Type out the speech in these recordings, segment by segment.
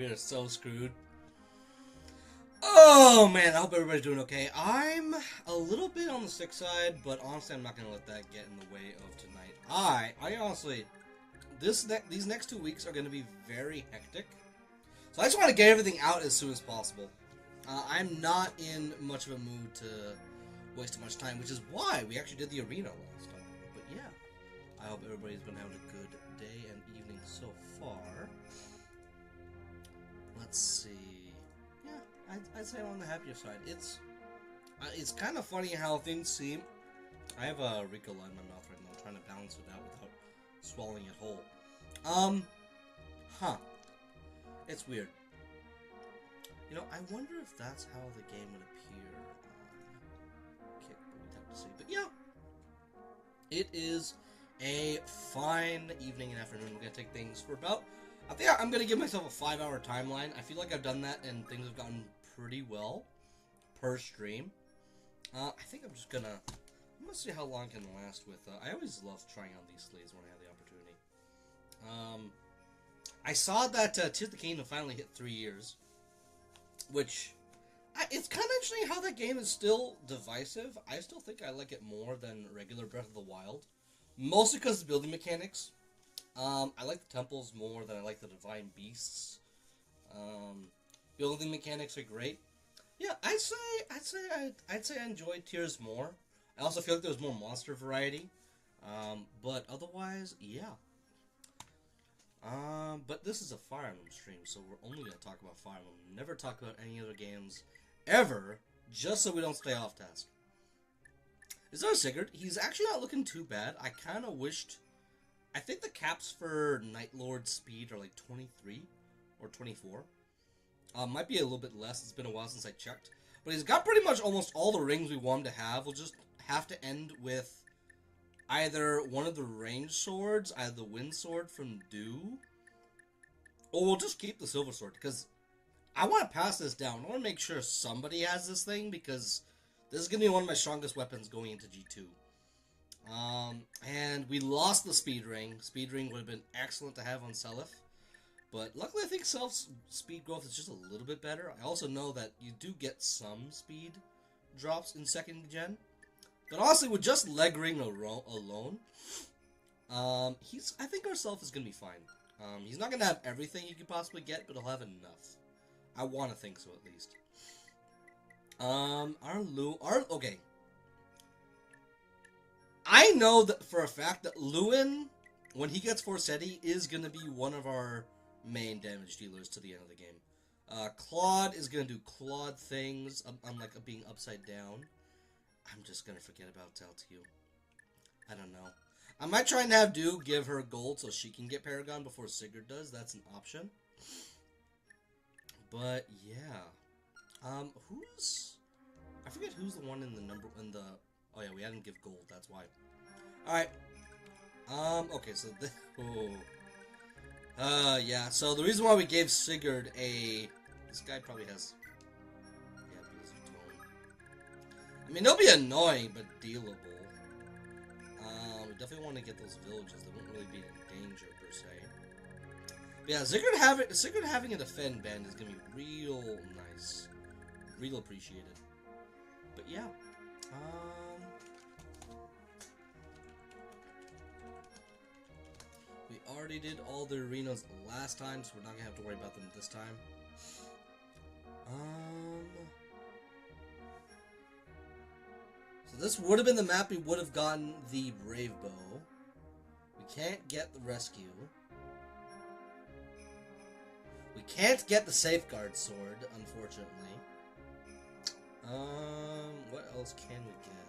we are so screwed. Oh man, I hope everybody's doing okay. I'm a little bit on the sick side, but honestly, I'm not gonna let that get in the way of tonight. I honestly, these next 2 weeks are gonna be very hectic, so I just want to get everything out as soon as possible. I'm not in much of a mood to waste too much time, which is why we actually did the arena last time. But yeah, I hope everybody's been having a good day and evening so far. Let's see. Yeah, I'd say I'm on the happier side. It's kind of funny how things seem. I have a Ricola in my mouth right now, trying to balance it out without swallowing it whole. It's weird. You know, I wonder if that's how the game would appear on Kick, but we'd have to see. But yeah, it is a fine evening and afternoon. We're gonna take things for about. I think I'm gonna give myself a 5-hour timeline. I feel like I've done that and things have gotten pretty well per stream. I think I'm gonna see how long I can last with. I always love trying out these slates when I have the opportunity. I saw that Tears of the Kingdom finally hit 3 years. Which, it's kind of interesting how that game is still divisive. I still think I like it more than regular Breath of the Wild. Mostly because of the building mechanics. I like the temples more than I like the divine beasts. Building mechanics are great. Yeah, I'd say I enjoyed Tears more. I also feel like there's more monster variety. But otherwise, yeah. But this is a Fire Emblem stream, so we're only going to talk about Fire Emblem. Never talk about any other games, ever, just so we don't stay off task. Is our Sigurd? He's actually not looking too bad. I kind of wished... I think the caps for Night Lord speed are like 23 or 24. Might be a little bit less. It's been a while since I checked. But he's got pretty much almost all the rings we want him to have. We'll just have to end with either one of the ranged swords, either the wind sword from Dew, or we'll just keep the silver sword, because I want to pass this down. I want to make sure somebody has this thing, because this is going to be one of my strongest weapons going into G2. And we lost the speed ring. Speed ring would have been excellent to have on Seliph, but luckily I think Selph's speed growth is just a little bit better. I also know that you do get some speed drops in 2nd gen. But honestly, with just leg ring alone, I think our Self is going to be fine. He's not going to have everything he could possibly get, but he'll have enough. I want to think so, at least. Okay. I know that for a fact that Lewin, when he gets Forseti, is going to be one of our main damage dealers to the end of the game. Claude is going to do Claude things, unlike being upside down. I'm just going to forget about Taltiu. I don't know. I might try and have Dew give her gold so she can get Paragon before Sigurd does. That's an option. But, yeah. I forget who's the one in the... Oh, yeah, we hadn't give gold. That's why. Alright. Okay, so... yeah. So, the reason why we gave Sigurd a... This guy probably has... I mean, they'll be annoying, but dealable. We definitely want to get those villages. They won't really be in danger, per se. But yeah, Sigurd having a defend band is going to be real nice. Real appreciated. But yeah. We already did all the arenas last time, so we're not going to have to worry about them this time. So this would have been the map we would have gotten the Brave Bow. We can't get the Rescue. We can't get the Safeguard Sword, unfortunately. What else can we get?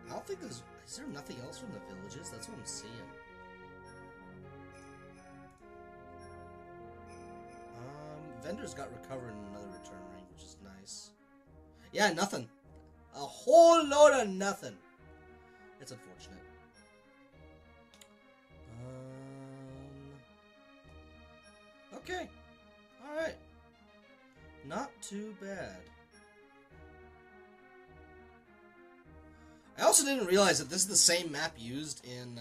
I don't think there's... Is there nothing else from the villages? That's what I'm seeing. Vendors got recovered in another return ring, which is nice. Yeah, nothing. A whole load of nothing. It's unfortunate. Okay. Alright. Not too bad. I also didn't realize that this is the same map used in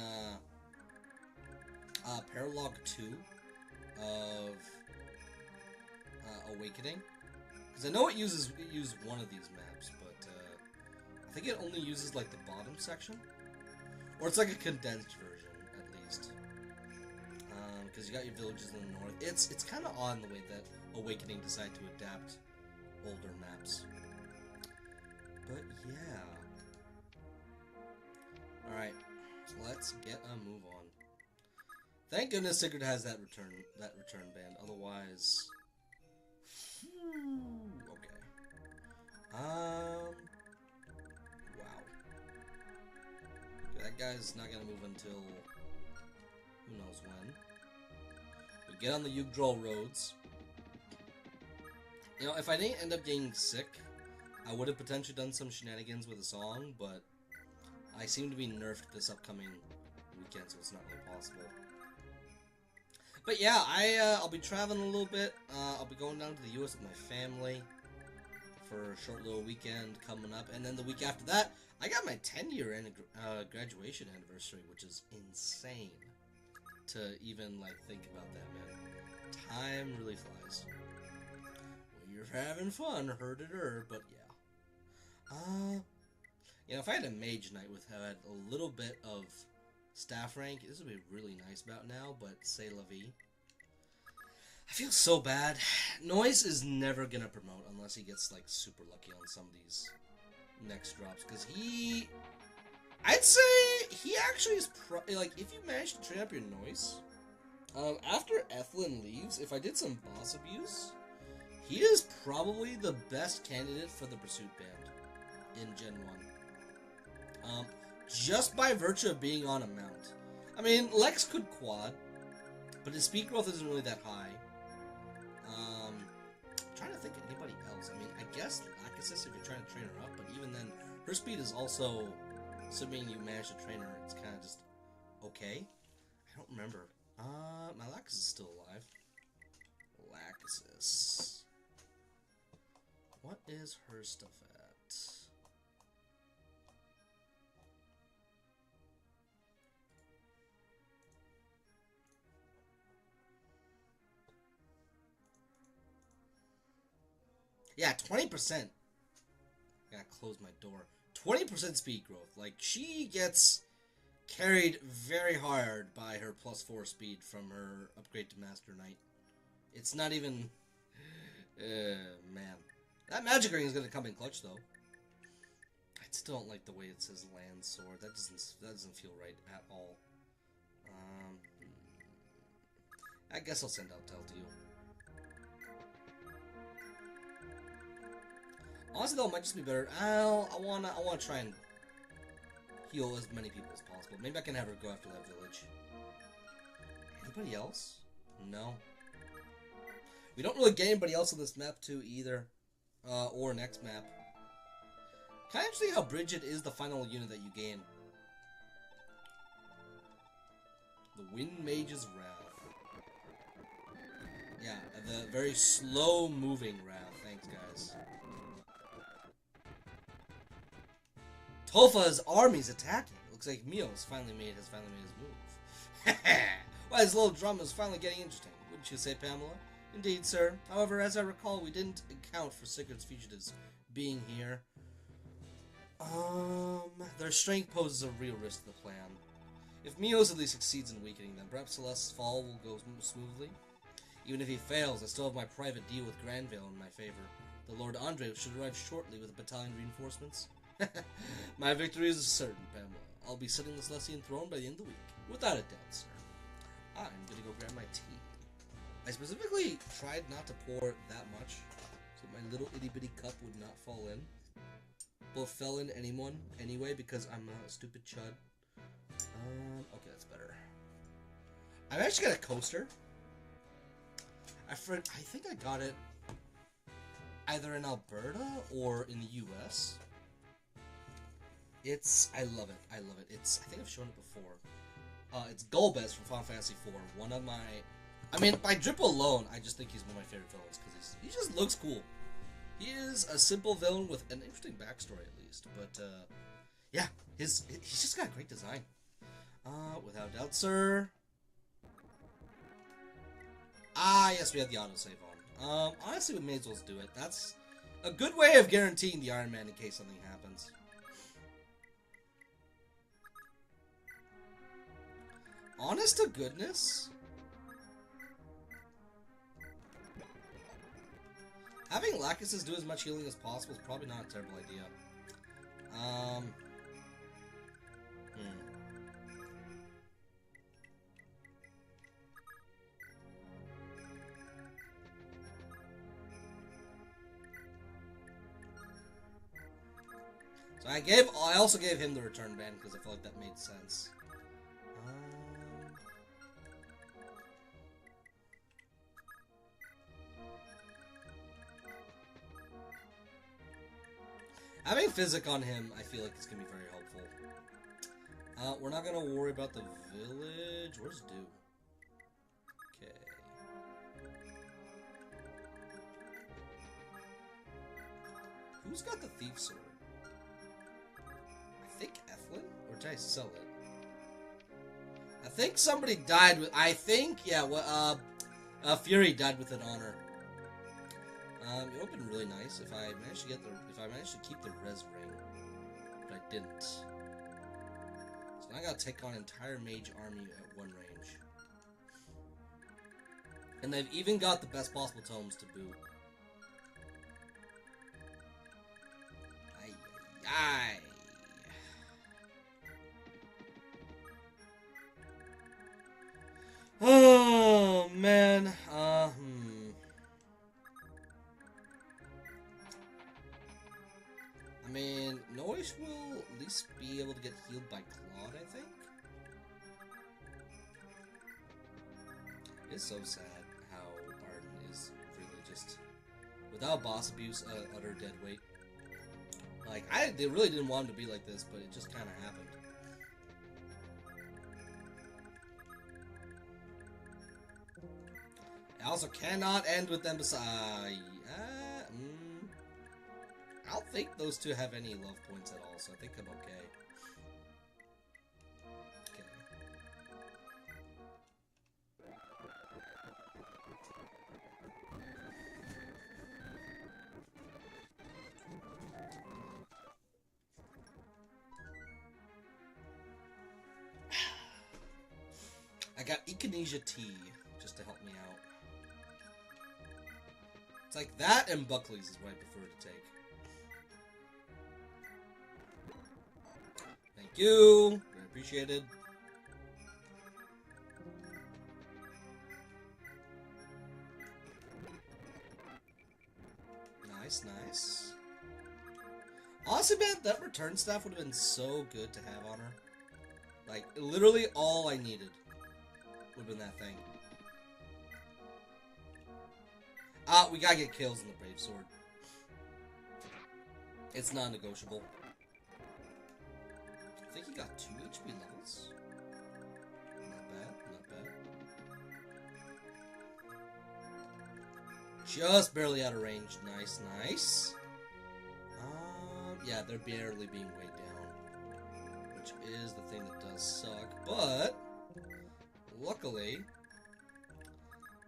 Paralog 2 of Awakening. Because I know it used one of these maps, but I think it only uses like the bottom section. Or it's like a condensed version, at least. Because you got your villages in the north. It's kind of odd in the way that Awakening decided to adapt older maps. But yeah. Alright, so let's get a move on. Thank goodness Sigurd has that return band, otherwise... okay. Wow. That guy's not gonna move until... who knows when. We get on the Yggdrasil roads. You know, if I didn't end up getting sick, I would have potentially done some shenanigans with a song, but I seem to be nerfed this upcoming weekend, so it's not really possible. But yeah, I'll be traveling a little bit. I'll be going down to the US with my family for a short little weekend coming up, and then the week after that, I got my 10-year graduation anniversary, which is insane to even like think about that, man. Time really flies when you're having fun, but yeah. You know, if I had a mage knight with had a little bit of staff rank, this would be really nice about now, but c'est la vie. I feel so bad. Noise is never gonna promote unless he gets like super lucky on some of these next drops, because I'd say he actually is like, if you manage to train up your Noise, after Ethlin leaves, if I did some boss abuse, he is probably the best candidate for the Pursuit Band in Gen 1. Just by virtue of being on a mount. I mean, Lex could quad, but his speed growth isn't really that high. I'm trying to think of anybody else. I mean, I guess Lachesis if you're trying to train her up, but even then, her speed is also, assuming you manage to train her, it's kind of just okay. I don't remember. My Lachesis is still alive. Lachesis. What is her stuff at? Yeah, 20%. I gotta close my door. 20% speed growth. Like, she gets carried very hard by her +4 speed from her upgrade to Master Knight. It's not even... man. That magic ring is gonna come in clutch, though. I still don't like the way it says land sword. That doesn't feel right at all. I guess I'll send out Tell to you. Honestly, though, it might just be better. I wanna try and heal as many people as possible. Maybe I can have her go after that village. Anybody else? No. We don't really get anybody else on this map too either, or next map. Kind of see how Bridget is the final unit that you gain. The Wind Mage's Wrath. Yeah, the very slow-moving Wrath. Thanks, guys. Tolfa's army's attacking. Looks like Mio has finally made his move. Well, his little drama is finally getting interesting, wouldn't you say, Pamela? Indeed, sir. However, as I recall, we didn't account for Sigurd's fugitives being here. Their strength poses a real risk to the plan. If Miozili succeeds in weakening them, perhaps Celeste's fall will go smoothly. Even if he fails, I still have my private deal with Granvale in my favor. The Lord Andre should arrive shortly with a battalion of reinforcements. My victory is certain, Pamela. I'll be sitting the Silessian throne by the end of the week. Without a doubt, sir. I'm gonna go grab my tea. I specifically tried not to pour that much, so my little itty-bitty cup would not fall in. Well, fell in anyway, because I'm a stupid chud. Okay, that's better. I've actually got a coaster. I think I got it either in Alberta or in the US. I love it. I think I've shown it before. It's Golbez from Final Fantasy IV. One of my... I mean, by drip alone, I just think he's one of my favorite villains, because he just looks cool. He is a simple villain with an interesting backstory, at least. But, yeah. He's just got a great design. Without doubt, sir. Yes, we have the autosave on. Honestly, we may as well do it. That's a good way of guaranteeing the Iron Man in case something happens. Honest to goodness? Having Lachesis do as much healing as possible is probably not a terrible idea. So I also gave him the return ban because I felt like that made sense. Having Physic on him, I feel like it's going to be very helpful. We're not going to worry about the village. Where's Dew? Okay. Who's got the Thief Sword? I think Ethlin? Or did I sell it? I think somebody died with... Fury died with an honor. It would have been really nice if I managed to keep the res ring, but I didn't. So now I gotta take on an entire mage army at one range, and they've even got the best possible tomes to boot. Aye. Oh man. I mean, Noish will at least be able to get healed by Claude, I think. It's so sad how Arden is really just, without boss abuse, utter dead weight. Like, they really didn't want him to be like this, but it just kind of happened. I also cannot end with them beside. I don't think those two have any love points at all, so I think I'm okay. I got Echinacea tea just to help me out. It's like that and Buckley's is what I prefer to take. Thank you. Very appreciated. Nice, nice. Honestly, man, that return staff would have been so good to have on her. Like, literally all I needed would have been that thing. We gotta get kills in the Brave Sword. It's non-negotiable. I think he got 2 HP levels. Not bad, not bad. Just barely out of range. Nice, nice. Yeah, they're barely being weighed down, which is the thing that does suck. But luckily,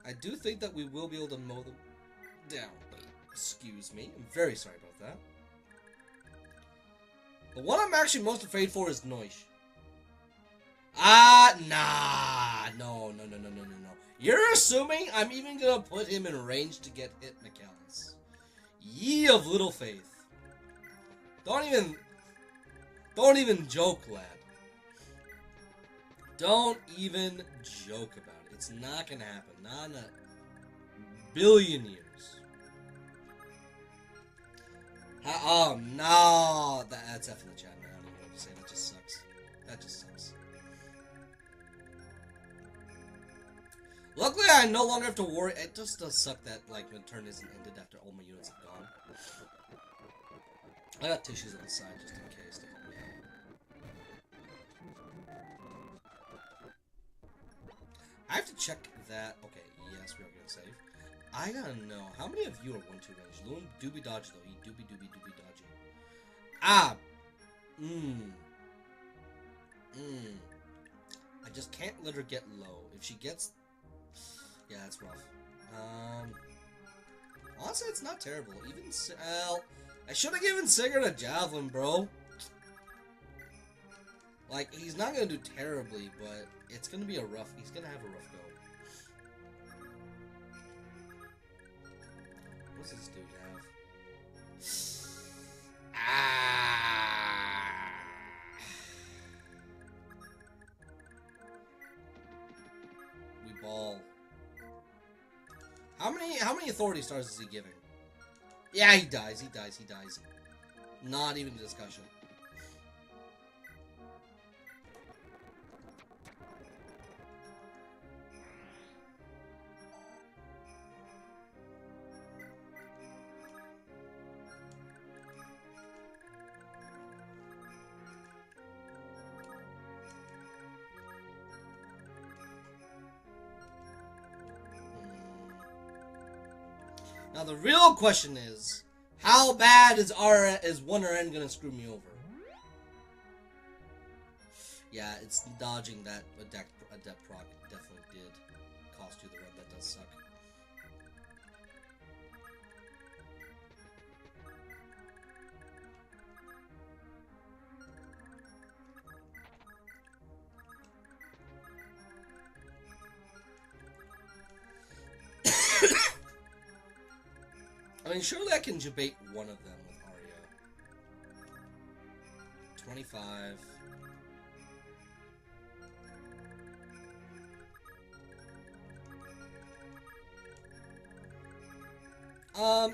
I do think that we will be able to mow them down. Excuse me. I'm very sorry about that. The one I'm actually most afraid for is Noish. Nah. No. You're assuming I'm even gonna put him in range to get hit McAllis. Ye of little faith. Don't even joke, lad. Don't even joke about it. It's not gonna happen. Not in a billion years. Oh, no. That's F in the chat, man. I don't even know what to say. That just sucks. That just sucks. Luckily, I no longer have to worry. It just does suck that, like, the turn isn't ended after all my units have gone. I got tissues on the side just in case to help me out. I have to check that. Okay, yes, we are going to save. I gotta know, how many of you are 1-2 range? Loon doobie dodge though, he doobie dodgy. just can't let her get low. If she gets... Yeah, that's rough. Honestly, it's not terrible. Even... Well, I should have given Sigurd a javelin, bro. Like, he's not going to do terribly, but it's going to be a rough... He's going to have a rough go. What's this dude have? We ball. How many authority stars is he giving? Yeah, he dies. He dies. He dies. Not even a discussion. Now the real question is, how bad is 1RN gonna screw me over? Yeah, it's dodging that adept proc definitely did cost you the run. That does suck. I mean, surely I can debate one of them with Arya. 25.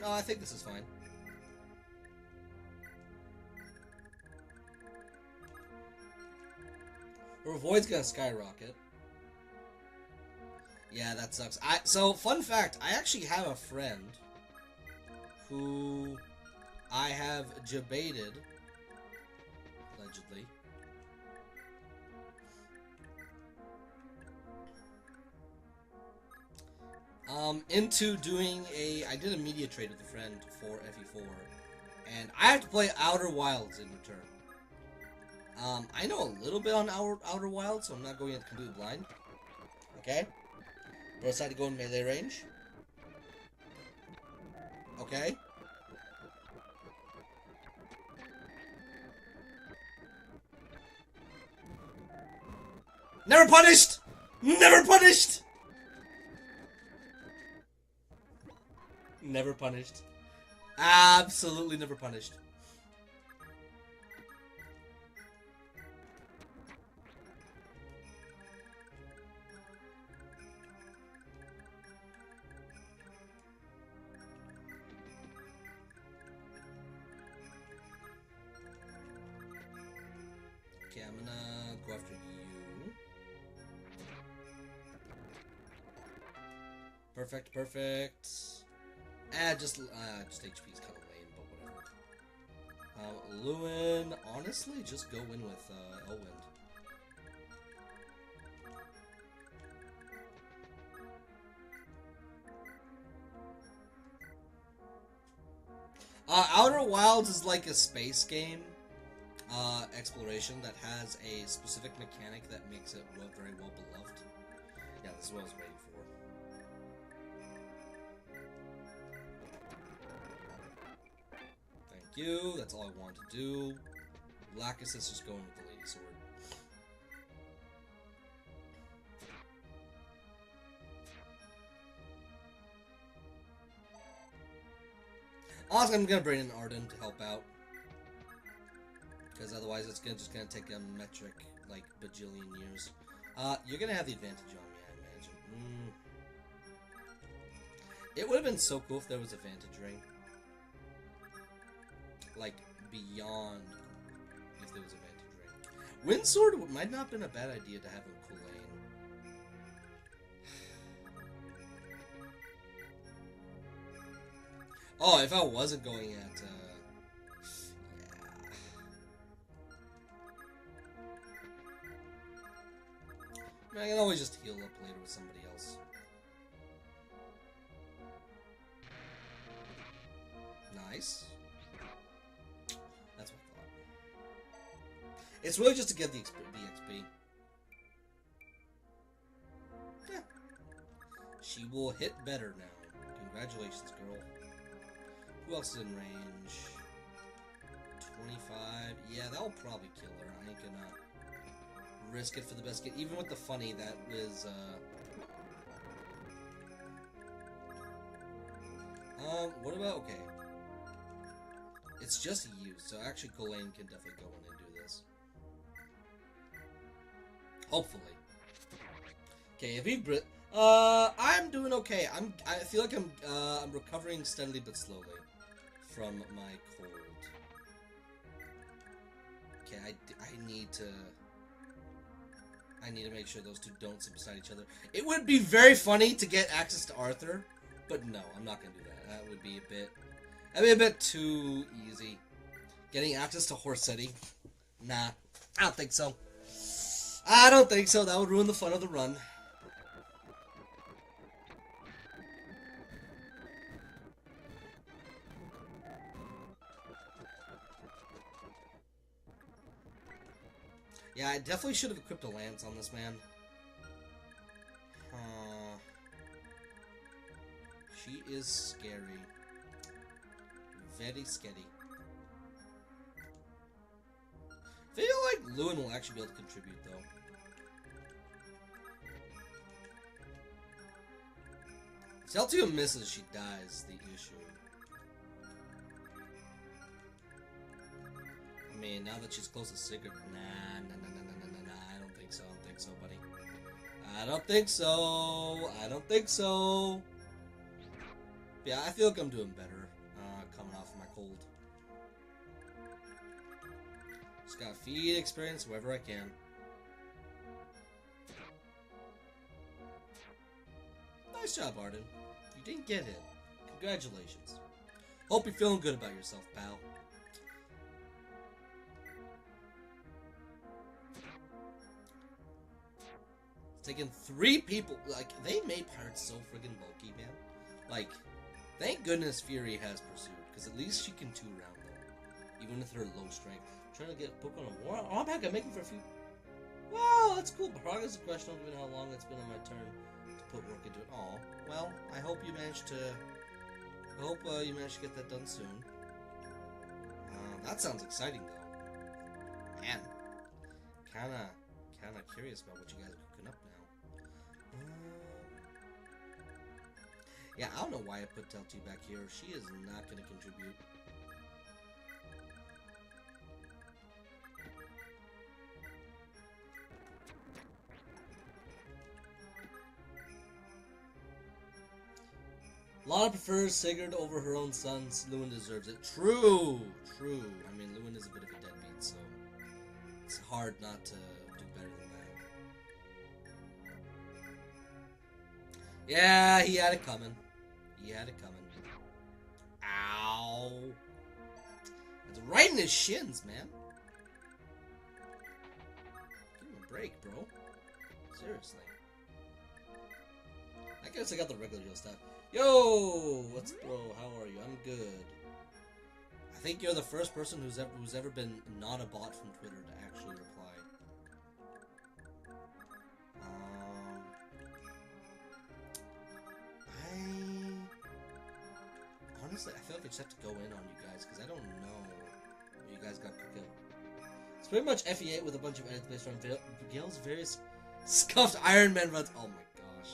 No, I think this is fine. Her void's gonna skyrocket. Yeah, that sucks. So, fun fact, I actually have a friend who I have debated, allegedly, into doing I did a media trade with a friend for FE4, and I have to play Outer Wilds in return. I know a little bit on Outer Wilds, so I'm not going in completely blind. Okay? But I decided to go in melee range. Okay? Never punished! Never punished! Never punished. Absolutely never punished. Okay, I'm gonna go after you. Perfect, perfect. Just HP's kind of lame, but whatever. Lewin, honestly, just go in with Elwind. Outer Wilds is like a space game, exploration that has a specific mechanic that makes it very well beloved. Yeah, this is what I was waiting for. Thank you, that's all I wanted to do. Lacus is just going with the Lady Sword. Also, I'm gonna bring in Arden to help out, because otherwise it's just gonna take a metric like bajillion years. You're gonna have the advantage on me, I imagine. It would have been so cool if there was a Vantage Ring, like beyond if there was a Vantage Ring. Windsword might not have been a bad idea to have in Kulane. Oh, if I wasn't going at, yeah. I mean, I can always just heal up later with somebody else. Nice. That's what I thought. It's really just to get the XP. She will hit better now. Congratulations, girl. Who else is in range? 25. Yeah, that'll probably kill her. I ain't gonna risk it for the best kid. Even with the funny, that is, what about, okay. It's just you, so actually Ghislaine can definitely go in and do this. Hopefully. Okay, if he I'm doing okay. I feel like I'm recovering steadily but slowly from my cold. Okay, I need to make sure those two don't sit beside each other. It would be very funny to get access to Arthur, but no, I'm not gonna do that. That would be a bit too easy. Getting access to Horsetti? Nah, I don't think so. I don't think so. That would ruin the fun of the run. Yeah, I definitely should have equipped a lance on this man. She is scary. Very scary. I feel like Lewin will actually be able to contribute, though. If Celtia misses, she dies, the issue. I mean, now that she's close to Sigurd, nah, I don't think so. I don't think so, buddy. I don't think so. I don't think so. Yeah, I feel like I'm doing better, coming off of my cold. Just gotta feed experience wherever I can. Nice job, Arden. You didn't get hit. Congratulations. Hope you're feeling good about yourself, pal. Taking 3 people. Like, they made pirates so friggin' bulky, man. Like, thank goodness Fury has pursued, because at least she can 2-round them, even with her low strength. I'm trying to get a book on a war. Oh, I'm not gonna make it for a few. Wow, that's cool. Progress is questionable given how long it's been on my turn to put work into it. Oh, well, I hope you managed to. I hope you managed to get that done soon. That sounds exciting, though. Man, kinda curious about what you guys are cooking up now. Yeah, I don't know why I put Teltu back here. She is not going to contribute. Lana prefers Sigurd over her own sons. Lewin deserves it. True. I mean, Lewin is a bit of a deadbeat, so it's hard not to do better than that. Yeah, he had it coming. Ow. It's right in his shins, man. Give him a break, bro. Seriously. I guess I got the regular heal stuff. Yo! What's bro? How are you? I'm good. I think you're the first person who's ever been not a bot from Twitter to actually reply. Honestly, I feel like I just have to go in on you guys, because I don't know what you guys got cooking. It's pretty much FE8 with a bunch of edits based on Gale's various scuffed Ironman runs. Oh my gosh.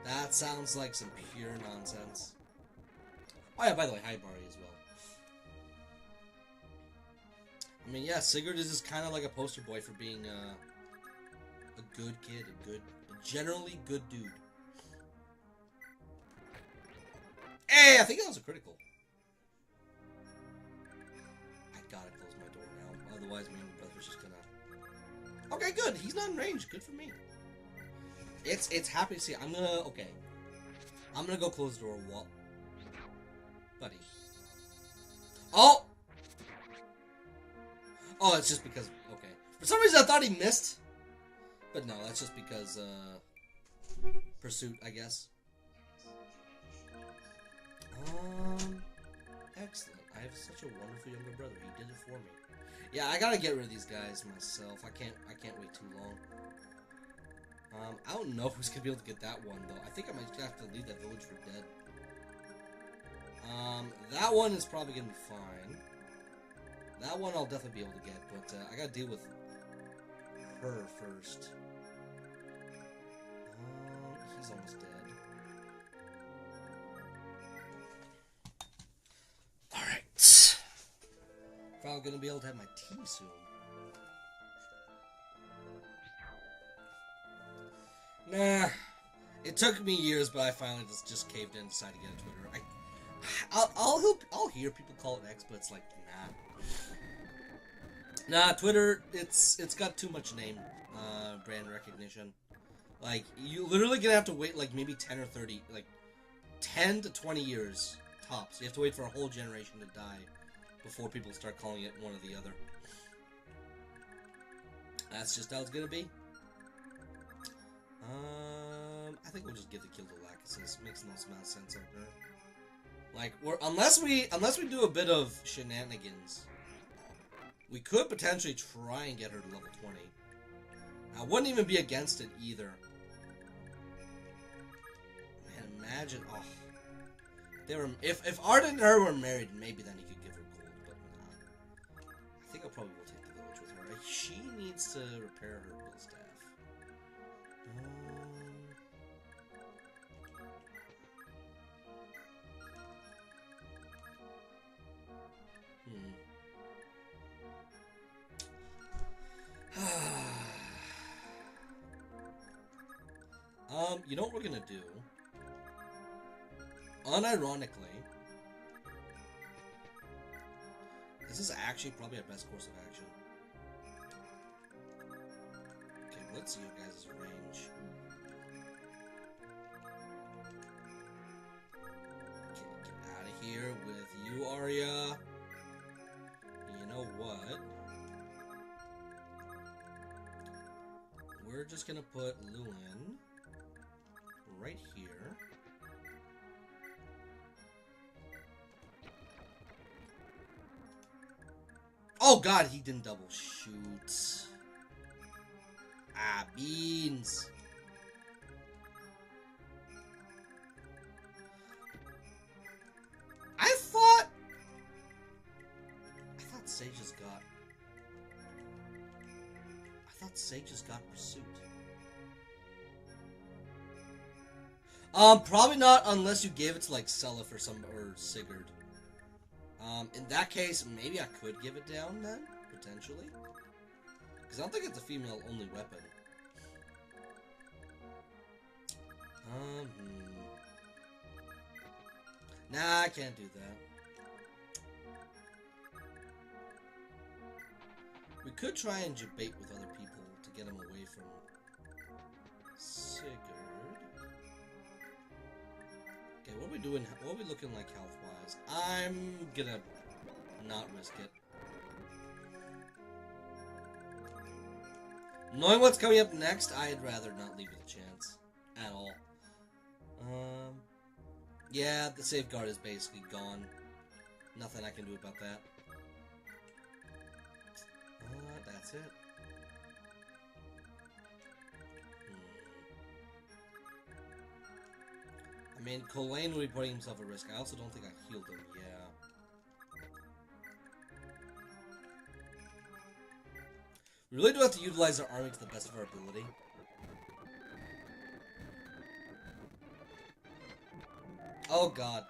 That sounds like some pure nonsense. Oh yeah, by the way, hi Barry as well. I mean, yeah, Sigurd is just kind of like a poster boy for being a good kid, a generally good dude. Hey, I think that was a critical. I gotta close my door now, otherwise my younger brother's just gonna... Okay, good. He's not in range. Good for me. It's happy to see. I'm gonna go close the door. What, buddy? Oh, it's just because. Okay, for some reason I thought he missed, but no, that's just because pursuit, I guess. Excellent. I have such a wonderful younger brother. He did it for me. Yeah, I gotta get rid of these guys myself. I can't wait too long. I don't know who's gonna be able to get that one though. I think I might have to leave that village for dead. That one is probably gonna be fine. That one I'll definitely be able to get, but I gotta deal with her first. He's almost dead. Alright. Probably gonna be able to have my tea soon. Nah. It took me years, but I finally just caved in and decided to get a Twitter. I'll hear people call it X, but it's like, nah, Twitter, it's got too much name brand recognition. Like, you literally gonna have to wait like maybe 10 or 30, like 10 to 20 years tops. You have to wait for a whole generation to die before people start calling it one or the other. That's just how it's gonna be. I think we'll just give the kill to Lachesis. Makes no amount of sense out there. Like, unless we do a bit of shenanigans, we could potentially try and get her to level 20. I wouldn't even be against it either. Man, imagine, if Arden and her were married, maybe then he could give her gold, but nah. I think I probably will take the village with her. She needs to repair her bill staff. You know what we're gonna do? Unironically, this is actually probably our best course of action. Okay, let's see you guys' range. Okay, get out of here with you, Arya. You know what? We're just gonna put Lewin right here. Oh god, he didn't double shoot. Ah, beans. I thought Sage just got pursuit. Probably not unless you gave it to like Seliph or Sigurd. In that case, maybe I could give it down then, potentially. Because I don't think it's a female-only weapon. Nah, I can't do that. We could try and debate with other people to get him away from Sigurd. Okay, what are we doing? What are we looking like health-wise? I'm gonna not risk it. Knowing what's coming up next, I'd rather not leave it a chance. At all. Yeah, the safeguard is basically gone. Nothing I can do about that. That's it. I mean, Colaine would be putting himself at risk. I also don't think I healed him. Yeah. We really do have to utilize our army to the best of our ability. Oh god.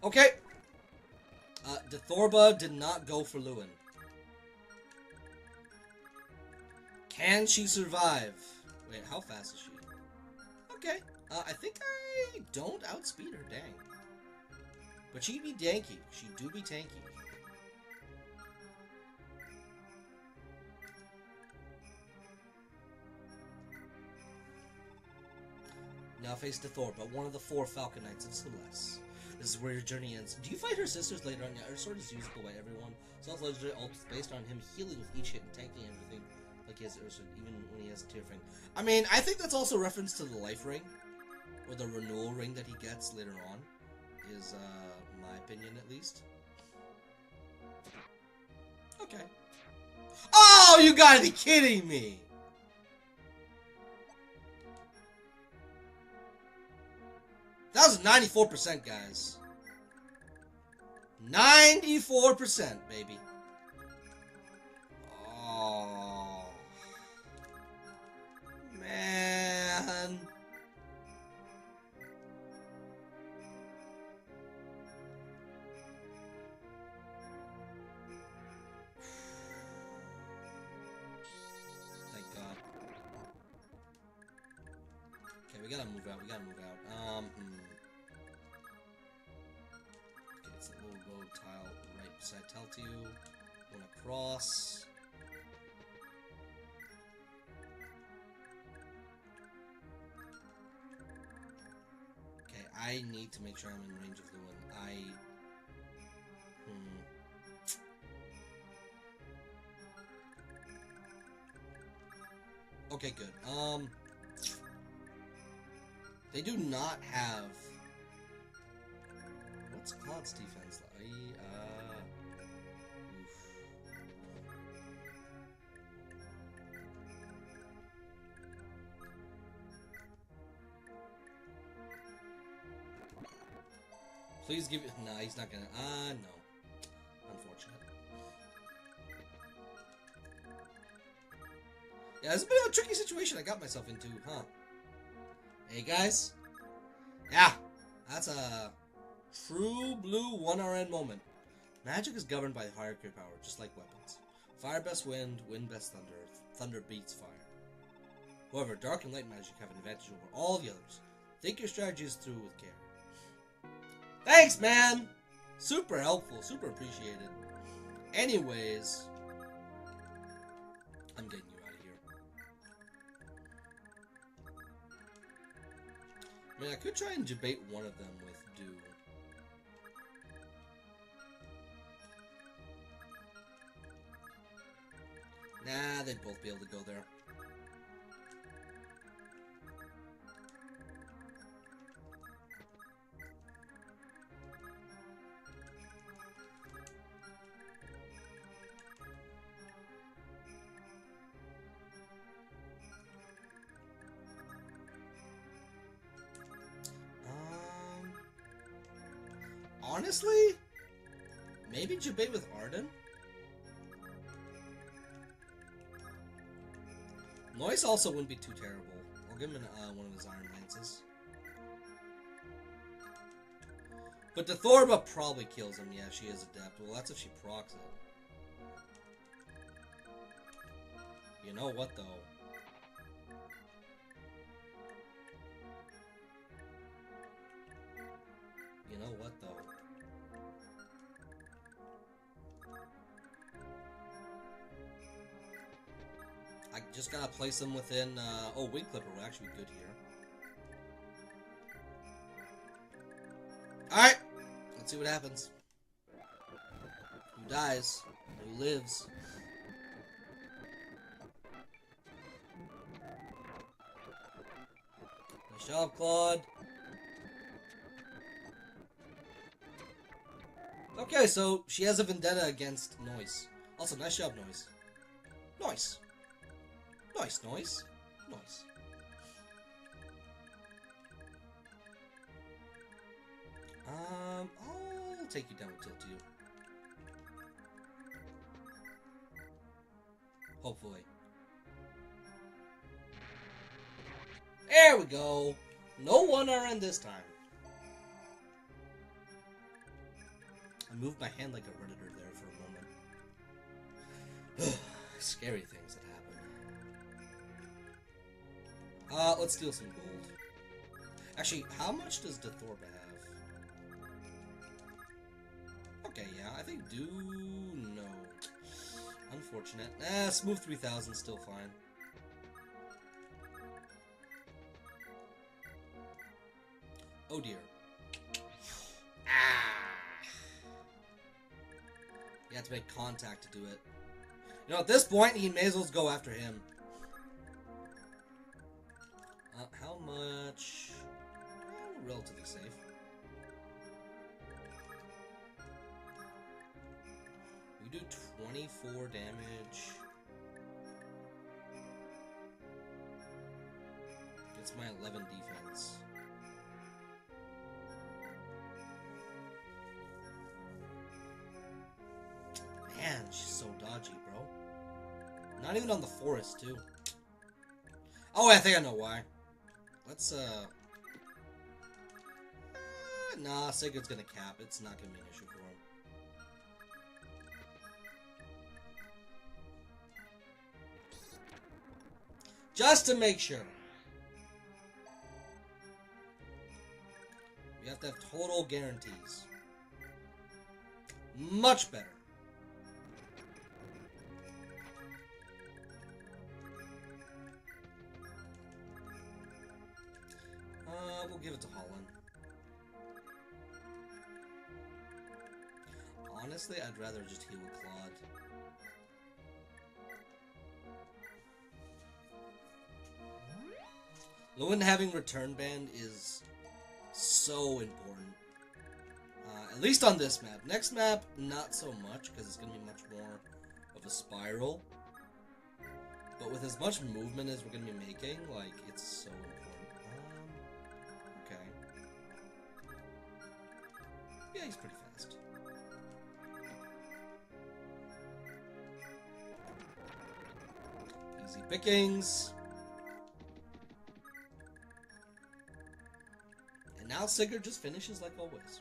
Okay. Dethorba did not go for Lewin. Can she survive? Wait, how fast is she? Okay. I think I don't outspeed her, dang. But she'd be danky. She do be tanky. Now face Dethorba, one of the 4 Falcon Knights of Celeste. This is where your journey ends. Do you fight her sisters later on? Yeah, her sword is usable by everyone. Self-legendary ult is based on him healing with each hit and tanking everything. Like he has, even when he has a tier thing. I mean, I think that's also reference to the life ring, or the renewal ring that he gets later on. Is my opinion, at least. Okay. Oh, you gotta be kidding me! That was 94%, guys. 94%, baby. Oh. Man. Thank God. Okay, we gotta move out. Okay, it's a little road tile right beside Teltiu. Going across. Okay, I need to make sure I'm in range of Lewin. Okay, good. They do not have... What's Claude's defense like? Please give it... Nah, he's not gonna... no. Unfortunate. Yeah, it's a bit of a tricky situation I got myself into, huh? Hey, guys. Yeah, that's a true blue 1RN moment. Magic is governed by hierarchy of power, just like weapons. Fire best wind, wind best thunder, thunder beats fire. However, dark and light magic have an advantage over all the others. Think your strategies through with care. Thanks, man! Super helpful, super appreciated. Anyways, I'm getting you out of here. I mean, I could try and debate one of them with Do. Nah, they'd both be able to go there. Honestly, maybe debate with Arden. Noise also wouldn't be too terrible. I'll give him one of his Iron Lances. But the Thorba probably kills him. Yeah, she is adept. Well, that's if she procs it. You know what, though? You know what, though? I just gotta place them within, oh, Wing Clipper would actually be good here. Alright! Let's see what happens. Who dies? Who lives? Nice job, Claude. Okay, so she has a vendetta against Noise. Also, nice job, Noise. Noise. Nice, Noise. Nice. I'll take you down with Tilt to you. Hopefully. There we go. No 1RN this time. I moved my hand like a Redditor there for a moment. Scary things that happen. Let's steal some gold. Actually, how much does the Thorba have? Okay, yeah, I think no. Unfortunate. Smooth 3000, still fine. Oh dear. You have to make contact to do it. You know, at this point, he may as well go after him. How much? Relatively safe. We do 24 damage. It's my 11 defense. Man, she's so dodgy, bro. Not even on the forest, too. Oh, I think I know why. Let's, nah, Sigurd's gonna cap. It's not gonna be an issue for him. Just to make sure. We have to have total guarantees. Much better. We'll give it to Holland. Honestly, I'd rather just heal with Claude. Lewin having return band is so important. At least on this map. Next map, not so much, because it's going to be much more of a spiral. But with as much movement as we're going to be making, like, it's so important. Okay. Yeah, he's pretty fast. Easy pickings. And now Sigurd just finishes like always.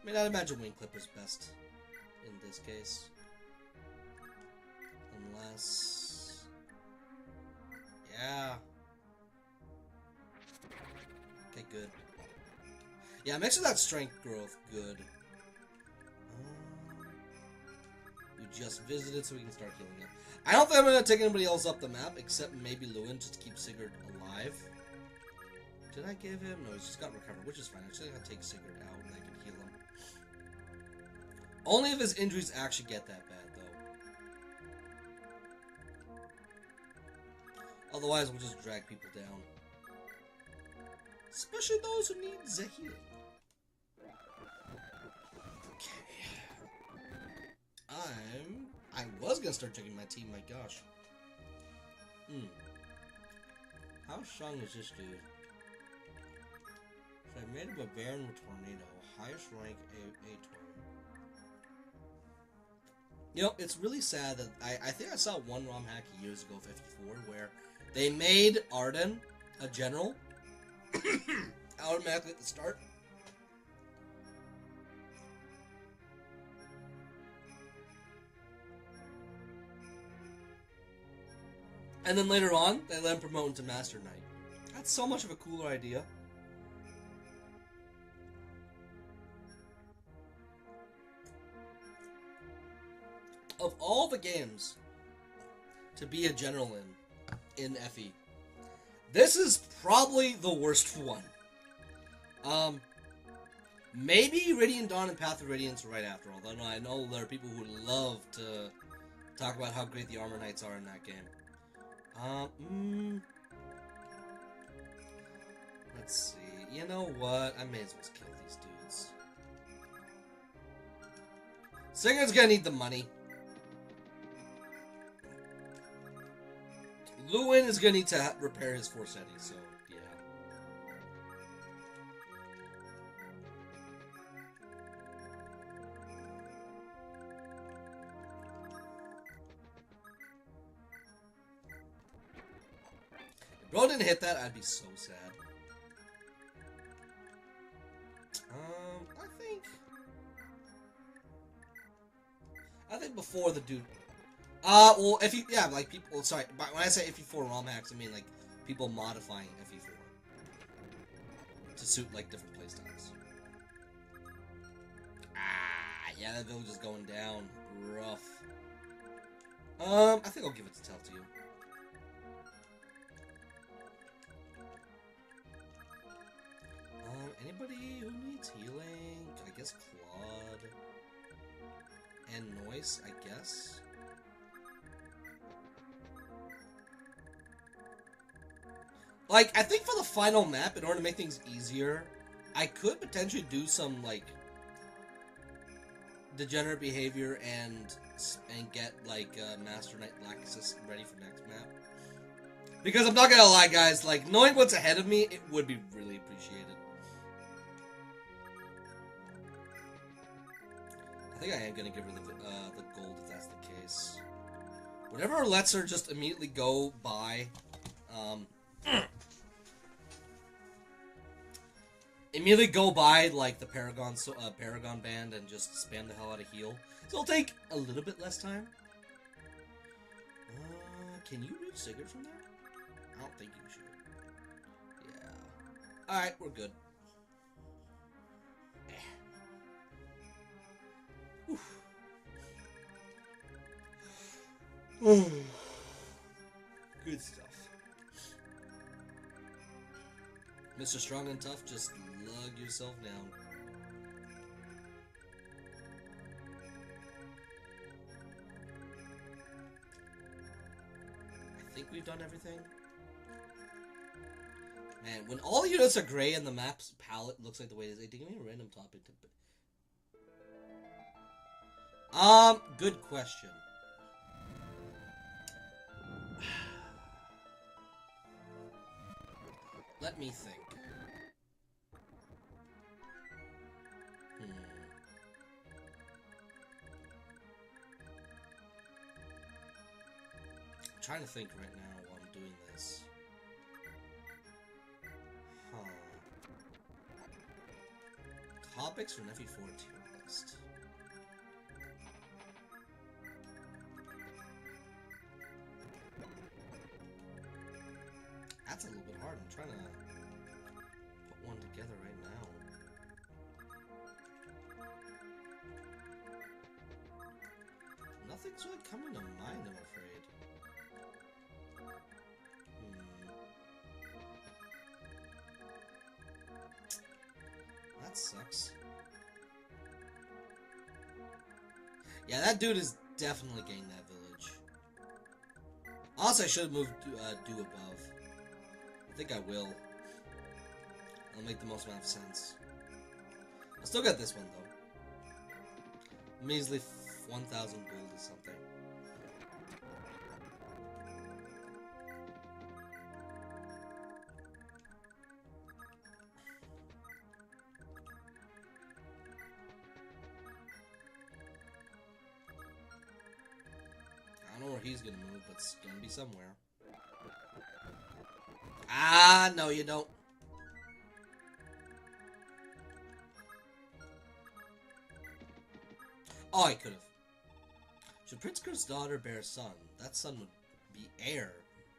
I mean, I'd imagine Wing Clipper's best in this case. Unless... yeah. Okay, good. Yeah, mixing that strength growth, good. We just visited so we can start healing him. I don't think I'm going to take anybody else up the map, except maybe Lewin, just to keep Sigurd alive. Did I give him? No, he's just got recovered, which is fine. Actually, I'm going to take Sigurd out and I can heal him. Only if his injuries actually get that bad, though. Otherwise, we'll just drag people down. Especially those who need the healing. Okay. I was gonna start checking my team, my gosh. How strong is this dude? So I made a Bavarian with Tornado, highest rank A12. You know, it's really sad that I think I saw one ROM hack years ago, 54, where they made Arden a general automatically at the start. And then later on, they let him promote into Master Knight. That's so much of a cooler idea. Of all the games to be a general in FE, this is probably the worst one. Maybe Radiant Dawn and Path of Radiance right after, although I know there are people who love to talk about how great the Armor Knights are in that game. Let's see. You know what? I may as well kill these dudes. Sigurd's gonna need the money. Lewin is gonna need to repair his Forsetti, so yeah. If bro didn't hit that, I'd be so sad. I think before the dude. Well, if you, yeah, like people, sorry, but when I say FE4 ROM hacks, I mean like people modifying FE4 to suit like different playstyles. Yeah, that village is going down rough. I think I'll give it to Tell to you. Anybody who needs healing? I guess Claude. And Noise, I guess. Like, I think for the final map, in order to make things easier, I could potentially do some, like, degenerate behavior and get, like, Master Knight Black Assist ready for next map. Because I'm not gonna lie, guys, like, knowing what's ahead of me, it would be really appreciated. I think I am gonna give her the gold if that's the case. Whatever lets her just immediately go by, immediately go by, like, the Paragon band and just spam the hell out of heal. So it'll take a little bit less time. Can you reach Sigurd from there? I don't think you should. Yeah. Alright, we're good. Good stuff. Mr. Strong and Tough, just lug yourself down. I think we've done everything. Man, when all the units are gray and the map's palette looks like the way it is, give me a random topic to... good question. Let me think. I'm trying to think right now while I'm doing this. Topics for an FE4 tier list. That's a little bit hard. I'm trying to put one together right now. Nothing's really coming to mind, I'm afraid. That sucks. Yeah, that dude is definitely getting that village. Also, I should have moved due above. I think I will. It'll make the most amount of sense. I still got this one, though. Measly 1,000 gold or something. I don't know where he's gonna move, but it's gonna be somewhere. Ah, no, you don't. Oh, I could have. Should Prince Kurt's daughter bear a son, that son would be heir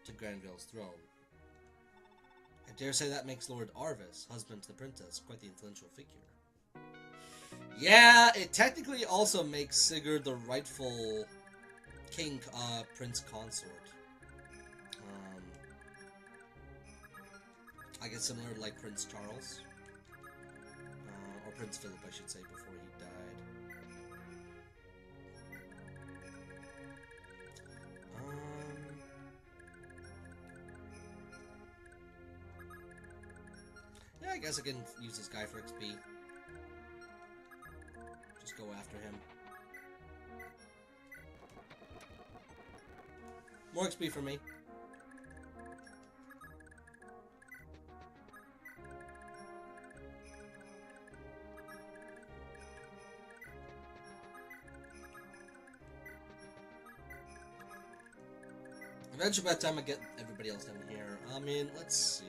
to Granville's throne. I dare say that makes Lord Arvis, husband to the princess, quite the influential figure. Yeah, it technically also makes Sigurd the rightful king, prince consort. I guess similar to like Prince Charles. Or Prince Philip, I should say, before he died. Yeah, I guess I can use this guy for XP. Just go after him. More XP for me. Eventually, by the time I get everybody else down here, I mean, let's see.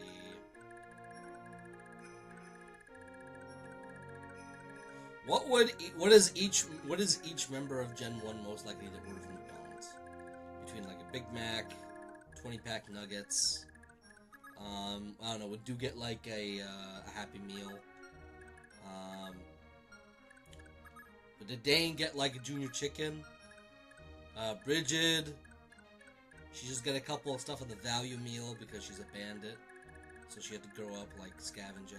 What is each member of Gen 1 most likely to order from McDonald's? Between like a Big Mac, 20-pack nuggets. I don't know. Would do get like a Happy Meal? Would Dane get like a Junior Chicken? Bridget. She just got a couple of stuff on the value meal because she's a bandit. So she had to grow up, like, scavenging.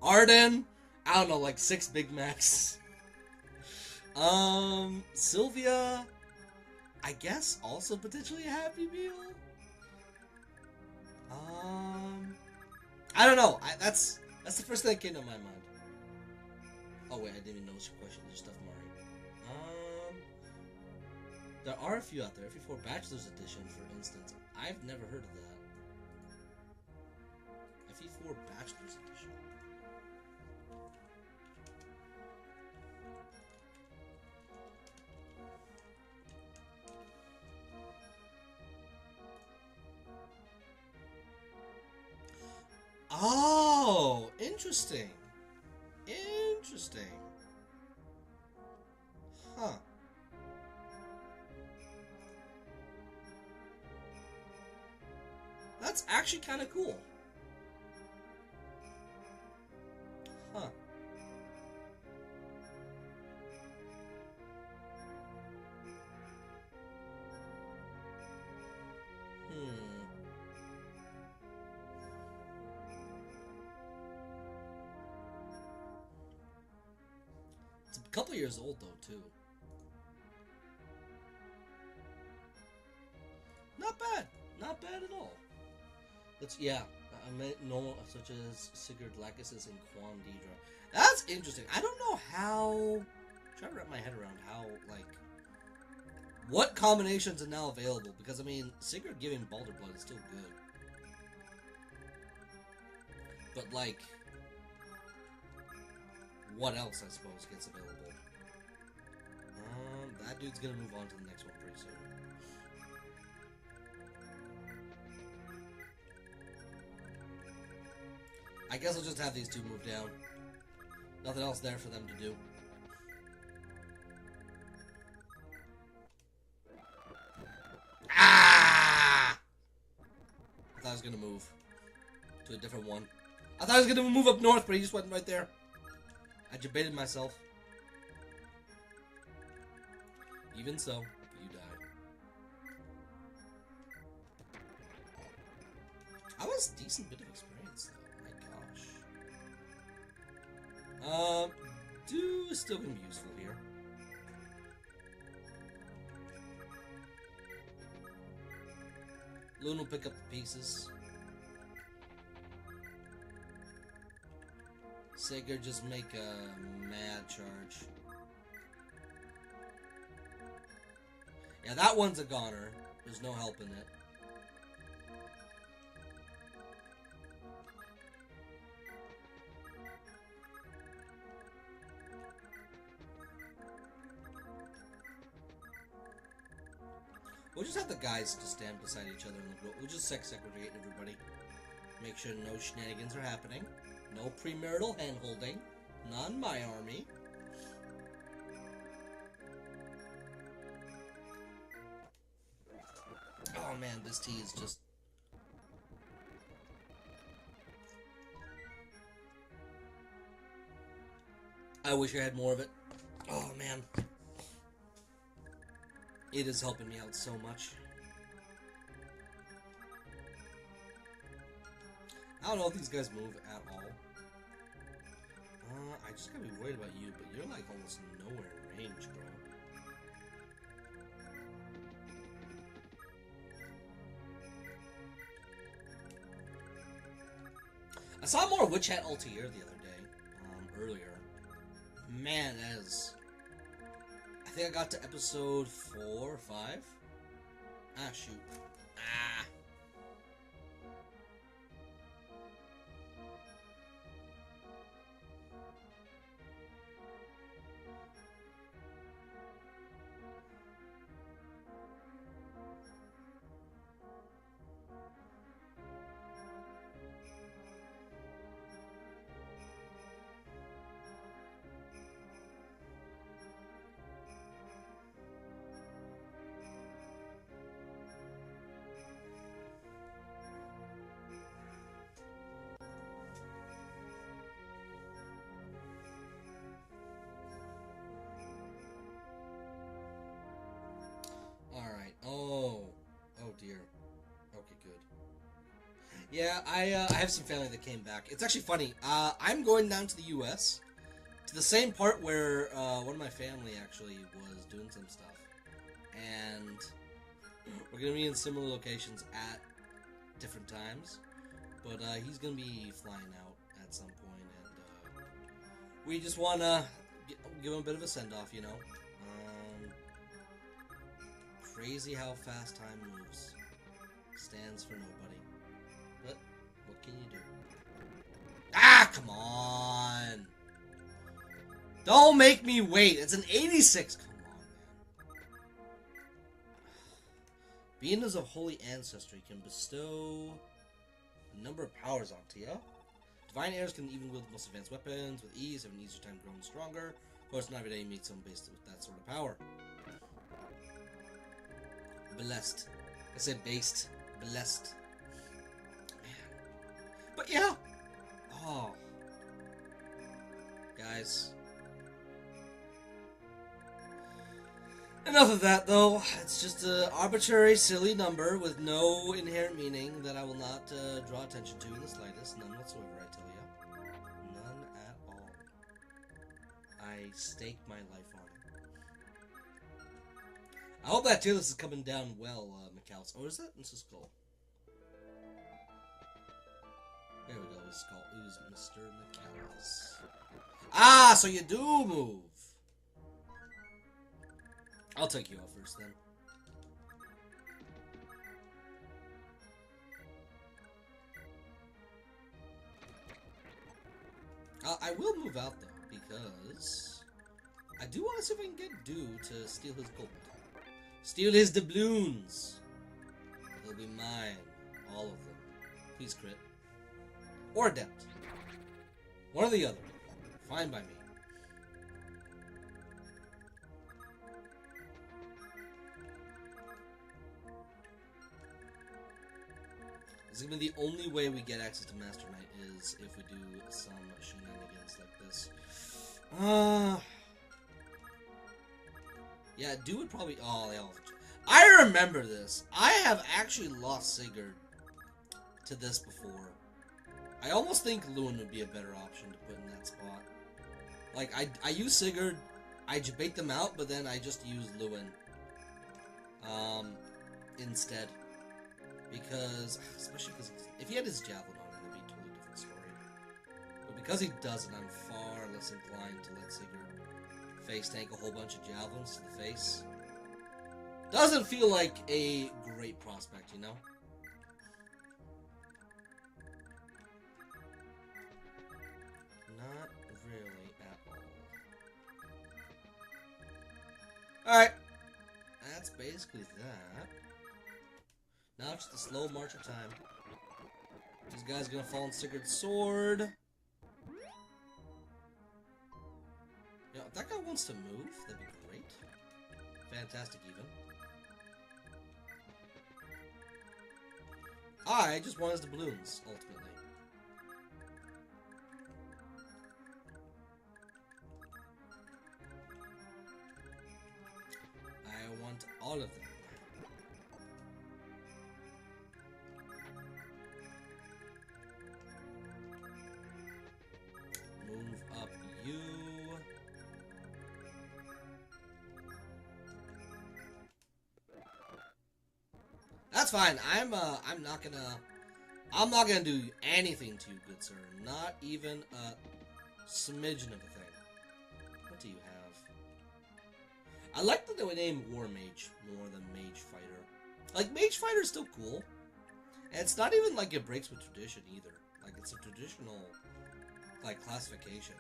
Arden, I don't know, like 6 Big Macs. Sylvia, I guess also potentially a Happy Meal. I don't know. That's the first thing that came to my mind. Oh wait, I didn't even notice your question. There's stuff, Mari. There are a few out there. FE4 Bachelor's Edition, for instance. I've never heard of that. FE4 Bachelor's Edition. Oh, interesting. Interesting. Huh. That's actually kind of cool. Huh. It's a couple years old though, too. Not bad. Not bad at all. Yeah, I meant normal, such as Sigurd Lacus and Quan Deidre. That's interesting. I don't know how. I'm trying to wrap my head around how, like, what combinations are now available. Because, I mean, Sigurd giving Balder Blood is still good. But, like, what else, I suppose, gets available? That dude's gonna move on to the next one pretty soon. I guess I'll just have these two move down. Nothing else there for them to do. Ah! I thought I was gonna move to a different one. I thought I was gonna move up north, but he just went right there. I debated myself. Even so, you died. I was a decent bit of experience, though. My gosh. Do is still gonna be useful here. Loon will pick up the pieces. Sager just make a mad charge. Yeah, that one's a goner. There's no help in it. We'll just have the guys to stand beside each other in the group. We'll just segregate everybody. Make sure no shenanigans are happening. No premarital hand-holding. Not in my army. Oh man, this tea is just... I wish I had more of it. Oh man. It is helping me out so much. I don't know if these guys move at all. I just gotta be worried about you, but you're like almost nowhere in range, bro. I saw more Witch Hat Altair the other day, earlier. Man, that is... I think I got to episode 4 or 5. Ah, shoot. Ah. Yeah, I have some family that came back. It's actually funny. I'm going down to the U.S. to the same part where one of my family actually was doing some stuff, and we're gonna be in similar locations at different times. But he's gonna be flying out at some point, and we just wanna give him a bit of a send off, you know. Crazy how fast time moves. Stands for nobody. But what can you do? Ah, come on! Don't make me wait. It's an 86. Come on, man. Beings of holy ancestry can bestow a number of powers onto you. Divine heirs can even wield the most advanced weapons with ease, have an easier time growing stronger. Of course, not every day you meet someone based with that sort of power. Blessed. I said based. Blessed. Man. But yeah. Oh. Guys. Enough of that, though. It's just an arbitrary, silly number with no inherent meaning that I will not draw attention to in the slightest. None whatsoever, I tell you. None at all. I stake my life on it. I hope that tier list is coming down well, McAllis. Or is that Mr. Skull? There we go, his skull. It was Mr. McAllis. Ah, so you do move! I'll take you out first, then. I will move out, though, because I do want to see if I can get Dew to steal his gold. Steal his doubloons. They'll be mine. All of them. Please crit. Or adept. One or the other. Fine by me. This is going to be the only way we get access to Master Knight is if we do some shenanigans like this. Yeah, Dew would probably... Oh, they all... I remember this. I have actually lost Sigurd to this before. I almost think Lewin would be a better option to put in that spot. Like, I use Sigurd, I bait them out, but then I just use Lewin instead. Because, especially because if he had his javelin on, it would be a totally different story. But because he doesn't, I'm far less inclined to let Sigurd face tank a whole bunch of javelins to the face. Doesn't feel like a great prospect, you know? Not really at all. Alright. That's basically that. Now it's just a slow march of time. This guy's gonna fall on Sigurd's sword. You know, if that guy wants to move, that'd be great. Fantastic, even. I just want his doubloons, ultimately. I want all of them. Move up you. That's fine. I'm not gonna do anything to you, good sir. Not even a smidgen of a thing. What do you have? I like that they would name War Mage more than Mage Fighter. Like, Mage Fighter is still cool. And it's not even like it breaks with tradition either. Like, it's a traditional, like, classification.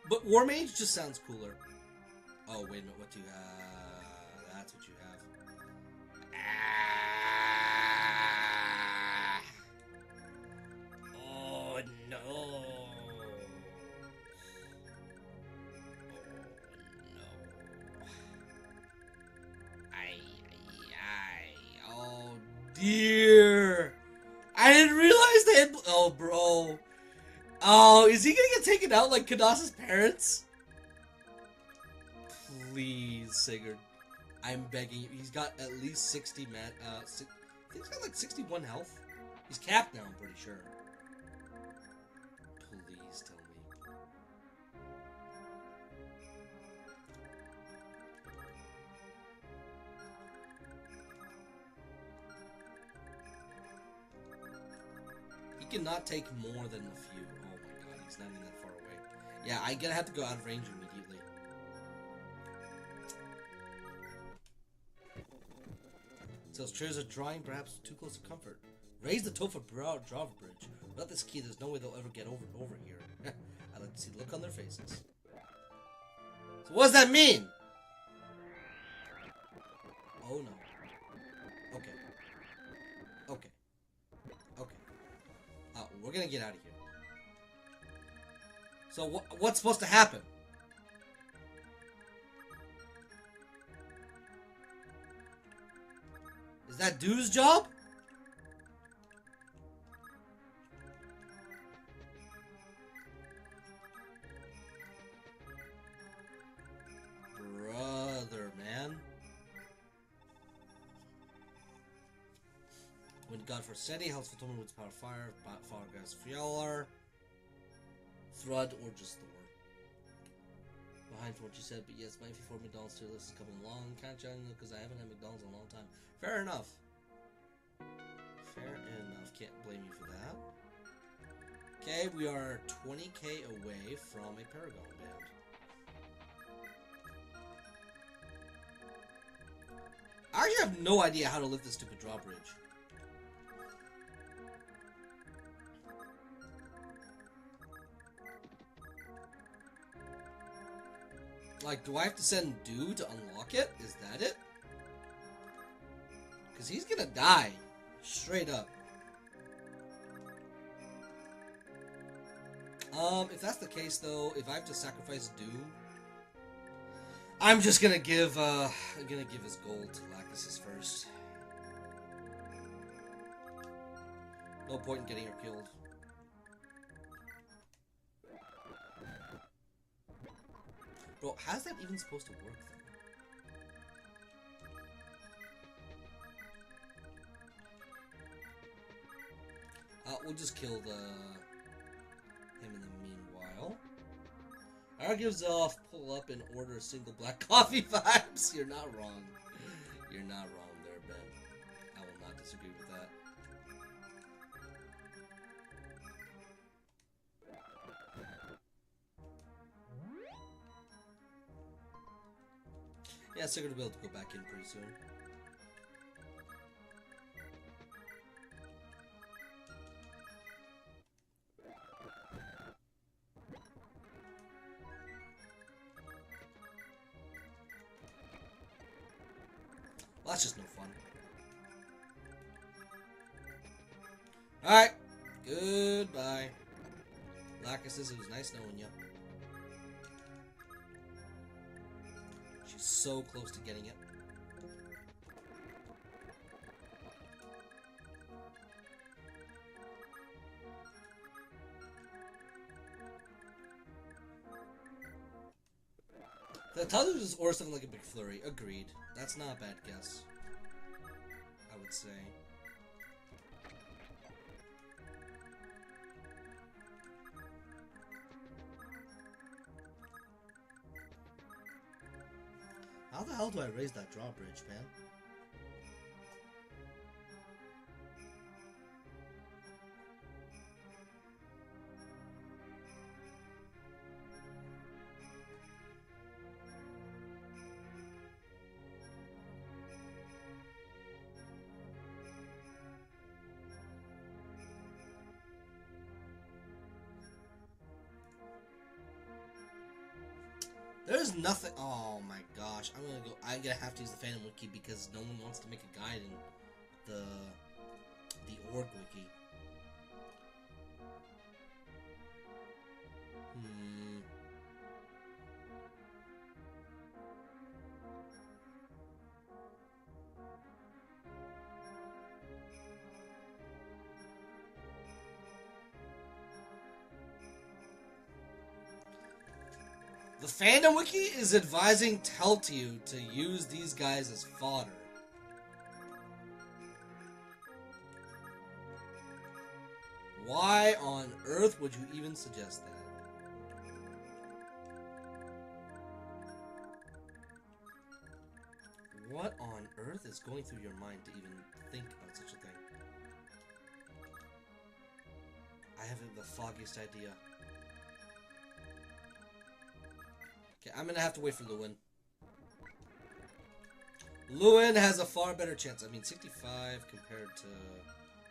But War Mage just sounds cooler. Oh, wait a minute, what do you have? That's what you have. Oh, no. Oh, dear. I didn't realize they had... Oh, bro. Oh, is he gonna get taken out like Kadas's parents? Please, Sigurd. I'm begging you. He's got at least 60 I think he's got like 61 health. He's capped now, I'm pretty sure. Please tell me. He cannot take more than a few. Oh my god, he's not even that far away. Yeah, I'm gonna have to go out of range immediately. Those chairs are drying, perhaps too close to comfort. Raise the Topher drawbridge. Without this key, there's no way they'll ever get over here. I'd like to see the look on their faces. So what does that mean? Oh no. Okay. Okay. Okay. We're gonna get out of here. So what's supposed to happen? Is that dude's job? Brother, man. When God for Seti, House for Toman, Woods Power Fire, Fargas Fjallar, Thrud, or just Thor. Behind from what you said, but yes, my 54 McDonald's tier list is coming along. Can't join you because I haven't had McDonald's in a long time. Fair enough. Fair enough. Can't blame you for that. Okay, we are 20k away from a Paragon band. I actually have no idea how to lift this stupid drawbridge. Like, do I have to send Dew to unlock it? Is that it? Because he's gonna die. Straight up. If that's the case, though, if I have to sacrifice Dew, I'm just gonna give, his gold to Lacus first. No point in getting her killed. Bro, how's that even supposed to work, then? We'll just kill him in the meanwhile. R gives off pull up and order a single black coffee vibes. You're not wrong. You're not wrong there, Ben. I will not disagree with that. Yeah, so we're gonna be able to go back in pretty soon. Well, that's just no fun. Alright. Goodbye. Lacus says it was nice knowing you. She's so close to getting it. The Tazu just or something like a big flurry. Agreed. That's not a bad guess. I would say. How the hell do I raise that drawbridge, man? There's nothing. Oh my gosh! I'm gonna have to use the Phantom Wiki because no one wants to make a guide in the org wiki. The Fandom Wiki is advising Teltiu to use these guys as fodder. Why on earth would you even suggest that? What on earth is going through your mind to even think about such a thing? I haven't the foggiest idea. Okay, I'm gonna have to wait for Lewin. Lewin has a far better chance. I mean, 65 compared to...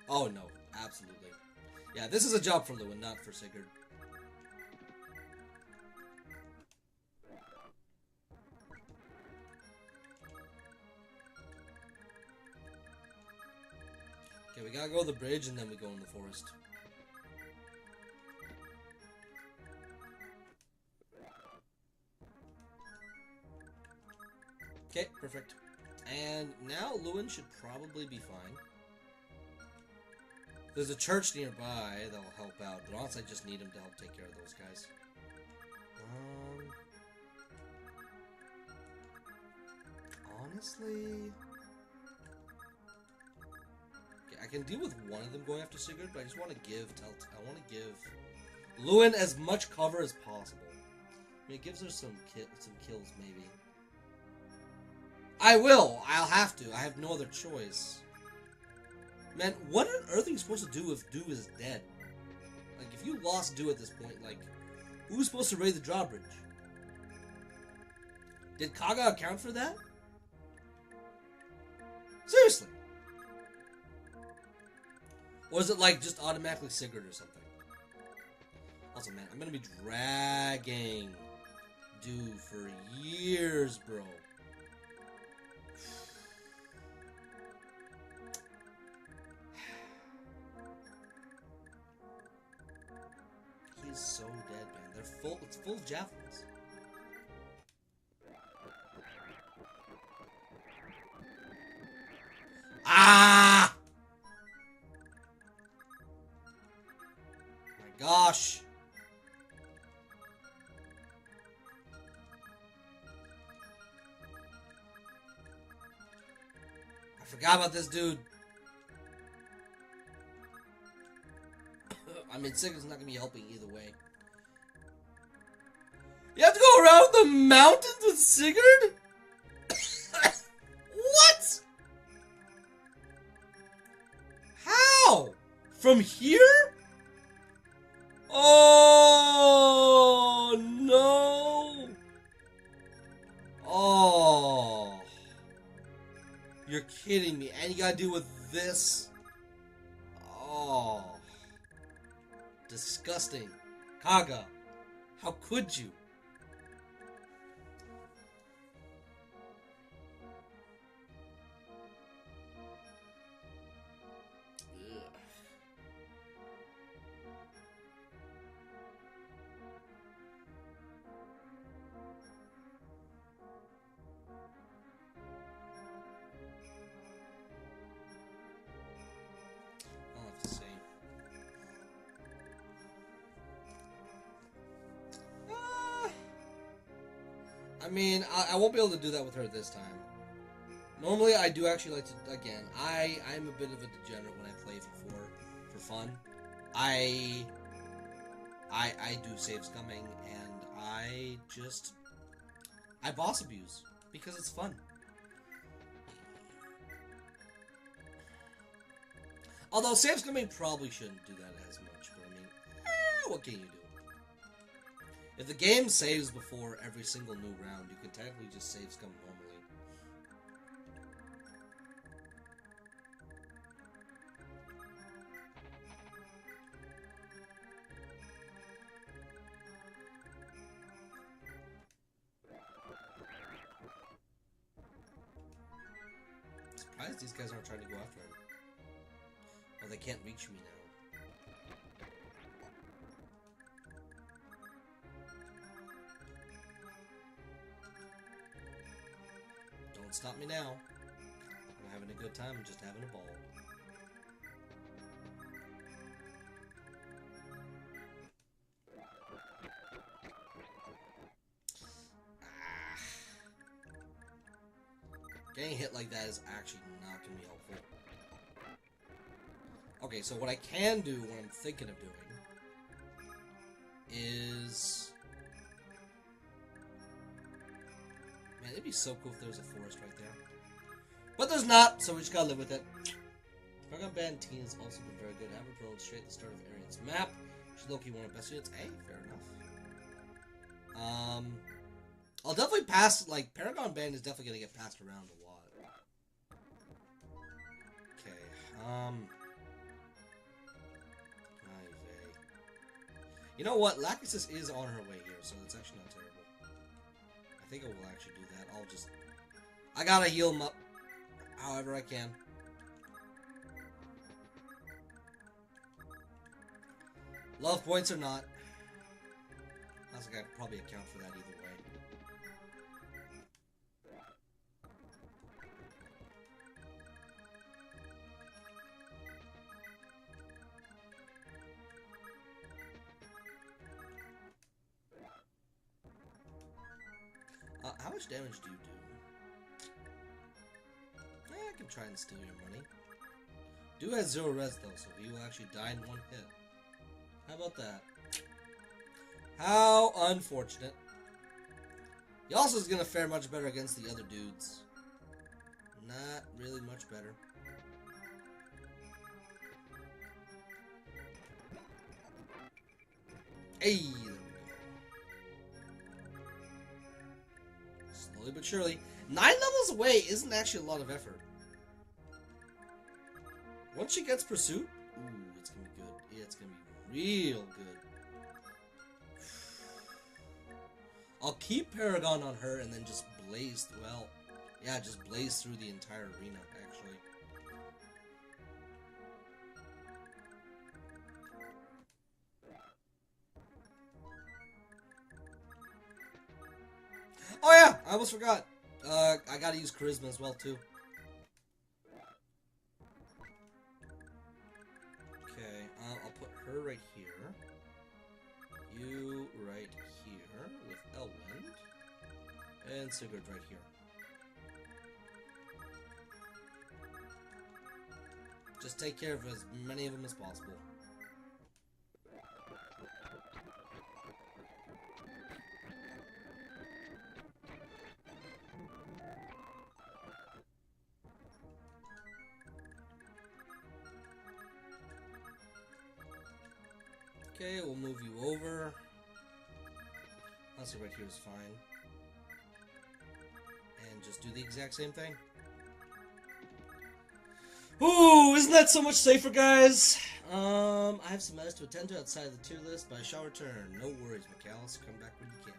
Oh, no. Absolutely. Yeah, this is a job for Lewin, not for Sigurd. Okay, we gotta go to the bridge, and then we go in the forest. Okay, perfect. And now Lewin should probably be fine. There's a church nearby that'll help out, but honestly I just need him to help take care of those guys. Honestly... Okay, I can deal with one of them going after Sigurd, but I just want to give Lewin as much cover as possible. I mean, it gives her some kills, maybe. I will! I'll have to. I have no other choice. Man, what on earth are you supposed to do if Du is dead? Like, if you lost Du at this point, like, who's supposed to raid the drawbridge? Did Kaga account for that? Seriously? Or is it, like, just automatically Sigurd or something? Also, man, I'm gonna be dragging Du for years, bro. He's so dead, man. They're full. It's full of javelins. Ah! My gosh. I forgot about this dude. I mean, Sigurd's not going to be helping either way. You have to go around the mountains with Sigurd? What? How? From here? Oh, no. Oh. You're kidding me. And you got to deal with this? Oh. Disgusting. Kaga, how could you? Ugh. I'll have to see. I mean, I won't be able to do that with her this time. Normally, I do actually like to, again, I'm a bit of a degenerate when I play for fun. I do save-scumming, and I boss abuse, because it's fun. Although save-scumming probably shouldn't do that as much, but I mean, what can you do? If the game saves before every single new round, you can technically just save scum normally. I'm surprised these guys aren't trying to go after him. Well, they can't reach me now. Don't stop me now. I'm having a good time, I'm just having a ball. Getting hit like that is actually not going to be helpful. Okay, so what I can do, what I'm thinking of doing, is... Man, it'd be so cool if there was a forest right there. But there's not, so we just gotta live with it. Paragon Band Teen has also been very good. Average rolled straight at the start of Arian's map. She's low-key one of the best units. Hey, fair enough. I'll definitely pass, like, Paragon Band is definitely gonna get passed around a lot. Okay, you know what? Lachesis is on her way here, so it's actually not terrible. I think I will actually do that. I gotta heal him up however I can. Love points or not. I think I could probably account for that either way. How much damage do you do? I can try and steal your money. Do has 0 res though, so he will actually die in 1 hit. How about that? How unfortunate. He also is going to fare much better against the other dudes. Not really much better. Hey, there we go. Slowly but surely. 9 levels away isn't actually a lot of effort. Once she gets pursuit, ooh, it's going to be good. Yeah, it's going to be real good. I'll keep Paragon on her and then just blaze, well, yeah, just blaze through the entire arena, actually. Oh yeah, I almost forgot. I gotta use Charisma as well, too. Okay, I'll put her right here. You right here with Elwind. And Sigurd right here. Just take care of as many of them as possible. Okay, we'll move you over. Honestly, right here is fine. And just do the exact same thing. Ooh, isn't that so much safer, guys? I have some matters to attend to outside the tier list, but I shall return. No worries, McAllis. Come back when you can.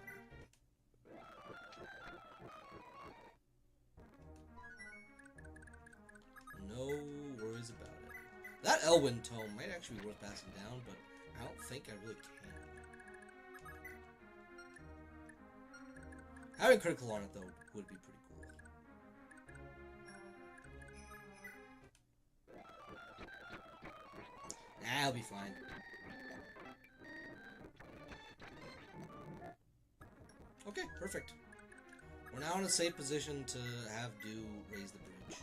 No worries about it. That Elwind tome might actually be worth passing down, but I don't think I really can. Having critical on it, though, would be pretty cool. Nah, I'll be fine. Okay, perfect. We're now in a safe position to have Dew raise the bridge.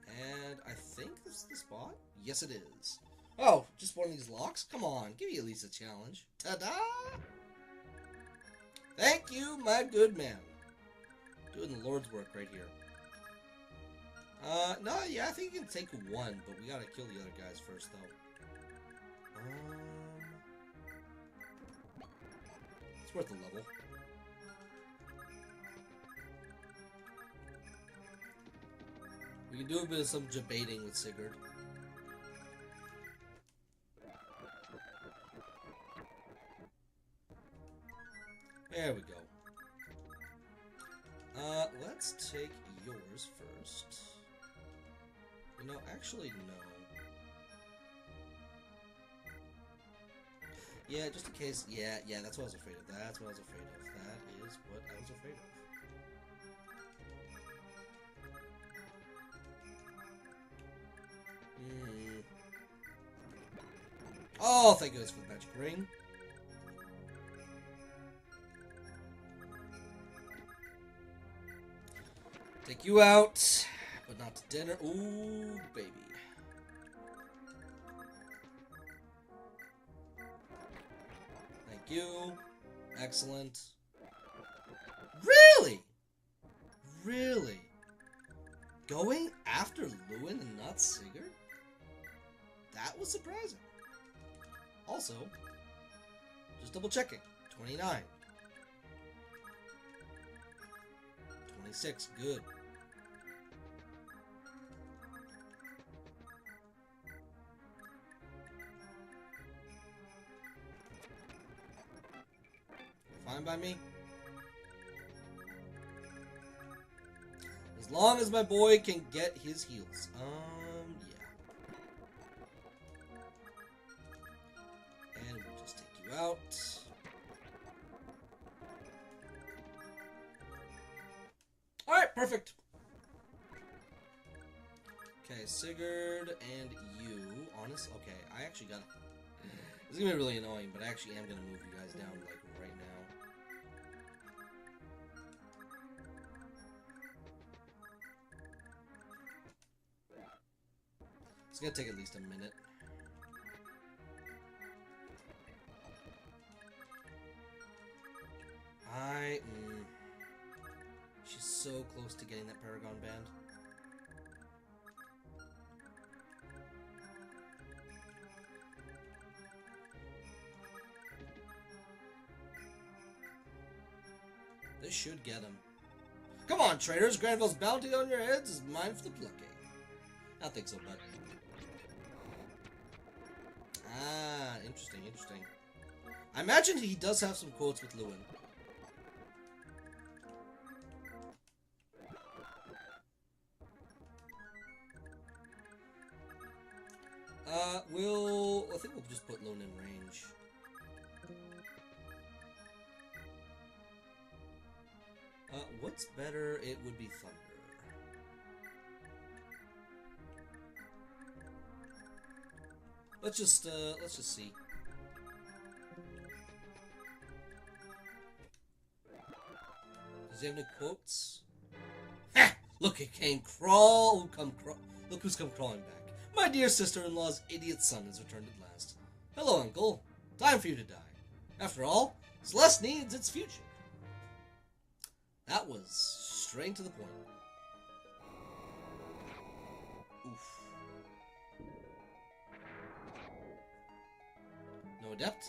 And I think this is the spot? Yes, it is. Oh, just one of these locks? Come on, give me at least a challenge. Ta-da! Thank you, my good man. Doing the Lord's work right here. No, yeah, I think you can take one, but we gotta kill the other guys first, though. It's worth a level. We can do a bit of some debating with Sigurd. There we go. Let's take yours first. You know, actually, no. Yeah, just in case. Yeah, that's what I was afraid of. That's what I was afraid of. That is what I was afraid of. Oh, thank goodness for the magic ring. Take you out, but not to dinner. Ooh, baby. Thank you. Excellent. Really? Really? Going after Lewin and not Sigurd? That was surprising. Also, just double checking. 29. 26, good. Fine by me. As long as my boy can get his heals. Yeah. And we'll just take you out. Alright, perfect. Okay, Sigurd and you. Honest? Okay, I actually got... This is going to be really annoying, but I actually am going to move you guys down, like, right now. It's going to take at least a minute. She's so close to getting that Paragon band. This should get him. Come on, traitors! Granville's bounty on your heads is mine for the plucking. I don't think so, but... Ah, interesting, interesting. I imagine he does have some quotes with Lewin. I think we'll just put Lewin in range. What's better? It would be Thunder. Let's just see. Does he have any quotes? Ha! Look, it came crawl. Look who's come crawling back. My dear sister-in-law's idiot son has returned at last. Hello, uncle. Time for you to die. After all, Celeste needs its future. That was straight to the point. Oof. No adept?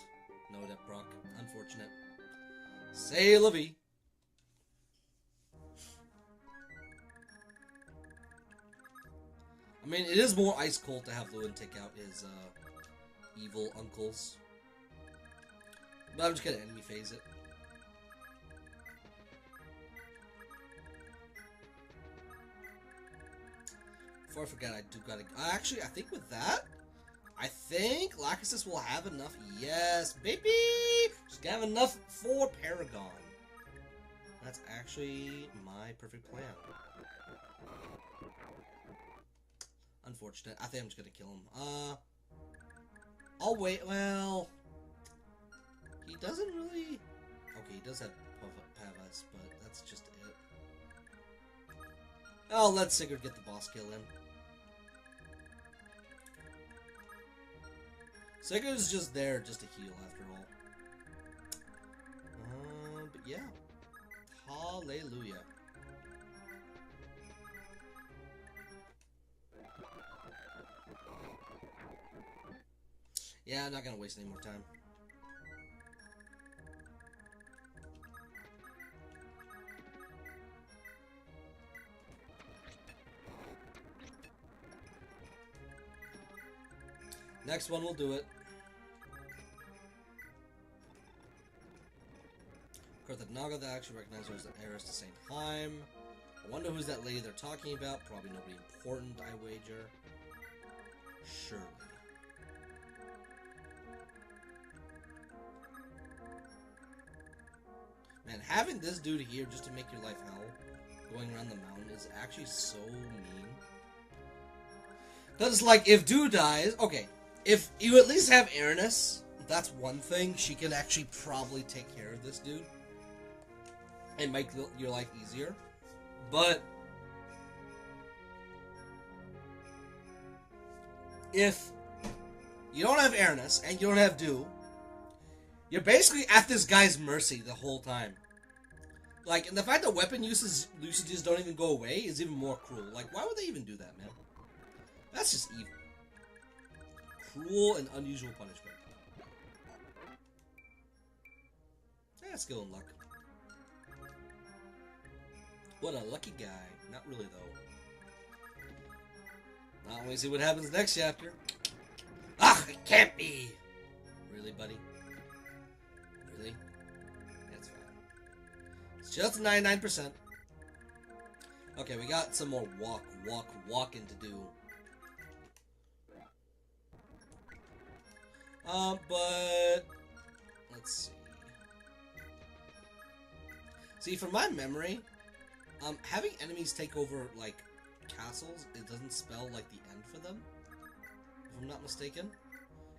No adept, Brock. Unfortunate. C'est la vie. I mean, it is more ice cold to have Lewin take out his evil uncles. But I'm just gonna enemy phase it. Before I forget, I do gotta... Actually, I think with that, I think Lachesis will have enough. Yes, baby! Just gonna have enough for Paragon. That's actually my perfect plan. Unfortunate. I think I'm just gonna kill him. I'll wait. Well, he doesn't really... Okay, he does have Pavas, but that's just it. I'll let Sigurd get the boss kill in. Sigurd's just there just to heal after all. But yeah. Hallelujah. Yeah, I'm not gonna waste any more time. Next one will do it. Naga that actually recognized her as the heiress to St. Heim. I wonder who's that lady they're talking about. Probably nobody important, I wager. Surely. Man, having this dude here just to make your life hell, going around the mountain, is actually so mean. Because, like, if dude dies... Okay, if you at least have Aranus, that's one thing. She can actually probably take care of this dude and make your life easier. But if you don't have airness and you don't have dew, you're basically at this guy's mercy the whole time. Like, and the fact that weapon usages don't even go away is even more cruel. Like, why would they even do that, man? That's just evil. Cruel and unusual punishment. Yeah, skill and luck. What a lucky guy. Not really, though. Not when we see what happens next chapter. Ah, it can't be! Really, buddy? Really? That's fine. It's just 99%. Okay, we got some more walking to do. But... let's see. See, from my memory, having enemies take over, like, castles, it doesn't spell, like, the end for them. If I'm not mistaken.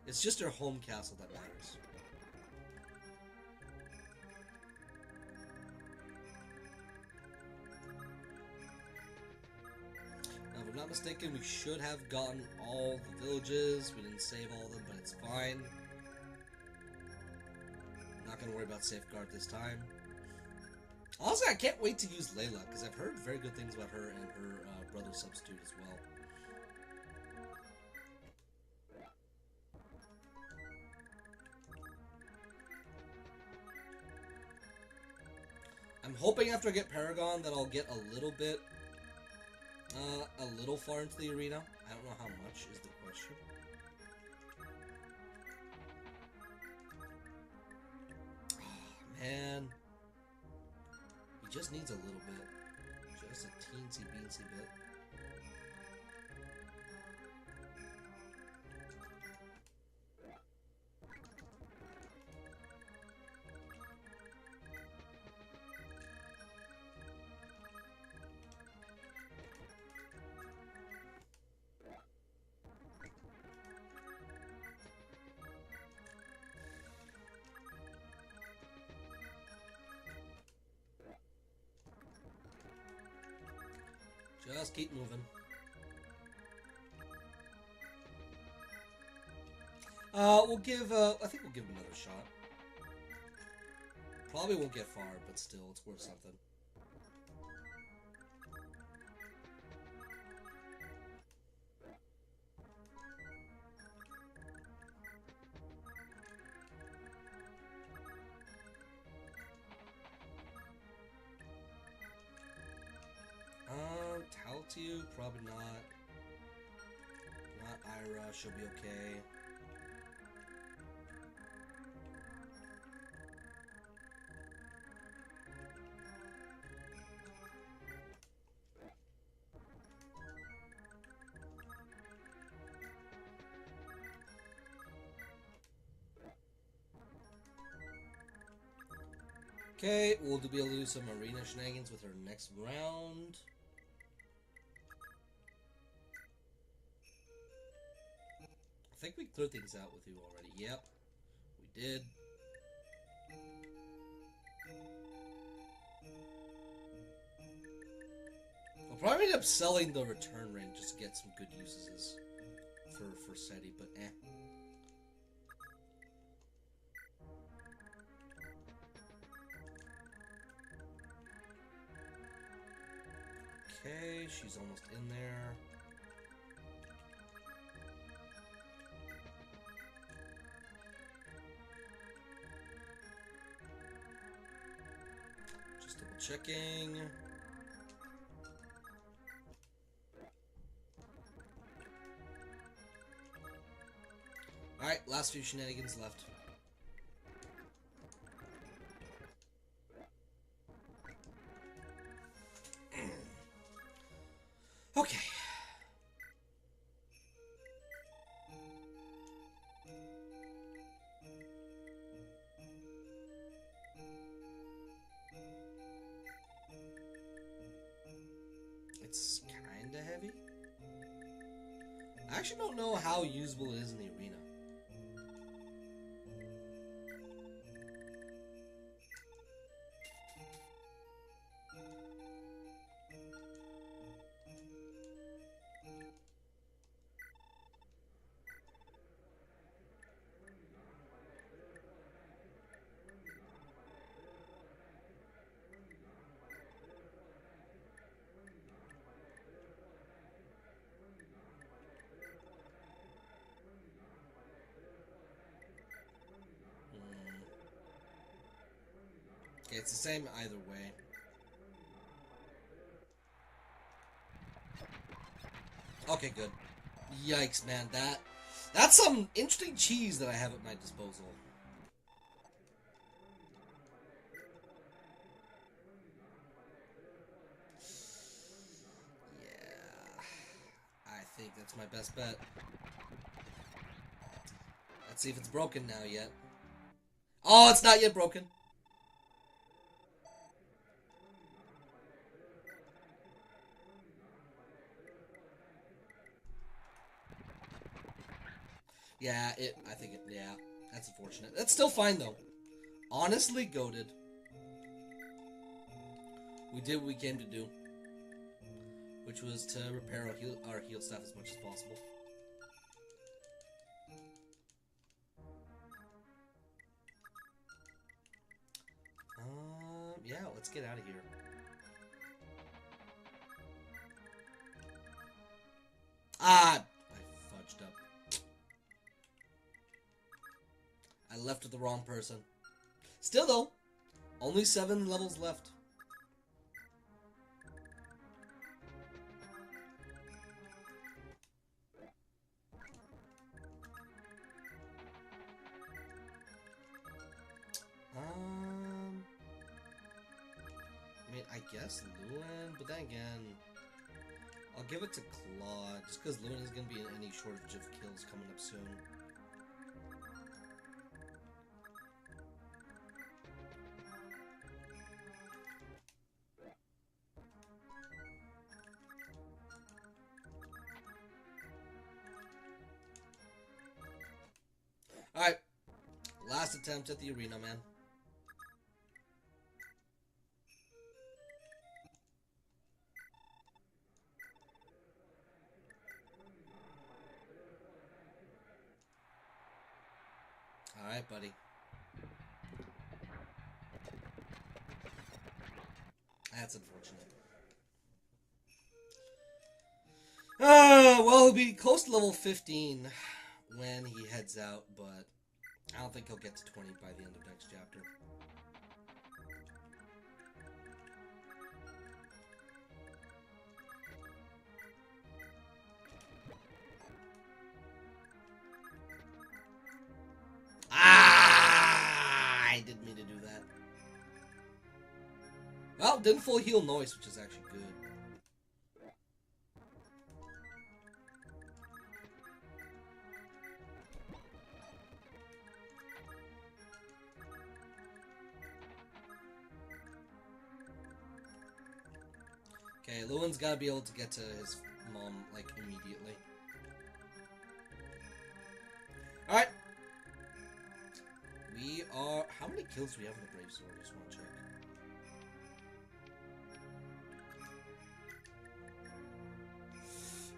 It's just their home castle that matters. Now, if I'm not mistaken, we should have gotten all the villages. We didn't save all of them, but it's fine. Not gonna worry about safeguard this time. Also, I can't wait to use Layla, because I've heard very good things about her and her brother substitute as well. I'm hoping after I get Paragon that I'll get a little far into the arena. I don't know how much is the question. Oh, man. He just needs a little bit. Just a teensy beansy bit. Just keep moving. We'll give, I think we'll give him another shot. Probably won't get far, but still, it's worth something. Taltiu, probably not. Not Ira, she'll be okay. Okay, we'll be able to do some arena shenanigans with her next round. I think we cleared things out with you already. Yep, we did. I'll probably end up selling the return ring just to get some good uses for SETI, but eh. Okay, she's almost in there. Just double checking. Alright, last few shenanigans left. Okay. It's kinda heavy. I actually don't know how usable it is in the arena. It's the same either way. Okay, good. Yikes, man. That's some interesting cheese that I have at my disposal. Yeah. I think that's my best bet. Let's see if it's broken now yet. Oh, it's not yet broken. Yeah, yeah, that's unfortunate. That's still fine, though. Honestly, goated. We did what we came to do, which was to repair our heal stuff as much as possible. Yeah, let's get out of here. Ah, I fudged up. I left with the wrong person. Still, though, only 7 levels left. I mean, I guess Lewin, but then again, I'll give it to Claude, just because Lewin is going to be in any shortage of kills coming up soon. Alright, last attempt at the arena, man. Alright, buddy. That's unfortunate. Well, he'll be close to level 15 when he heads out, but I don't think he'll get to 20 by the end of next chapter. I didn't mean to do that. Well, didn't full heal Noise, which is actually good. Okay, Lewin's gotta be able to get to his mom, like, immediately. Alright. We are... How many kills do we have in the Brave Sword? I just want to check.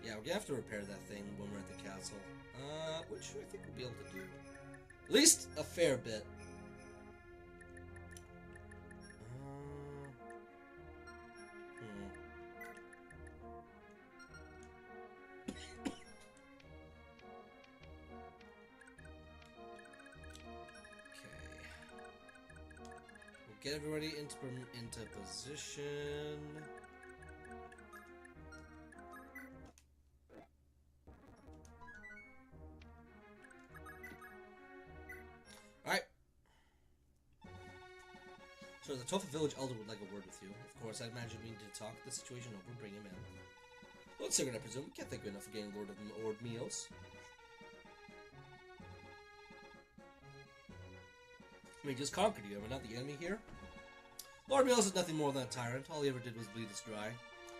Yeah, we're gonna have to repair that thing when we're at the castle. Which I think we'll be able to do. At least a fair bit. Get everybody into position. Alright. So the Tofa Village Elder would like a word with you. Of course, I imagine we need to talk the situation over, bring him in. Lord Sigurd, I presume. We can't thank you enough for getting Lord Mios. We just conquered you. Am I not the enemy here? Lord Mills is nothing more than a tyrant. All he ever did was bleed us dry.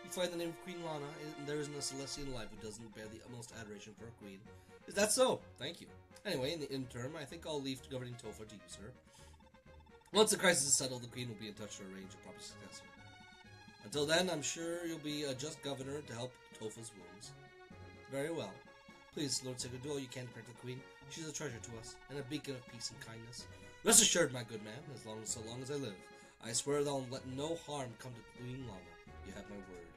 You fly in the name of Queen Lana, and there isn't a Celestian alive who doesn't bear the utmost adoration for a queen. Is that so? Thank you. Anyway, in the interim, I think I'll leave governing Tofa to you, sir. Once the crisis is settled, the queen will be in touch to arrange a proper successor. Until then, I'm sure you'll be a just governor to help Tofa's wounds. Very well. Please, Lord Sigurd, do all you can to protect the queen. She's a treasure to us, and a beacon of peace and kindness. Rest assured, my good man, so long as I live, I swear that I'll let no harm come to Queen Lana. You have my word.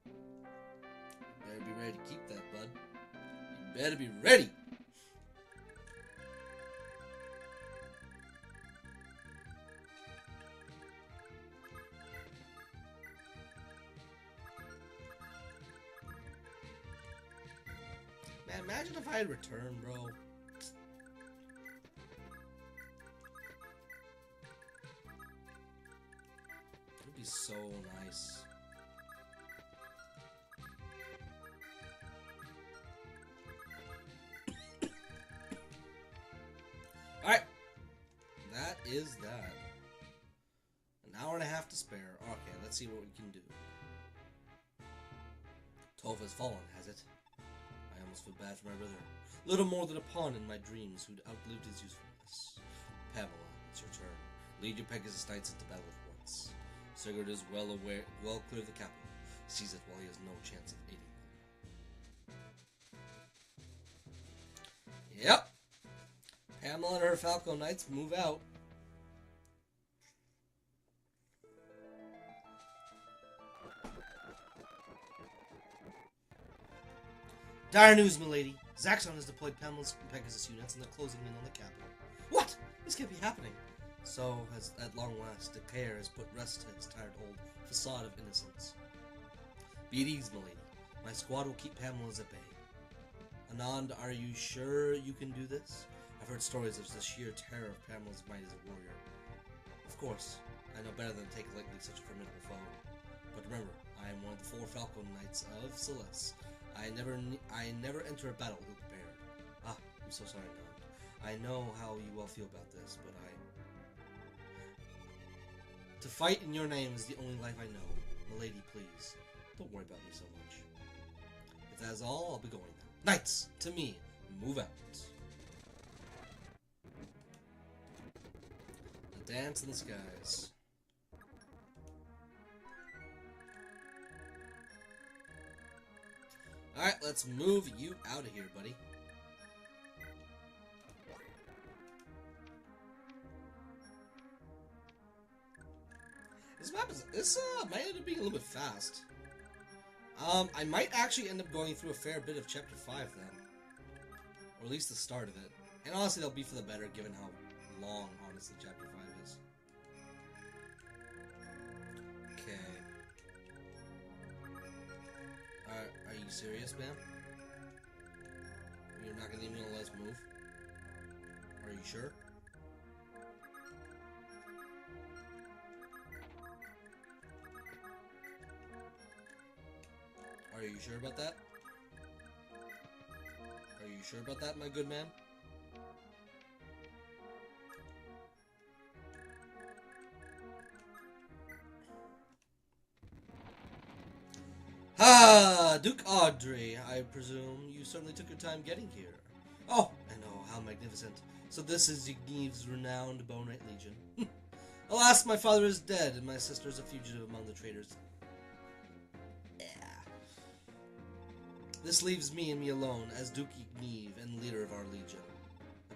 You better be ready to keep that, bud. You better be ready! imagine if I had returned, bro. It'd be so nice. Alright. That is that. An hour and a half to spare. Okay, let's see what we can do. Toph has fallen, has it? I almost feel bad for my brother. Little more than a pawn in my dreams who'd outlived his usefulness. Pamela, it's your turn. Lead your Pegasus Knights into battle at once. Sigurd is well clear of the capital. Seize it while he has no chance of aiding them. Yep. Pamela and her Falco Knights move out. Dire news, milady. Zaxxon has deployed Pamela's Pegasus units and they're closing in on the capital. What? This can't be happening. So, at long last, the pair has put rest to his tired old facade of innocence. Be at ease, milady. My squad will keep Pamela's at bay. Anand, are you sure you can do this? I've heard stories of the sheer terror of Pamela's might as a warrior. Of course, I know better than to take lightly such a formidable foe. But remember, I am one of the 4 Falcon Knights of Celeste. I never enter a battle ill-prepared. Ah, I'm so sorry, Nand. I know how you all feel about this, but to fight in your name is the only life I know. Milady, please, don't worry about me so much. If that is all, I'll be going then. Knights, to me, move out. The dance in the skies. Alright, let's move you out of here, buddy. This might end up being a little bit fast. I might actually end up going through a fair bit of Chapter 5 then. Or at least the start of it. And honestly, that'll be for the better given how long, honestly, Chapter 5 is. Okay. Are you serious, man? You're not gonna even let us move? Are you sure? Are you sure about that? Are you sure about that, my good man? Ah, Duke Audrey, I presume you certainly took your time getting here. Oh, I know, how magnificent. So this is Ygniv's renowned Bone Knight Legion. Alas, my father is dead, and my sister is a fugitive among the traitors. This leaves me and me alone as Duke Ygniv and leader of our legion.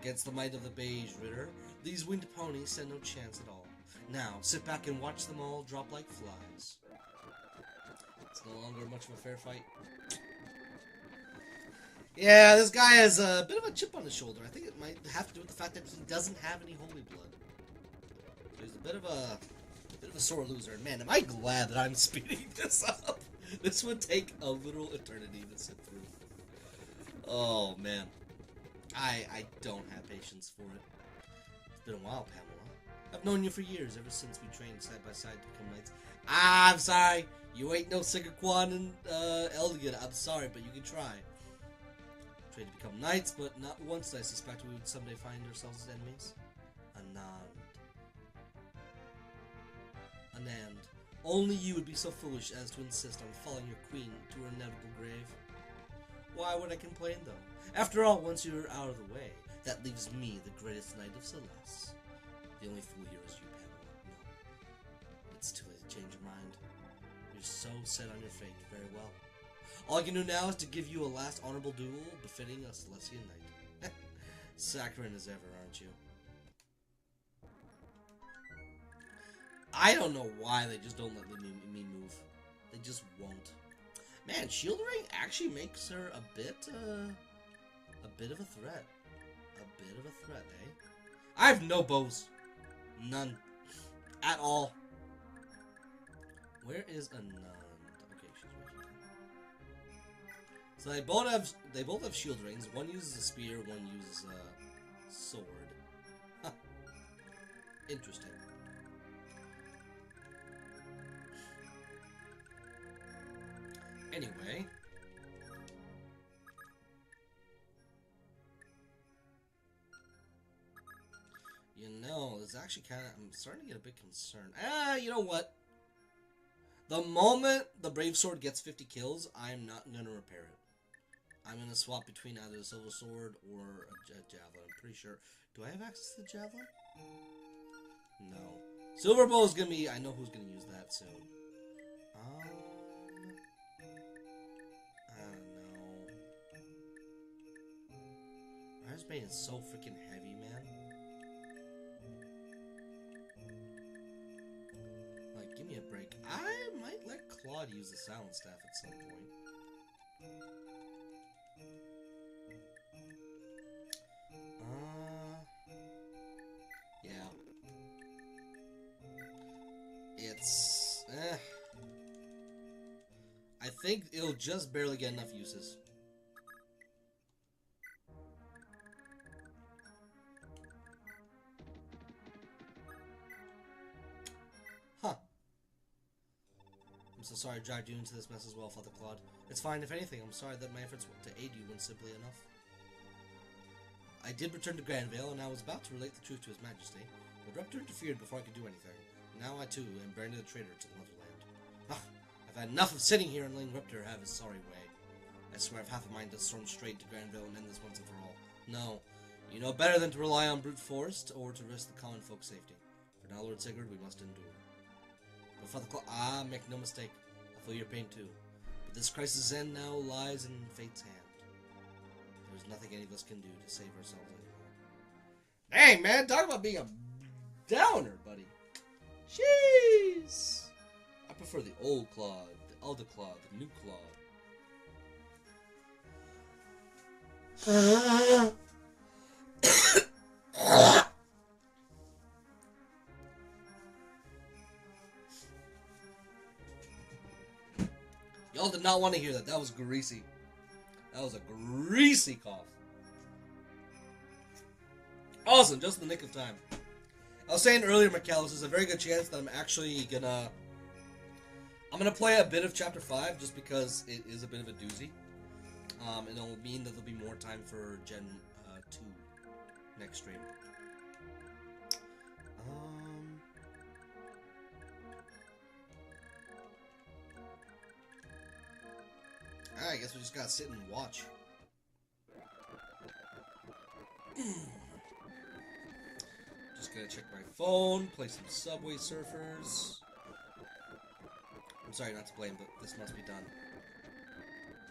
Against the might of the Beige Ritter, these winged ponies stand no chance at all. Now, sit back and watch them all drop like flies. It's no longer much of a fair fight. Yeah, this guy has a bit of a chip on his shoulder. I think it might have to do with the fact that he doesn't have any holy blood. He's a bit of a sore loser. Man, am I glad that I'm speeding this up. This would take a little eternity to sit through. Oh, man. I don't have patience for it. It's been a while, Pamela. I've known you for years, ever since we trained side by side to become knights. I'm sorry. You ain't no Sigurd and Eldigan. I'm sorry, but you can try. Tried to become knights, but not once did I suspect we would someday find ourselves as enemies. Anand. Only you would be so foolish as to insist on following your queen to her inevitable grave. Why would I complain, though? After all, once you're out of the way, that leaves me the greatest knight of Celeste. The only fool here is you, Pamela. No. It's too late to change your mind. You're so set on your fate. Very well. All I can do now is to give you a last honorable duel befitting a Silessian knight. Saccharine as ever, aren't you? I don't know why they just don't let me move. They just won't. Man, Shield Ring actually makes her a bit of a threat. A bit of a threat, eh? I have no bows. None. At all. Where is Anand? Okay, she's right here. So they both have shield rings. One uses a spear, one uses a sword. Huh. Interesting. Anyway. You know, it's actually kind of... I'm starting to get a bit concerned. You know what? The moment the Brave Sword gets 50 kills, I'm not going to repair it. I'm going to swap between either the Silver Sword or a Javelin. I'm pretty sure. Do I have access to the Javelin? No. Silver Bow is going to be... I know who's going to use that soon. I don't know. Iron's Bane is so freaking heavy, man. Like, give me a break. I might let Claude use the Silent Staff at some point. Yeah. It's... I think it'll just barely get enough uses. Huh. I'm so sorry I dragged you into this mess as well, Father Claude. It's fine, if anything. I'm sorry that my efforts to aid you weren't simply enough. I did return to Granvale, and I was about to relate the truth to His Majesty, but Rupter interfered before I could do anything. Now I, too, am branded a traitor to the Motherland. I've had enough of sitting here and letting Rupter have his sorry way. I swear I've half a mind to storm straight to Granville and end this once and for all. No, you know better than to rely on brute force or to risk the common folk's safety. For now, Lord Sigurd, we must endure. But Father Claude, make no mistake, I feel your pain too. But this crisis' end now lies in fate's hand. There's nothing any of us can do to save ourselves anymore. Dang, man, talk about being a downer, buddy. Jeez! I prefer the old Claude, the Elder Claude, the new Claude. Y'all did not want to hear that. That was greasy. That was a greasy cough. Awesome, just in the nick of time. I was saying earlier, Mikhail, there's a very good chance that I'm actually gonna... I'm gonna play a bit of Chapter 5, just because it is a bit of a doozy. And it'll mean that there'll be more time for Gen 2 next stream. I guess we just gotta sit and watch. Just gonna check my phone, play some Subway Surfers. I'm sorry not to blame, but this must be done.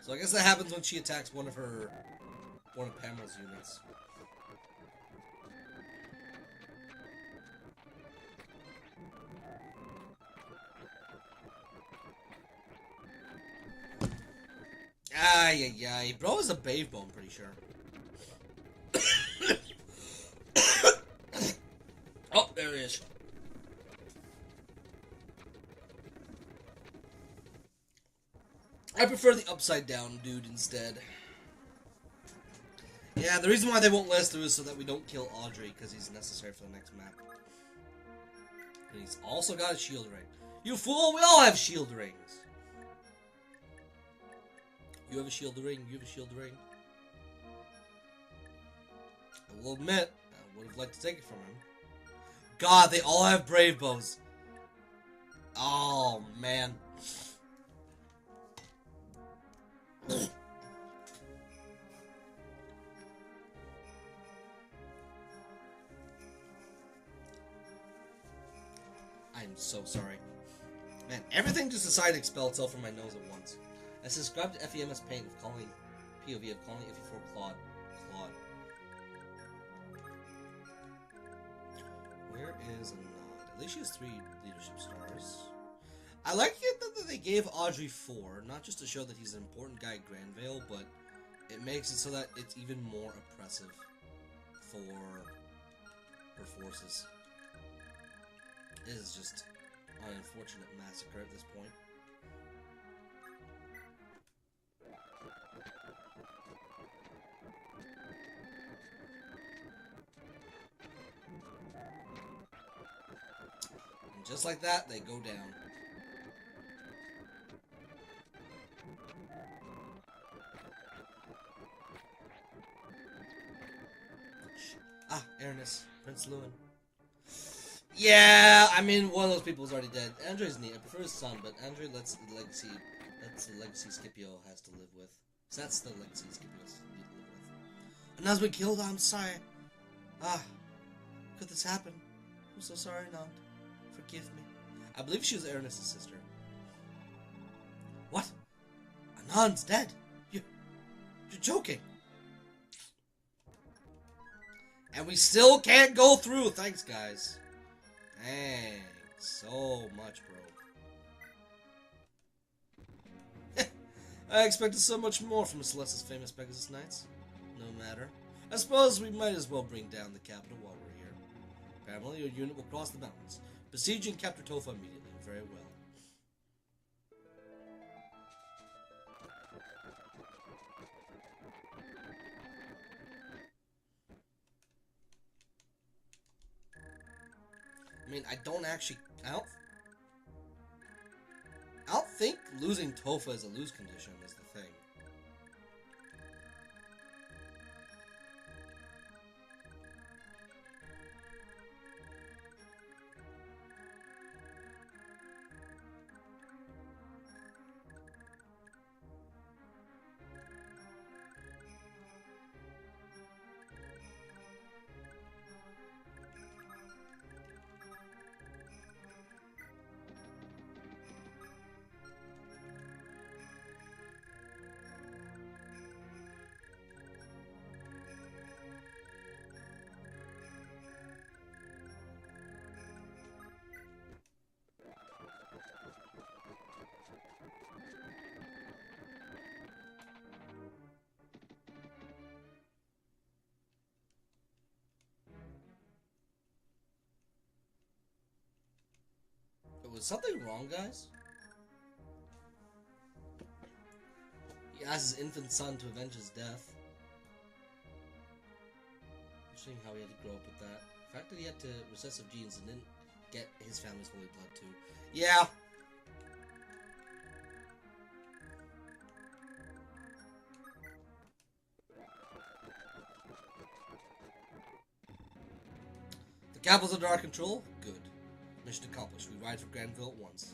So I guess that happens when she attacks one of Pamela's units. Ay. Bro is a Bave Bone, pretty sure. Oh, there he is. I prefer the upside down dude instead. Yeah, the reason why they won't list him is so that we don't kill Audrey, because he's necessary for the next map. And he's also got a shield ring. You fool, we all have shield rings. You have a shield ring, you have a shield ring. I will admit, I would have liked to take it from him. God, they all have brave bows. Oh, man. I'm so sorry. Man, everything just decided to expel itself from my nose at once. I subscribed to FEMS Paint of calling POV of calling FE4 Claude. Where is a nod? At least she has 3 leadership stars. I like it that they gave Audrey 4, not just to show that he's an important guy at Granvale, but it makes it so that it's even more oppressive for her forces. It is just an unfortunate massacre at this point. just like that, they go down. Ah, Ernest, Prince Lewin. Yeah, I mean, one of those people is already dead. Andre's neat. I prefer his son, but Andre lets the legacy. That's the legacy Scipio has to live with. So that's the legacy Scipio has to live with. And as we killed, I'm sorry. Ah, could this happen? I'm so sorry, Nand. Forgive me. I believe she was Ernest's sister. What? Anand's dead? You're joking. And we still can't go through. Thanks, guys. Thanks so much, bro. I expected so much more from Celeste's famous Pegasus Knights. No matter. I suppose we might as well bring down the capital while we're here. Apparently, your unit will cross the mountains, besiege and capture Tofa immediately. Very well. I mean, I don't think losing Tofa is a lose condition is the thing. Was something wrong, guys? He asked his infant son to avenge his death. Interesting how he had to grow up with that. The fact that he had to recessive genes and didn't get his family's holy blood too. Yeah. The capital's under our control? Good. Mission accomplished. We ride for Granville at once.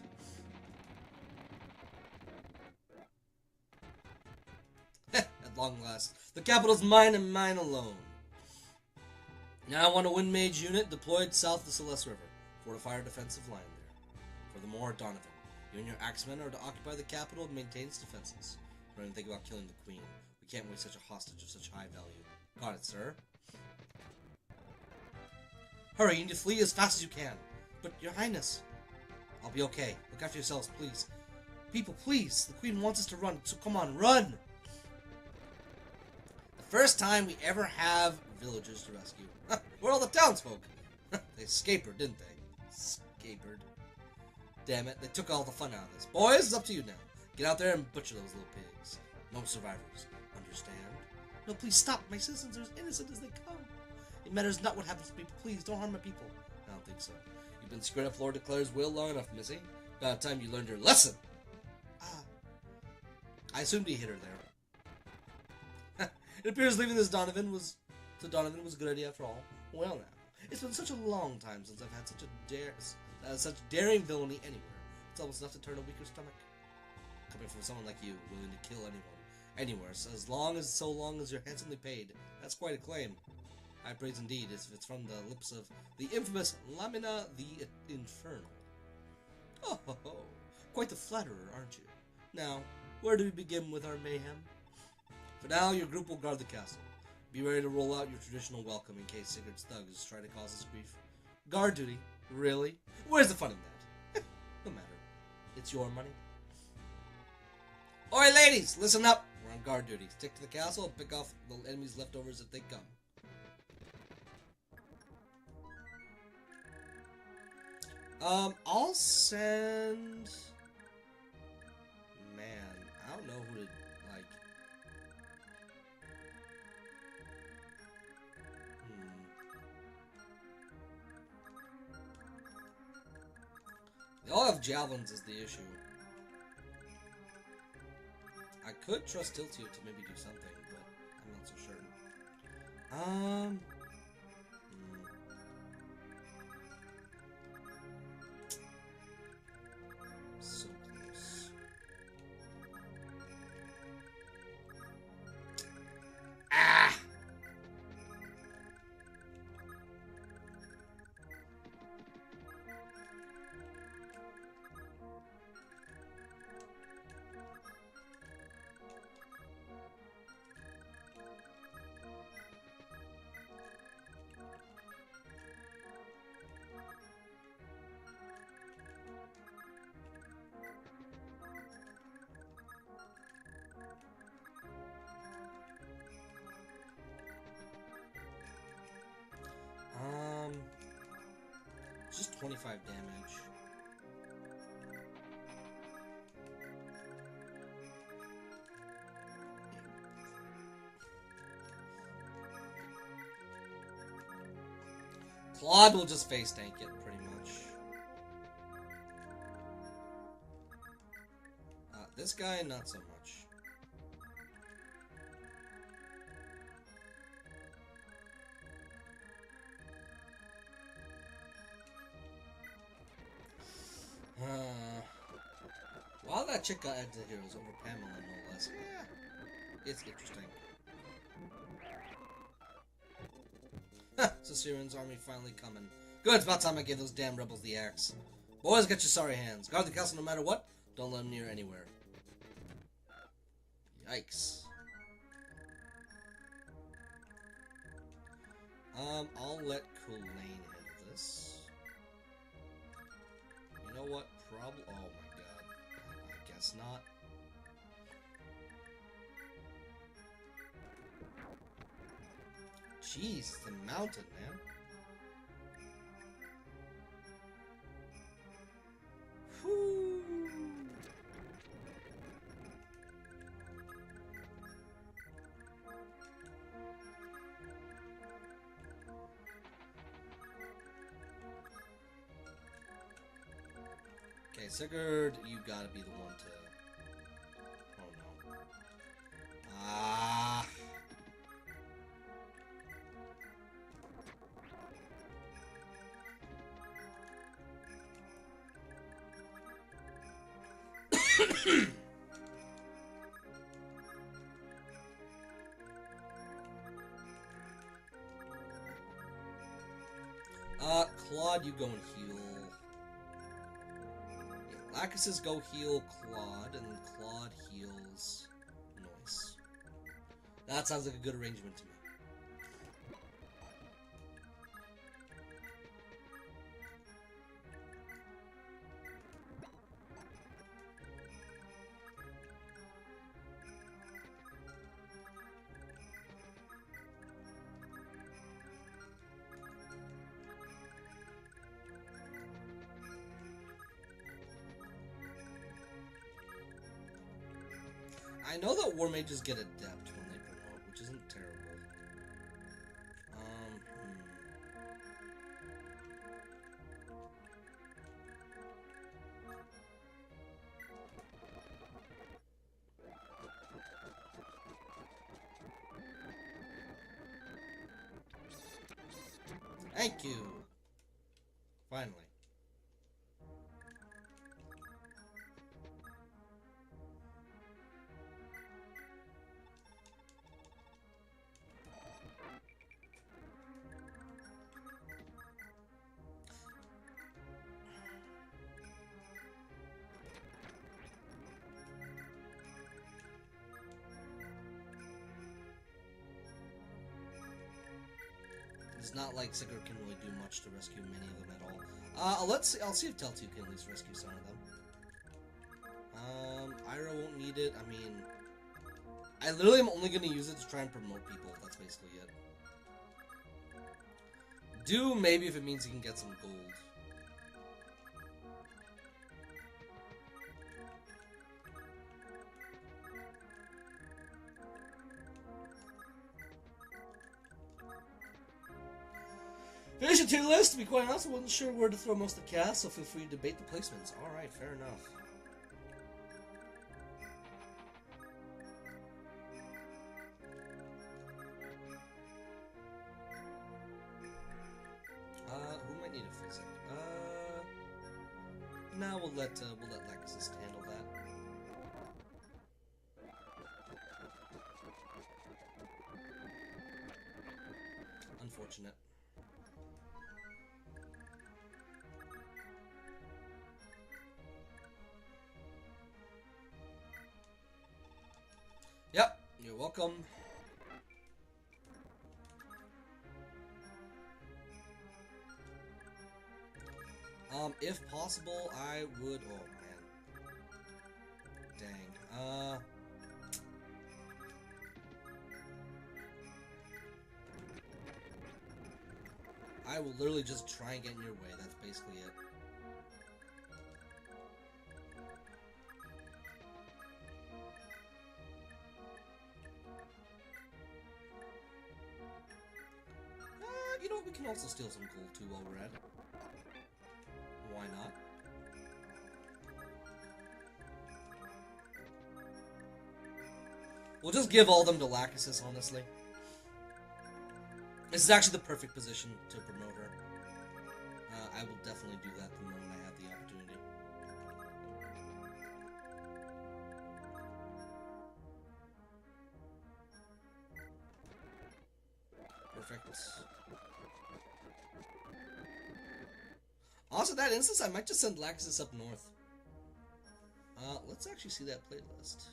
At long last. The capital's mine and mine alone. Now I want a Wind Mage unit deployed south of the Celeste River. Fortify our defensive line there. Furthermore, Donovan, you and your axemen are to occupy the capital and maintain its defenses. Don't even think about killing the queen. We can't waste such a hostage of such high value. Got it, sir. Hurry, you need to flee as fast as you can. But, Your Highness... I'll be okay. Look after yourselves, please. People, please! The Queen wants us to run, so come on, run! The first time we ever have villagers to rescue. Where are all the townsfolk? They scapered, didn't they? Scapered. Damn it, they took all the fun out of this. Boys, it's up to you now. Get out there and butcher those little pigs. No survivors. Understand? No, please stop. My citizens are as innocent as they come. It matters not what happens to people. Please, don't harm my people. I don't think so. You've been screwed up Lord Declare's will long enough, Missy. About time you learned your lesson. I assumed he hit her there. It appears leaving this Donovan was a good idea after all. Well now, it's been such a long time since I've had such daring villainy anywhere. It's almost enough to turn a weaker stomach. Coming from someone like you, willing to kill anyone, anywhere, so long as you're handsomely paid. That's quite a claim. High praise indeed, if it's from the lips of the infamous Lamina the Infernal. Oh, ho, ho. Quite the flatterer, aren't you? Now, where do we begin with our mayhem? For now, your group will guard the castle. Be ready to roll out your traditional welcome in case Sigurd's thugs try to cause us grief. Guard duty? Really? Where's the fun in that? No matter. It's your money. Oi, ladies! Listen up! We're on guard duty. Stick to the castle and pick off the enemy's leftovers if they come. I'll send... Man, I don't know who to, like... They all have javelins is the issue. I could trust Tiltio to maybe do something, but I'm not so certain. So close. Ah! Just 25 damage. Claude will just face tank it, pretty much. This guy, not so much. While that chick got added to heroes over Pamela, no less. Yeah, it's interesting. Ha! Caesarian's army finally coming. Good, it's about time I gave those damn rebels the axe. Boys, get your sorry hands. Guard the castle no matter what. Don't let them near anywhere. Yikes. I'll let Kulane handle this. You know what? Probably. Oh my god. I guess not. Jeez, the mountain, man. Whew. Okay, Sigurd, you gotta be the one to... Oh no. Ah. Claude, you go and heal. Yeah, Lachesis go heal Claude, and then Claude heals Noise. That sounds like a good arrangement to me. I know that war mages get adept when they promote, which isn't terrible. Thank you! Finally. It's not like Sigurd can really do much to rescue many of them at all. I'll see if Teltu can at least rescue some of them. Ira won't need it. I mean, I literally am only going to use it to try and promote people. That's basically it. Do maybe if it means he can get some gold. Finish a tier list. To be quite honest, I wasn't sure where to throw most of the cast, so feel free to debate the placements. Alright, fair enough. Who might need a physic? Now we'll let Lexus handle that. Unfortunate. Yep, you're welcome. If possible, I would. Oh man, dang. I will literally just try and get in your way. That's basically it. You know what? We can also steal some gold too while we're at it. Why not? We'll just give all them to Lachesis, honestly. This is actually the perfect position to promote her. I will definitely do that the moment I have the opportunity. Perfect. Also, that instance, I might just send Lachesis up north. Let's actually see that playlist.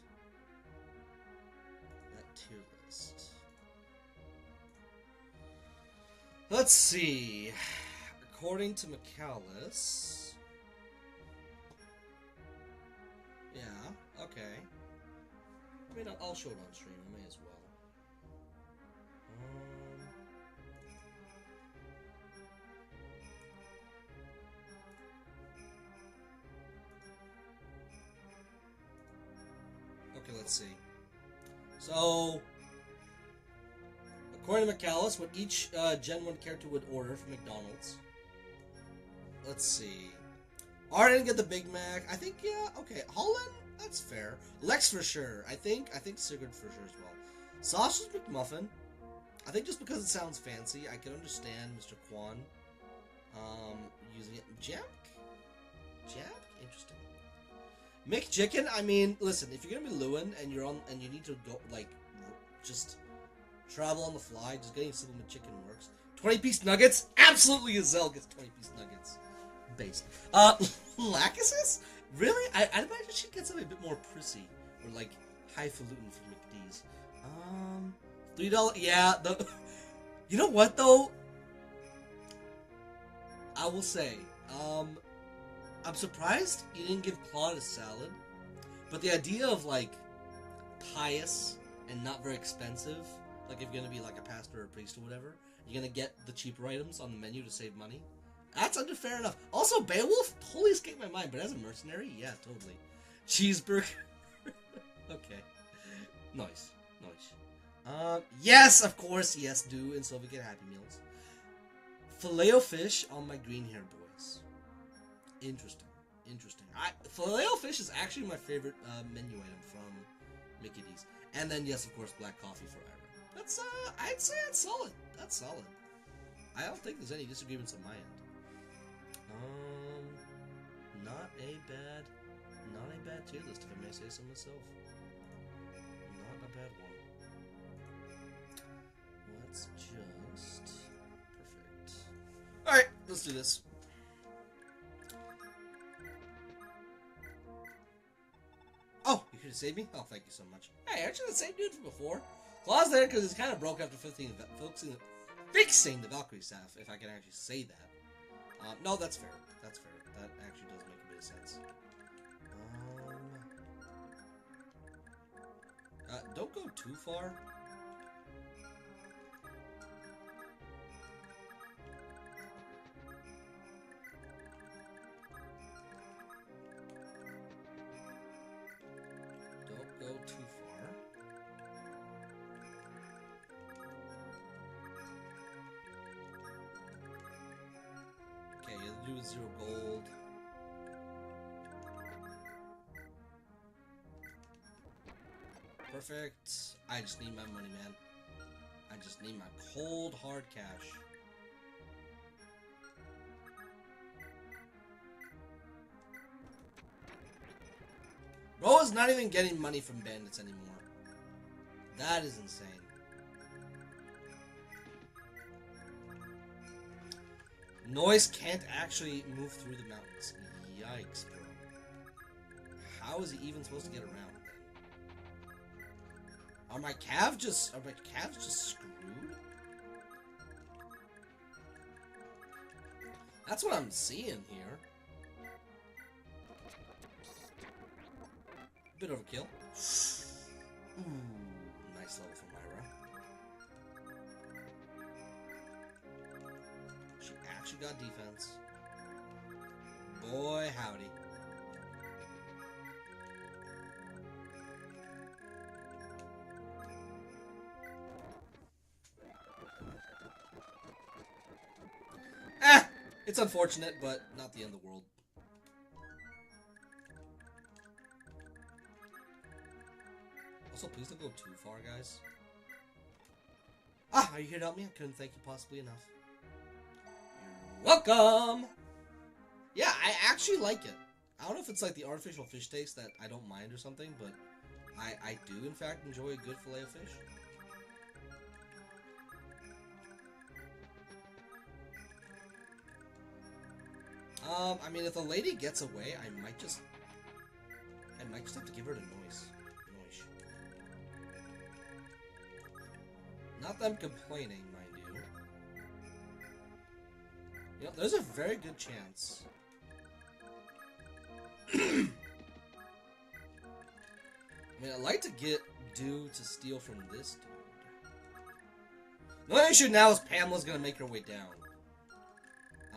That tier list. Let's see. According to McAllis. Yeah, okay. I mean, I'll show it on stream. I may as well. Okay, let's see. So, according to McAllis, what each Gen 1 character would order from McDonald's. Let's see. I didn't get the Big Mac. I think, yeah, okay. Holland, that's fair. Lex for sure. I think Sigurd for sure as well. Sausage McMuffin. I think just because it sounds fancy, I can understand Mr. Kwan using it. Jack? Interesting. McChicken, I mean, listen, if you're gonna be Lewin and you're on and you need to go like just travel on the fly, just getting simple McChicken works. 20-piece nuggets? Absolutely Azel gets 20-piece nuggets. Based. Lachesis? Really? I'd imagine she'd get something a bit more prissy. Or like highfalutin from McDee's. $3, yeah, you know what though? I will say, I'm surprised you didn't give Claude a salad, but the idea of like pious and not very expensive, like if you're gonna be like a pastor or a priest or whatever, you're gonna get the cheaper items on the menu to save money. That's fair enough. Also, Beowulf totally escaped my mind, but as a mercenary, yeah, totally. Cheeseburger. Okay. Nice. Yes, of course, yes, do, and so we get Happy Meals. Filet-O-Fish on my green hair boys. Interesting. Filet-O-Fish is actually my favorite menu item from Mickey D's. And then, yes, of course, black coffee for Iron. That's, I'd say that's solid. That's solid. I don't think there's any disagreements on my end. Not a bad tier list, if I may say so myself. Not a bad one. Let's just... Perfect. Alright, let's do this. Oh, you could have saved me? Oh, thank you so much. Hey, aren't you the same dude from before? Claw's there because it's kind of broke after fixing the Valkyrie staff, if I can actually say that. No, that's fair. That's fair. That actually does make a bit of sense. Don't go too far. Don't go too far. blue with 0 gold. Perfect. I just need my money, man. I just need my cold, hard cash. Bro is not even getting money from bandits anymore. That is insane. Noise can't actually move through the mountains. Yikes, bro. How is he even supposed to get around then? Are my calves just screwed? That's what I'm seeing here. Bit overkill. Ooh, nice level for Myra. She actually got defense. Boy, howdy. It's unfortunate, but not the end of the world. Also, please don't go too far, guys. Ah, are you here to help me? I couldn't thank you possibly enough. You're welcome! Yeah, I actually like it. I don't know if it's like the artificial fish taste that I don't mind or something, but I do, in fact, enjoy a good fillet of fish. I mean, if the lady gets away, I might just have to give her the noise. Not that I'm complaining, mind you. You know, there's a very good chance. I mean, I'd like to get Dew to steal from this dude. The only issue now is Pamela's gonna make her way down.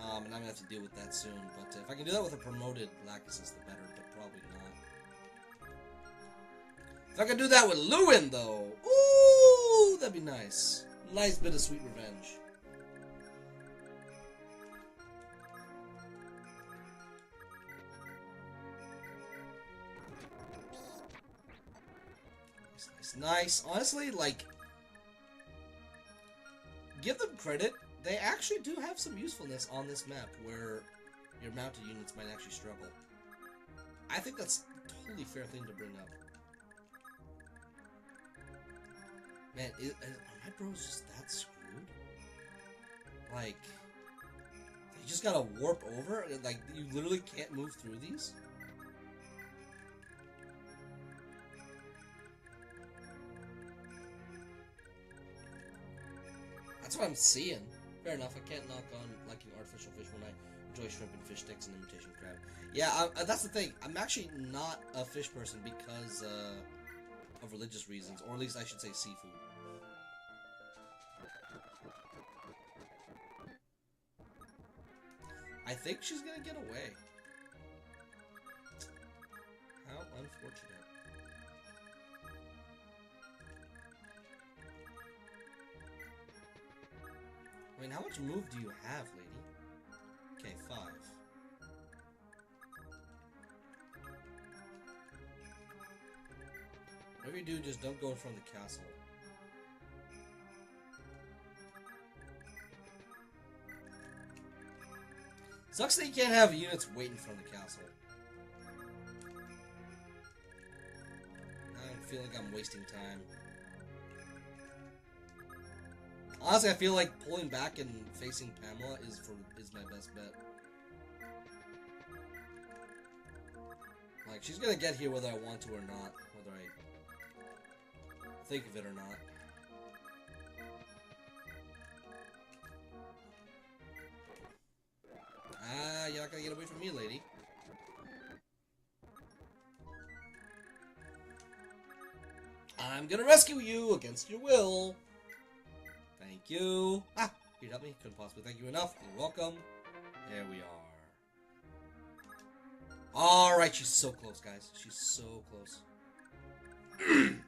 And I'm gonna have to deal with that soon. But if I can do that with a promoted Lacus, the better, but probably not. If I can do that with Lewin, though, ooh, that'd be nice. Nice bit of sweet revenge. Nice, nice. Honestly, like, give them credit. They actually do have some usefulness on this map where your mounted units might actually struggle. I think that's a totally fair thing to bring up. Man, are my bros just that screwed? Like, they just gotta warp over? Like, you literally can't move through these? That's what I'm seeing. Fair enough, I can't knock on liking artificial fish when I enjoy shrimp and fish sticks and imitation crab. Yeah, that's the thing. I'm actually not a fish person because of religious reasons, or at least I should say seafood. I think she's gonna get away. How unfortunate. I mean, how much move do you have, lady? Okay, 5. Whatever you do, just don't go in front of the castle. Sucks that you can't have units wait in front of the castle. I feel like I'm wasting time. Honestly, I feel like pulling back and facing Pamela is my best bet. Like, she's gonna get here whether I want to or not, whether I think of it or not. Ah, you're not gonna get away from me, lady. I'm gonna rescue you against your will. Thank you. Ah, you helped me. Couldn't possibly thank you enough. You're welcome. There we are. Alright, she's so close, guys. She's so close. Sorry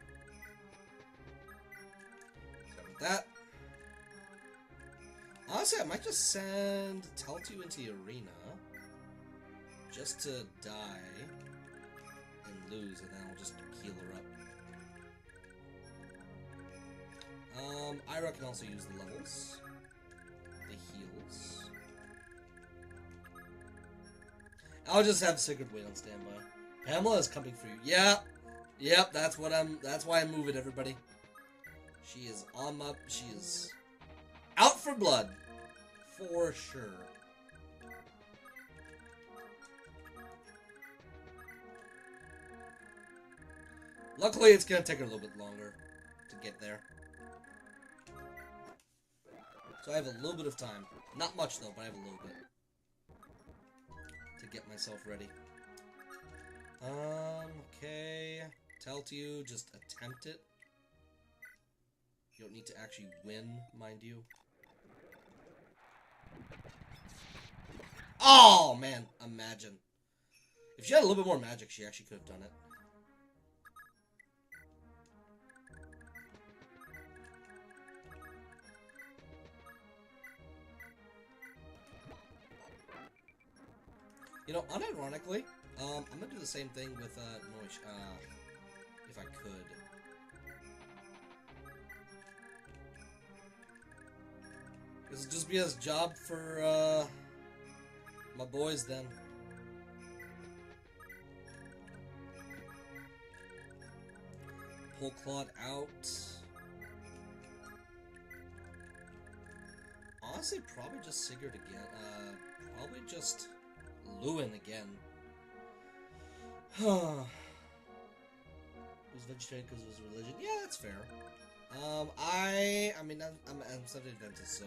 about that. Honestly, I might just send Teltu into the arena just to die and lose, and then I'll just heal her up. Ira can also use the levels, the heals. I'll just have Sigurd wait on standby. Pamela is coming for you. Yeah, yep. That's why I'm moving everybody. She is on my. She is out for blood, for sure. Luckily, it's gonna take her a little bit longer to get there. So I have a little bit of time. Not much though, but I have a little bit to get myself ready. Okay. Tell to you, just attempt it. You don't need to actually win, mind you. Oh, man. Imagine. If she had a little bit more magic, she actually could have done it. You know, unironically, I'm gonna do the same thing with Noish, if I could. This will just be his job for my boys then. Pull Claude out. Honestly, probably just Sigurd again. Probably just Lewin again. He was vegetarian because of his religion. Yeah, that's fair. I mean, I'm such an Adventist, so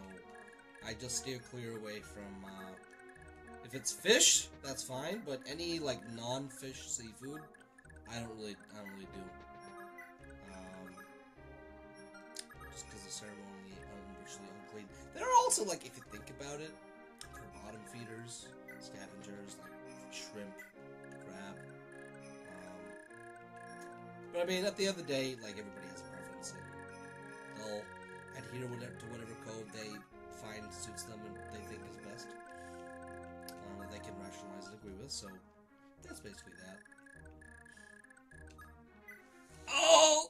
I just steer clear away from, if it's fish, that's fine, but any, like, non-fish seafood, I don't really do. Just because of ceremony, virtually unclean. There are also, like, if you think about it, for bottom feeders, scavengers, like shrimp, crab. But I mean, at the end of the day, like, everybody has a preference, and they'll adhere to whatever code they find suits them and they think is best. That they can rationalize and agree with, so that's basically that. Oh!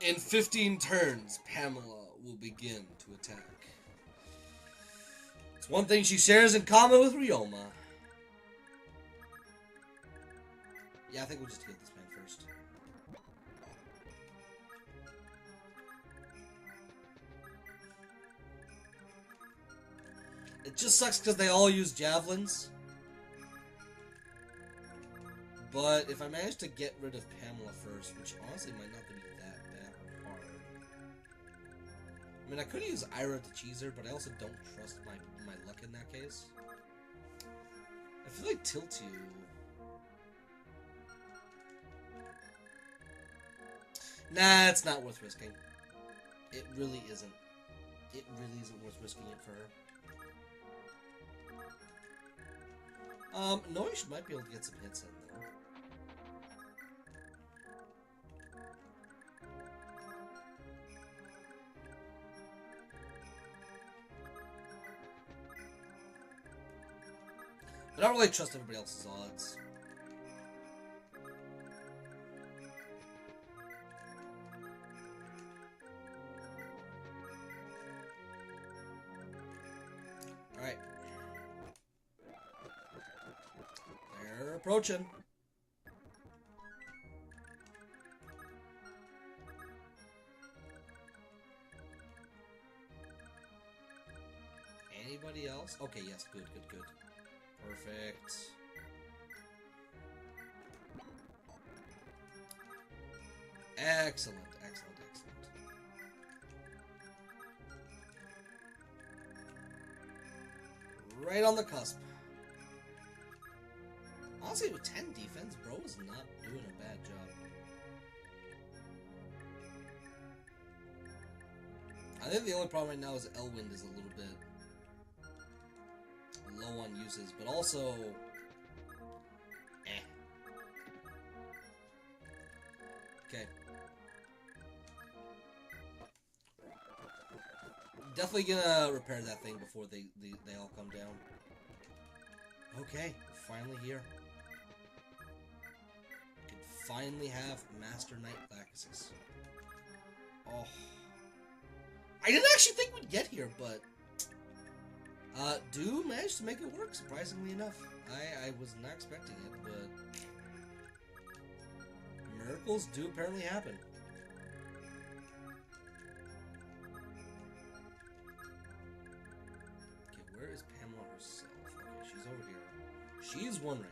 In 15 turns, Pamela will begin to attack. It's one thing she shares in common with Ryoma. Yeah, I think we'll just heal this man first. It just sucks because they all use javelins. But if I manage to get rid of Pamela first, which honestly might not be that bad or hard. I mean, I could use Ira to cheese her, but I also don't trust my luck in that case. I feel like Tiltu. Nah, it's not worth risking. It really isn't. It really isn't worth risking it for her. Noish might be able to get some hits in, though. But I don't really trust everybody else's odds. Alright. They're approaching. Anybody else? Okay, yes, good. Perfect. Excellent. Right on the cusp. Honestly, with 10 defense, bro is not doing a bad job. I think the only problem right now is Elwind is a little bit low on uses, but also Okay. definitely gonna repair that thing before they all come down. Okay, we're finally here. We can finally have Master Knight Lachesis. Oh. I didn't actually think we'd get here, but do manage to make it work, surprisingly enough. I was not expecting it, but miracles do apparently happen. Okay, where is Pamela herself? Okay, she's over here. She's one range.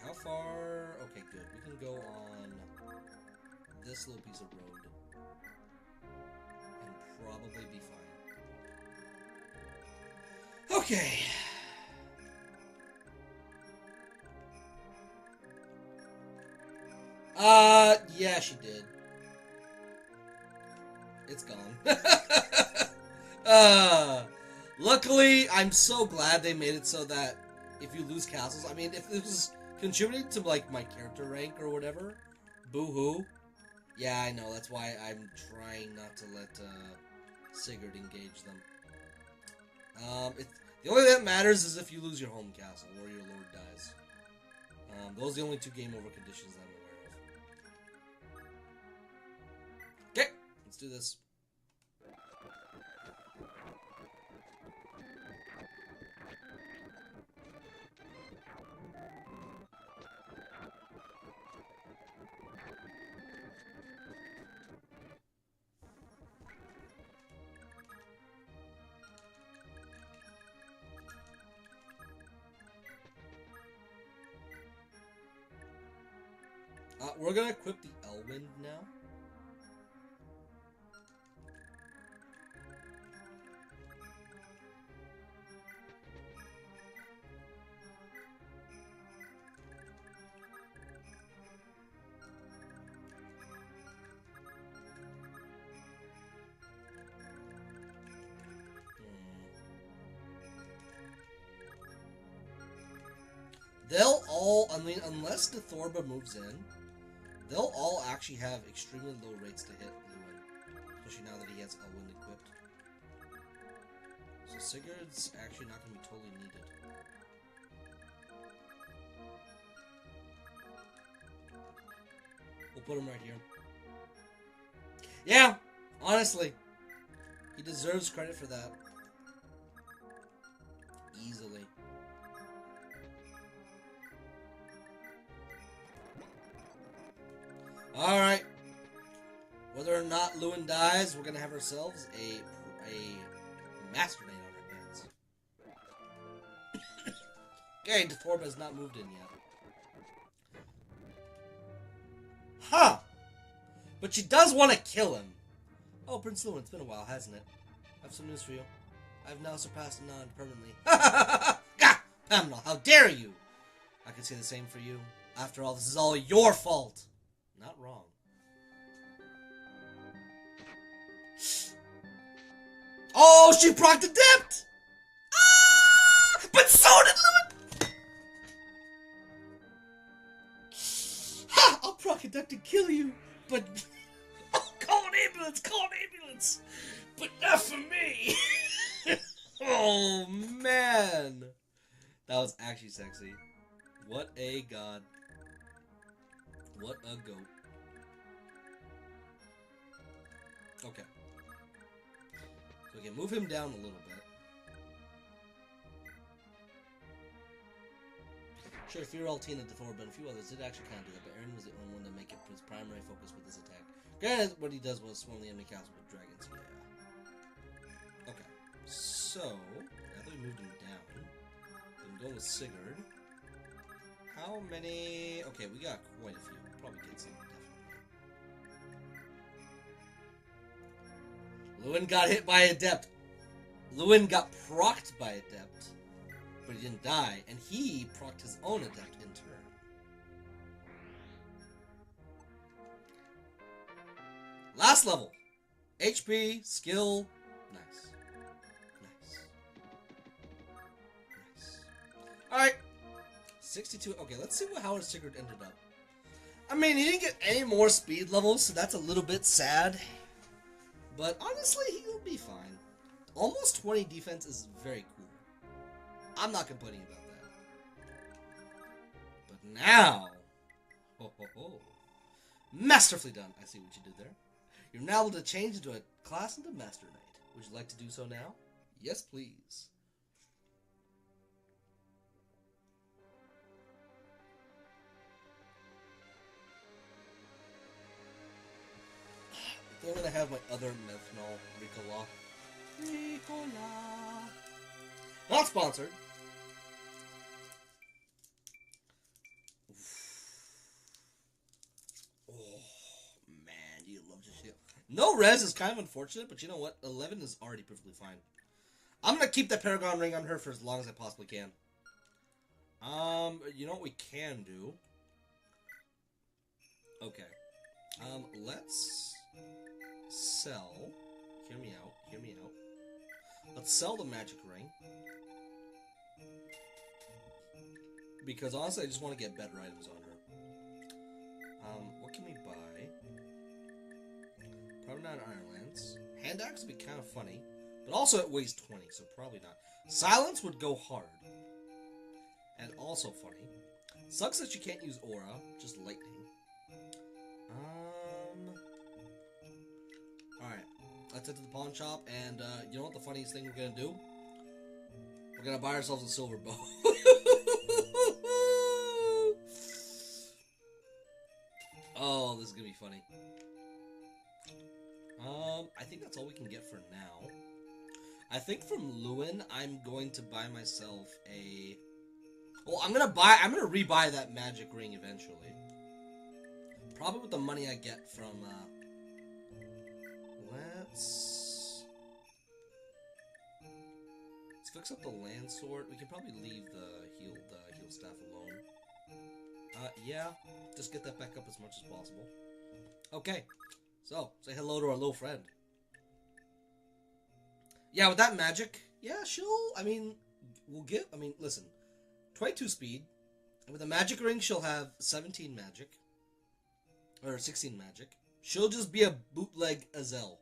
How far? Okay, good. We can go on this little piece of road and probably be fine. Okay. Yeah, she did. It's gone. Luckily, I'm so glad they made it so that if you lose castles, I mean, if this was contributing to, like, my character rank or whatever, boo-hoo. Yeah, I know, that's why I'm trying not to let, Sigurd engage them. The only thing that matters is if you lose your home castle or your lord dies. Those are the only two game over conditions that I'm aware of. Okay, let's do this. We're gonna equip the Elwind now. They'll all, I mean, unless the Thorba moves in, they'll all actually have extremely low rates to hit Lewin, especially now that he has Elwind equipped. So Sigurd's actually not going to be totally needed. We'll put him right here. Yeah, honestly, he deserves credit for that. Easily. Alright. Whether or not Lewin dies, we're going to have ourselves a Master Knight on our hands. Okay, Thorba has not moved in yet. Huh! But she does want to kill him. Oh, Prince Lewin, it's been a while, hasn't it? I have some news for you. I've now surpassed Anon permanently. Gah! Pamela, how dare you! I could say the same for you. After all, this is all your fault. Not wrong. Oh, she procced Adept! Ah! But so did Lewin! Ha! I'll proc Adept and kill you, but... Oh, call an ambulance! Call an ambulance! But not for me! Oh, man! That was actually sexy. What a god. What a goat. Okay. So we can move him down a little bit. Sure, Fear Altina, Thorba, and a few others did actually kind of do that, but Aaron was the only one to make it his primary focus with this attack. Granted, what he does was swarm the enemy castle with dragons. Yeah. Okay. So, now that we moved him down, we can go with Sigurd. How many... Okay, we got quite a few. Probably get some, definitely. Lewin got hit by Adept. Lewin got procced by Adept, but he didn't die, and he procced his own Adept in turn. Last level. HP, skill, nice. Nice. Alright. 62. Okay, let's see how his secret ended up. I mean, he didn't get any more speed levels, so that's a little bit sad. But honestly, he'll be fine. Almost 20 defense is very cool. I'm not complaining about that. But now... Ho, ho, ho. Masterfully done. I see what you did there. You're now able to change into a class into Master Knight. Would you like to do so now? Yes, please. I think I'm gonna have my other methanol, Ricola. Ricola. Not sponsored. Oh, man, you love this shit. No res is kind of unfortunate, but you know what? 11 is already perfectly fine. I'm gonna keep that Paragon ring on her for as long as I possibly can. You know what we can do? Okay. Let's sell. Hear me out. Hear me out. Let's sell the magic ring. Because honestly, I just want to get better items on her. What can we buy? Probably not Iron Lance. Hand axe would be kind of funny. But also it weighs 20, so probably not. Silence would go hard. And also funny. Sucks that you can't use aura, just lightning. Alright. Let's head to the pawn shop, and you know what the funniest thing we're gonna do? We're gonna buy ourselves a silver bow. Oh, this is gonna be funny. I think that's all we can get for now. I think from Lewin, I'm going to buy myself a... Well, I'm gonna rebuy that magic ring eventually. Probably with the money I get from, Let's fix up the land sword. We can probably leave the heal staff alone. Yeah. Just get that back up as much as possible. Okay. So, say hello to our little friend. Yeah, with that magic, yeah, listen. 22 speed. And with a magic ring, she'll have 17 magic. Or 16 magic. She'll just be a bootleg Azel.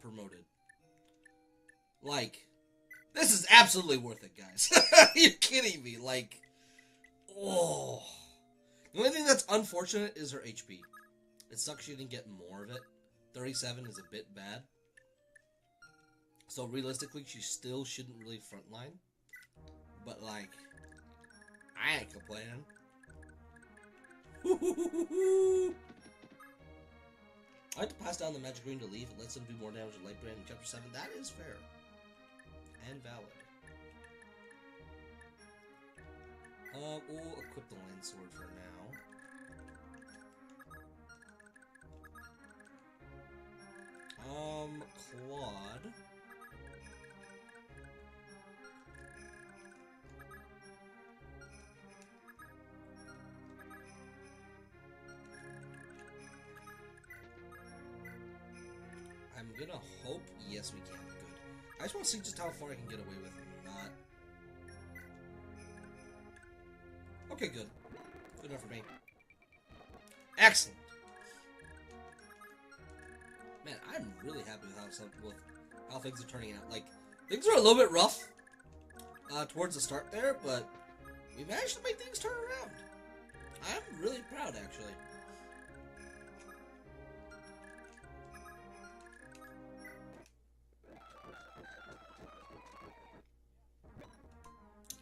Promoted. Like, this is absolutely worth it, guys. You're kidding me. Like, oh. The only thing that's unfortunate is her HP. It sucks she didn't get more of it. 37 is a bit bad. So realistically, she still shouldn't really frontline. But like, I ain't complaining. I like to pass down the magic ring to leave. It lets them do more damage with light brand in chapter 7. That is fair. And valid. We'll equip the land sword for now. Claude. I'm gonna hope, yes we can, good. I just want to see just how far I can get away with not... Okay, good. Good enough for me. Excellent! Man, I'm really happy with how things are turning out. Like, things are a little bit rough towards the start there, but we managed to make things turn around. I'm really proud, actually.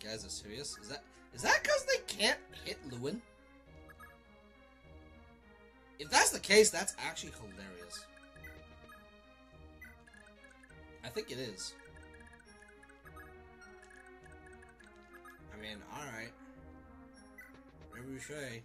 You guys are serious? Is that because they can't hit Lewin? If that's the case, that's actually hilarious. I think it is. I mean, alright. Whatever you say.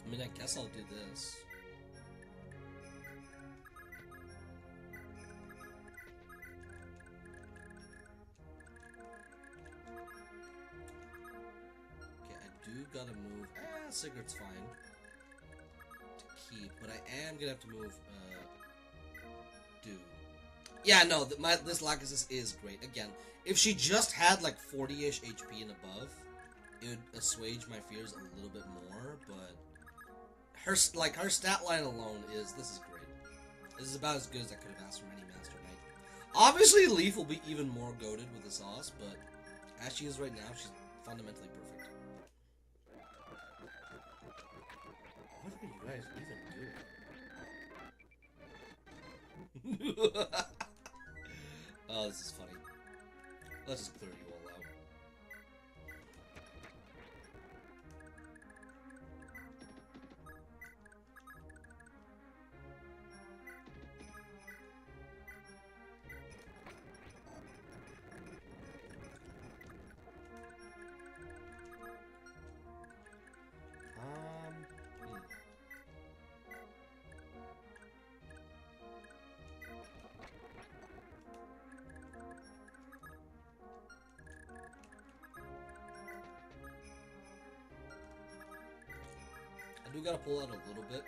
I mean, I guess I'll do this. gotta move. Sigurd's fine to keep, but I am gonna have to move. Yeah, no, this Lachesis is great. Again, if she just had like 40-ish HP and above, it would assuage my fears a little bit more. But her stat line alone this is great. This is about as good as I could have asked from any Master Knight. Obviously, Leaf will be even more goated with the sauce, but as she is right now, she's fundamentally perfect. What are you guys even doing? Oh, this is funny. Let's just clear you all out. I do gotta pull out a little bit.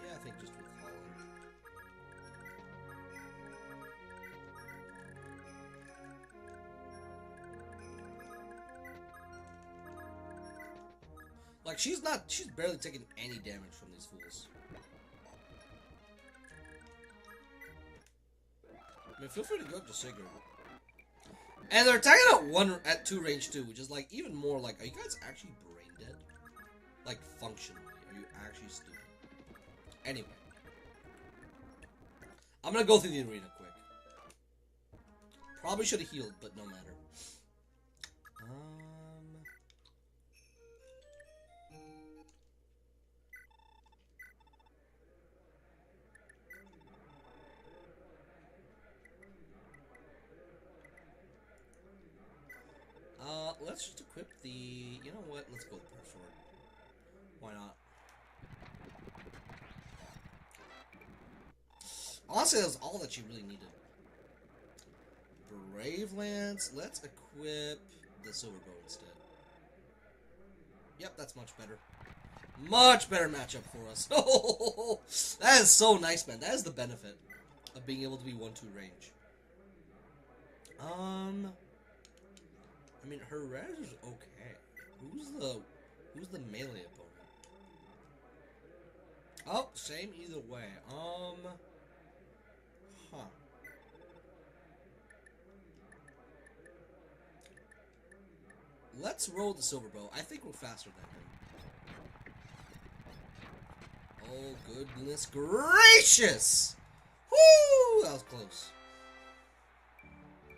Yeah, I think just with Holland. Like, she's barely taking any damage from these fools. I mean, feel free to go up to Sigurd. And they're attacking at 2 range too, which is like even more like, are you guys actually brain dead? Like, functionally, are you actually stupid? Anyway. I'm gonna go through the arena quick. Probably should have healed, but no matter. Let's just equip the... You know what? Let's go with the sword. Why not? Honestly, that was all that you really needed. Brave Lance. Let's equip the Silver Bow instead. Yep, that's much better. Much better matchup for us. Oh, that is so nice, man. That is the benefit of being able to be 1-2 range. I mean, her res is okay. Who's the melee opponent? Oh, same either way. Huh. Let's roll the Silver Bow. I think we're faster than him. Oh, goodness gracious! Woo! That was close.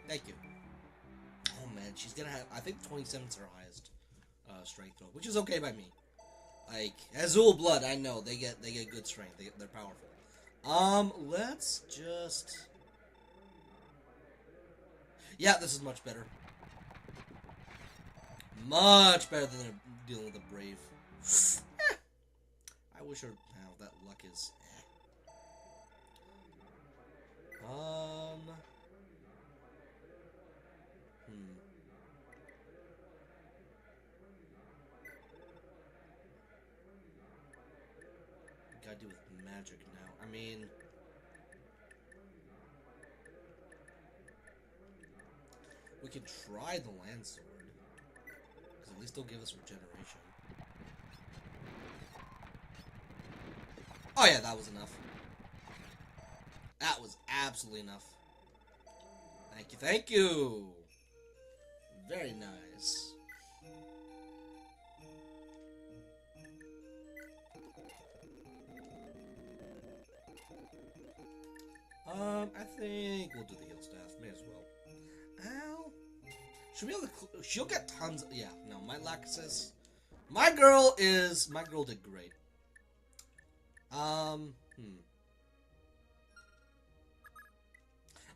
Thank you. Oh man, she's gonna have, I think 27's her highest strength throw, which is okay by me. Like, Azul Blood, I know they get good strength. They're powerful. Let's just... Yeah, this is much better. Much better than dealing with a Brave. I wish her... Now, that luck is... Gotta do with magic now. I mean... We could try the Land Sword. Because at least they'll give us regeneration. Oh yeah, that was enough. That was absolutely enough. Thank you, thank you! Very nice. I think we'll do the heal staff. May as well. Ow. Should we be able to... She'll get tons... Yeah, no, my Lachesis... My girl did great. I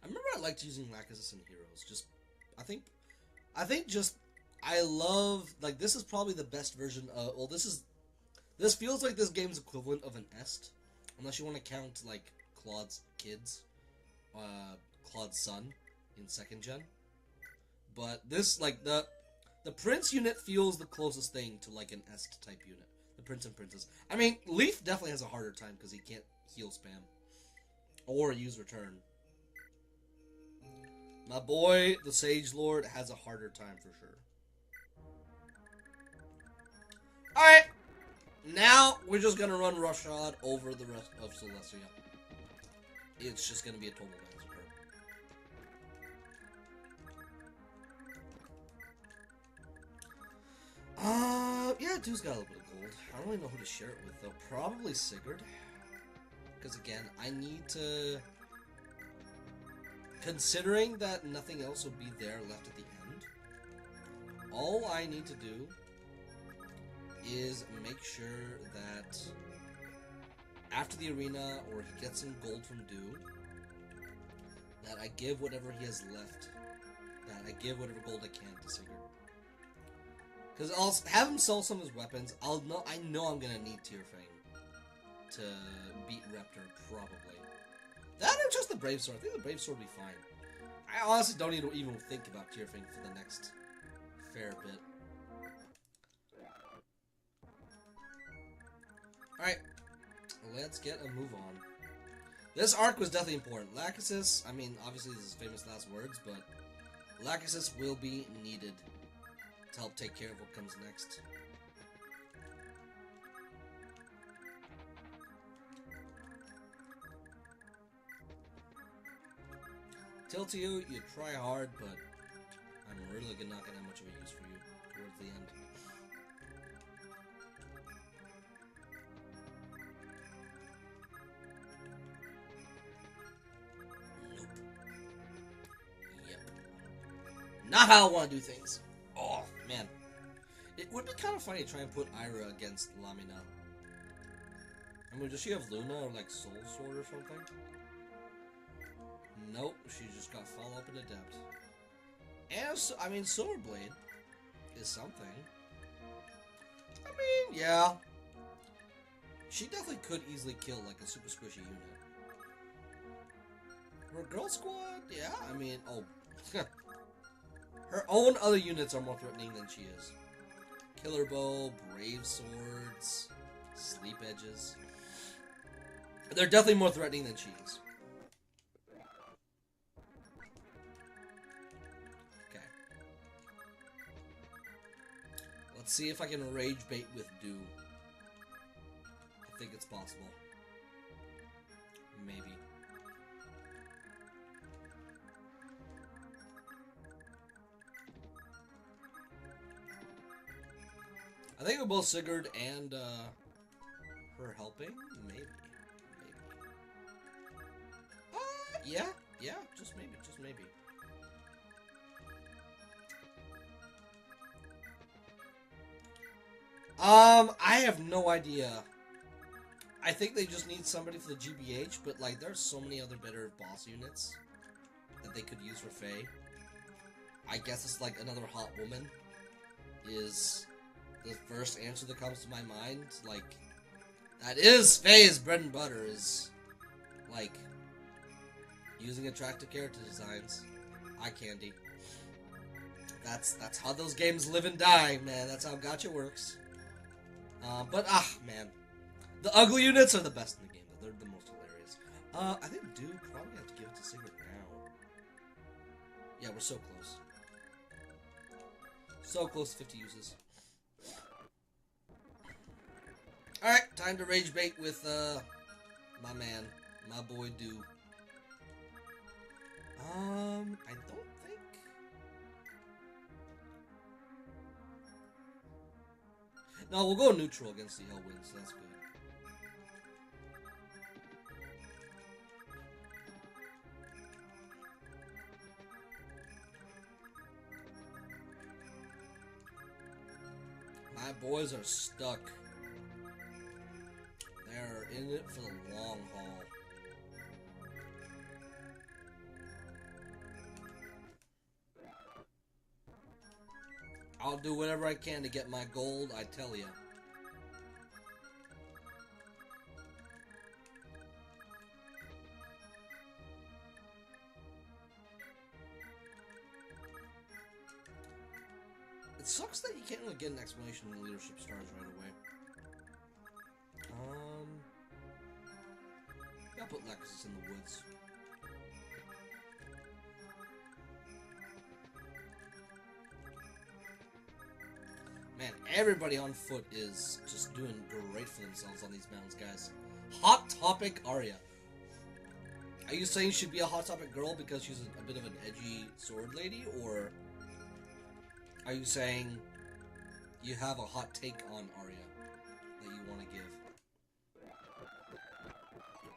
remember I liked using Lachesis in Heroes. Just... I love... Like, this is probably the best version of... Well, this feels like this game's equivalent of an Est. Unless you want to count, like, Claude's kids. Claude's son in 2nd gen. But this, like, the Prince unit feels the closest thing to, like, an Est type unit. The Prince and Princess. I mean, Leaf definitely has a harder time because he can't heal spam. Or use return. My boy, the Sage Lord, has a harder time for sure. Alright. Now, we're just gonna run Roughshod over the rest of Silessian. It's just gonna be a total massacre. Yeah, dude's got a little bit of gold. I don't really know who to share it with, though. Probably Sigurd. Because, again, I need to... Considering that nothing else will be there left at the end, all I need to do is make sure that after the arena, or he gets some gold from Dew, that I give whatever he has left, that I give whatever gold I can to Sigurd. Because I'll have him sell some of his weapons. I know I'm gonna need Tearfang to beat Raptor, probably. That or just the Brave Sword. I think the Brave Sword will be fine. I honestly don't even think about Tearfang for the next fair bit. Alright, let's get a move on. This arc was definitely important. Lachesis, I mean, obviously this is famous last words, but Lachesis will be needed to help take care of what comes next. Tiltio, you try hard, but I'm really not gonna have much of a use for you towards the end. Nope. Yep. Not how I want to do things. Oh, man. It would be kind of funny to try and put Ira against Lamina. I mean, does she have Luna or, like, Soul Sword or something? Nope, she just got Follow Up and Adept. And, so, I mean, Silver Blade is something. I mean, yeah. She definitely could easily kill, like, a super squishy unit. Her Girl Squad? Yeah, I mean, oh. Her own other units are more threatening than she is. Killer Bow, Brave Swords, Sleep Edges. They're definitely more threatening than she is. Okay. Let's see if I can Rage Bait with Dew. I think it's possible. Maybe. I think we're both Sigurd and her helping. Maybe. Yeah, just maybe, I have no idea. I think they just need somebody for the GBH, but like, there's so many other better boss units that they could use for Faye. I guess it's like another hot woman is the first answer that comes to my mind. Like, that is Faye's bread and butter, is like using attractive character designs. Eye candy. That's how those games live and die, man. That's how gacha works. But man, the ugly units are the best in the game. They're the most hilarious. I think Dude probably have to give it to Sigurd now. Yeah, we're so close. So close to 50 uses. Alright, time to Rage Bait with, my man, my boy Dew. I don't think... No, we'll go neutral against the Elwings, so that's good. My boys are stuck. They're in it for the long haul. I'll do whatever I can to get my gold, I tell ya. It sucks that you can't really get an explanation in the leadership stars right away. I'll put Lexus in the woods. Man, everybody on foot is just doing great for themselves on these mountains, guys. Hot Topic Arya. Are you saying she'd be a Hot Topic girl because she's a bit of an edgy sword lady, or are you saying you have a hot take on Arya that you want to give?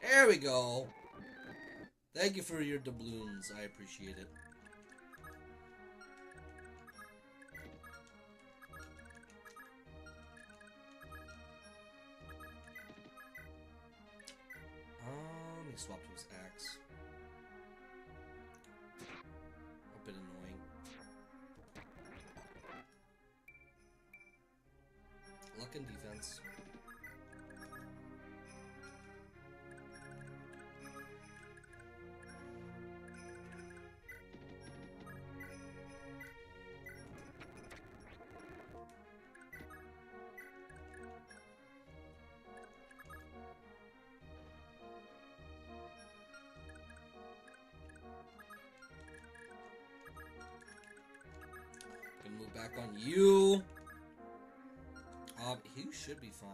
There we go. Thank you for your doubloons. I appreciate it. He swapped to his axe. A bit annoying. Luck and defense. Gonna move back on you. He should be fine.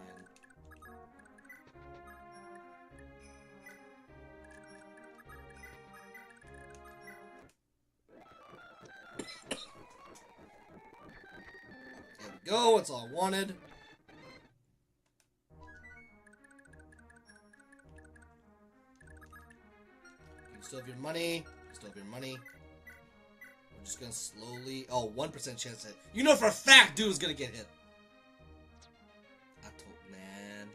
There we go, it's all I wanted. You still have your money. You still have your money. We're just gonna slowly... Oh, 1% chance to hit. You know for a fact dude is gonna get hit. I told... Man.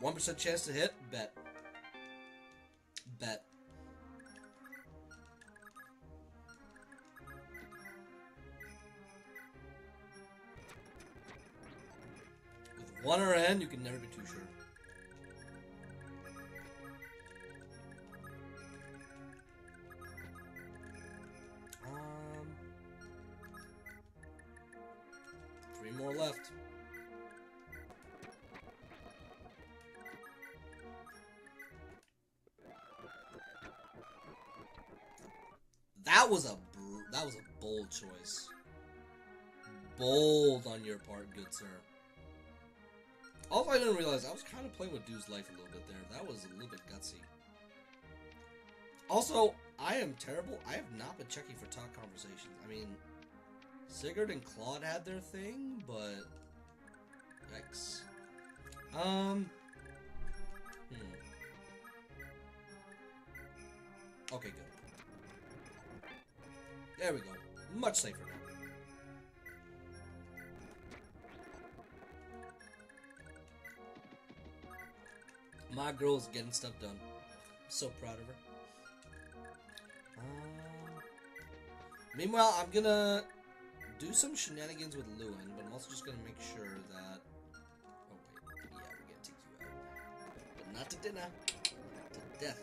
1% chance to hit? Bet. Bet. With one RN, you can never be too sure. Three more left. That was a bold choice. Bold on your part, good sir. Also, I didn't realize I was kind of playing with Dude's life a little bit there. That was a little bit gutsy. Also, I am terrible. I have not been checking for talk conversations. I mean, Sigurd and Claude had their thing, but yikes. Okay, good. There we go. Much safer now. My girl's getting stuff done. I'm so proud of her. Meanwhile, I'm gonna do some shenanigans with Lewin, but I'm also just gonna make sure that... Oh wait, yeah, we're gonna take you out. But not to dinner. Not to death.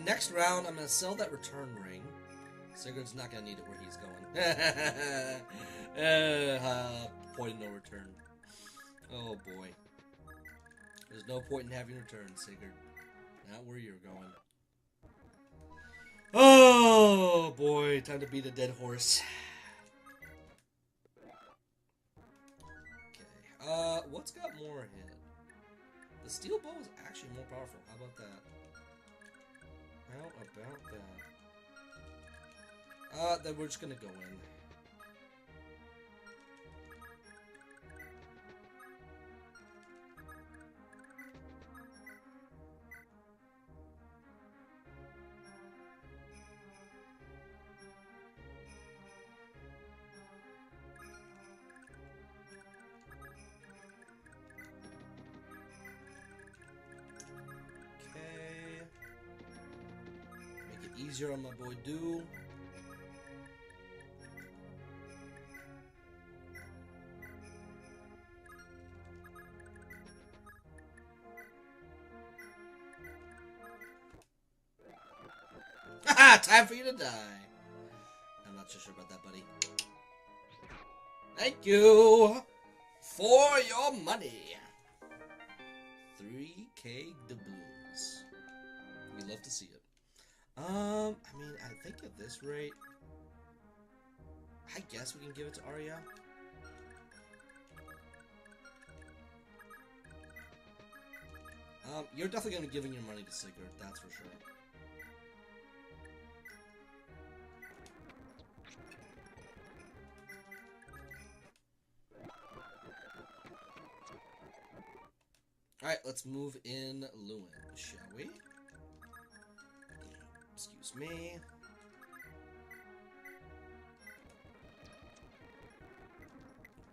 Next round, I'm gonna sell that return ring. Sigurd's not gonna need it where he's going. Point of no return. Oh boy. There's no point in having return, Sigurd. Not where you're going. Oh boy, time to beat a dead horse. Okay, what's got more hit? The steel bow is actually more powerful. How about that? How about that? Then we're just gonna go in. Easier on my boy Do. Haha! Time for you to die. not so sure about that, buddy. Thank you for your money. 3K doubloons. We love to see it. I mean, I think at this rate, I guess we can give it to Arya. You're definitely gonna be giving your money to Sigurd, that's for sure. Alright, let's move in Lewin, shall we? Excuse me.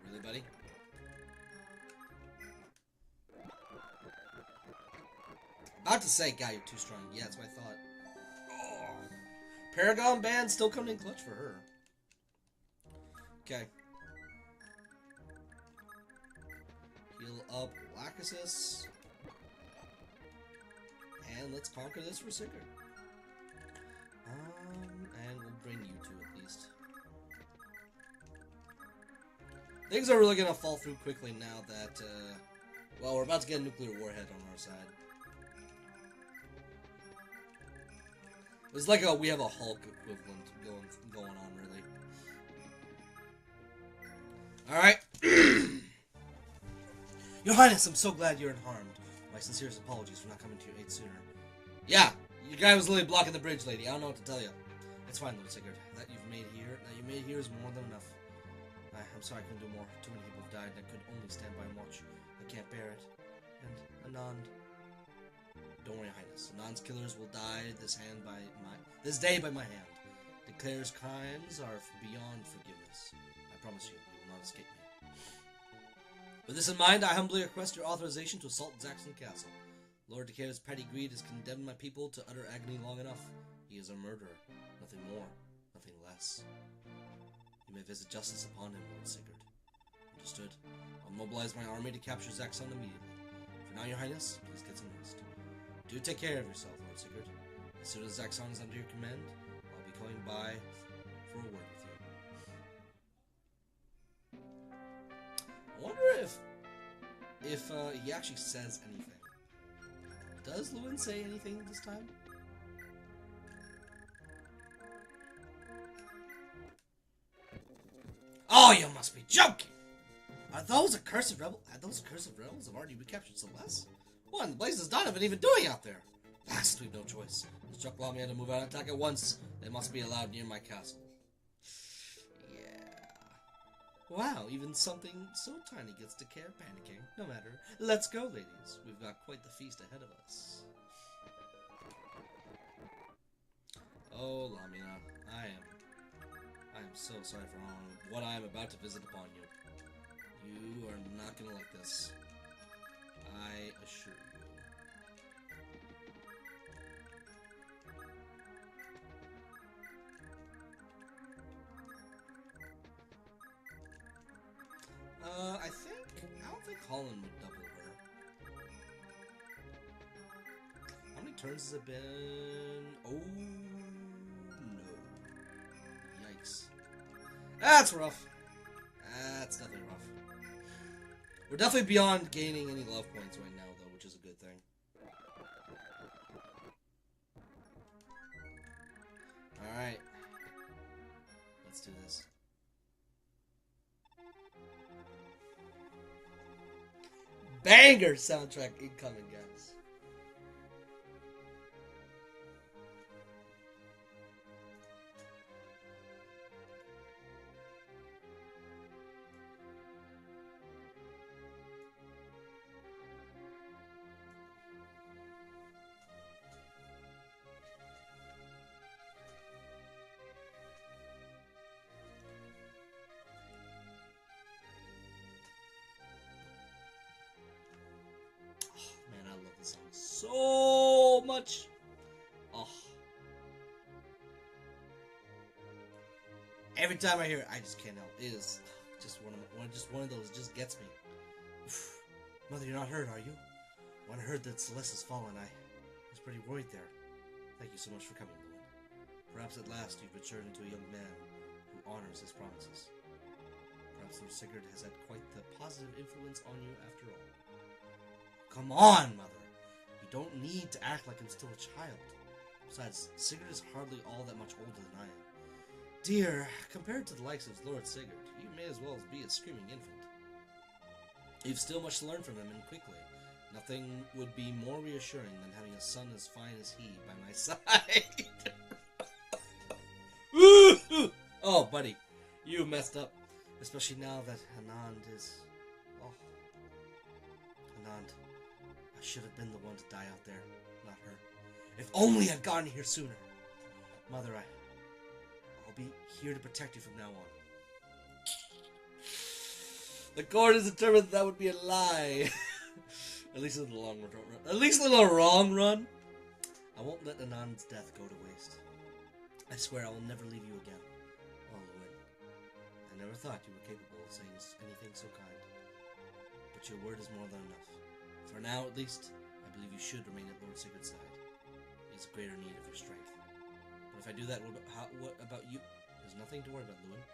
Really, buddy? About to say, God, you're too strong. Yeah, that's what I thought. Oh. Paragon Band still coming in clutch for her. Okay. Heal up Lachesis. And let's conquer this for Sigurd. And we'll bring you two at least. Things are really gonna fall through quickly now that, well, we're about to get a nuclear warhead on our side. It's like we have a Hulk equivalent going on, really. Alright. Your Highness, I'm so glad you're unharmed. My sincerest apologies for not coming to your aid sooner. Yeah, your guy was literally blocking the bridge, lady. I don't know what to tell you. It's fine, Lord Sigurd. That you made here is more than enough. I'm sorry I couldn't do more. Too many people have died, and I could only stand by and watch. I can't bear it. And Anand. Don't worry, Highness. Anand's killers will die this day by my hand. Declare's crimes are beyond forgiveness. I promise you, you will not escape me. With this in mind, I humbly request your authorization to assault Zaxxon Castle. Lord Declare's petty greed has condemned my people to utter agony long enough. He is a murderer. Nothing more. Nothing less. You may visit justice upon him, Lord Sigurd. Understood. I'll mobilize my army to capture Zaxxon immediately. For now, your Highness, please get some rest. Do take care of yourself, Lord Sigurd. As soon as Zaxxon is under your command, I'll be coming by for a word with you. I wonder if he actually says anything. Does Lewin say anything this time? Oh, you must be joking! Are those accursed rebels have already recaptured Celeste? What in the blazes Donovan even doing out there? Last, we've no choice. Instruct Lamia to move out and attack at once. They must be allowed near my castle. Yeah. Wow, even something so tiny gets to care panicking. No matter. Let's go, ladies. We've got quite the feast ahead of us. Oh, Lamia, I am so sorry for what I am about to visit upon you. You are not gonna like this. I assure you. I don't think Holland would double her. How many turns has it been? Oh, no. Yikes. That's rough. That's definitely rough. We're definitely beyond gaining any love points right now, though, which is a good thing. Alright. Let's do this. Banger soundtrack incoming, guys. So much. Oh. Every time I hear it, I just can't help. It is just one of those. It just gets me. Mother, you're not hurt, are you? When I heard that Celeste has fallen, I was pretty worried there. Thank you so much for coming, Lewin. Perhaps at last you've matured into a young man. honors his promises. Perhaps Lord Sigurd has had quite the positive influence on you after all. Come on, Mother. You don't need to act like I'm still a child. Besides, Sigurd is hardly all that much older than I am. Dear, compared to the likes of Lord Sigurd, you may as well be a screaming infant. You've still much to learn from him, and quickly. Nothing would be more reassuring than having a son as fine as he by my side. Oh, buddy, you messed up. Especially now that Anand is... Oh. Anand. I should have been the one to die out there, not her. If only I'd gotten here sooner. Mother, I'll be here to protect you from now on. The court is determined that would be a lie. At least in the long run. At least in the long run. I won't let Anand's death go to waste. I swear I will never leave you again. Oh, Lewin. I never thought you were capable of saying anything so kind. But your word is more than enough. For now, at least, I believe you should remain at Lord Sigurd's side. He has greater need of your strength. But if I do that, what about you? There's nothing to worry about, Lewin.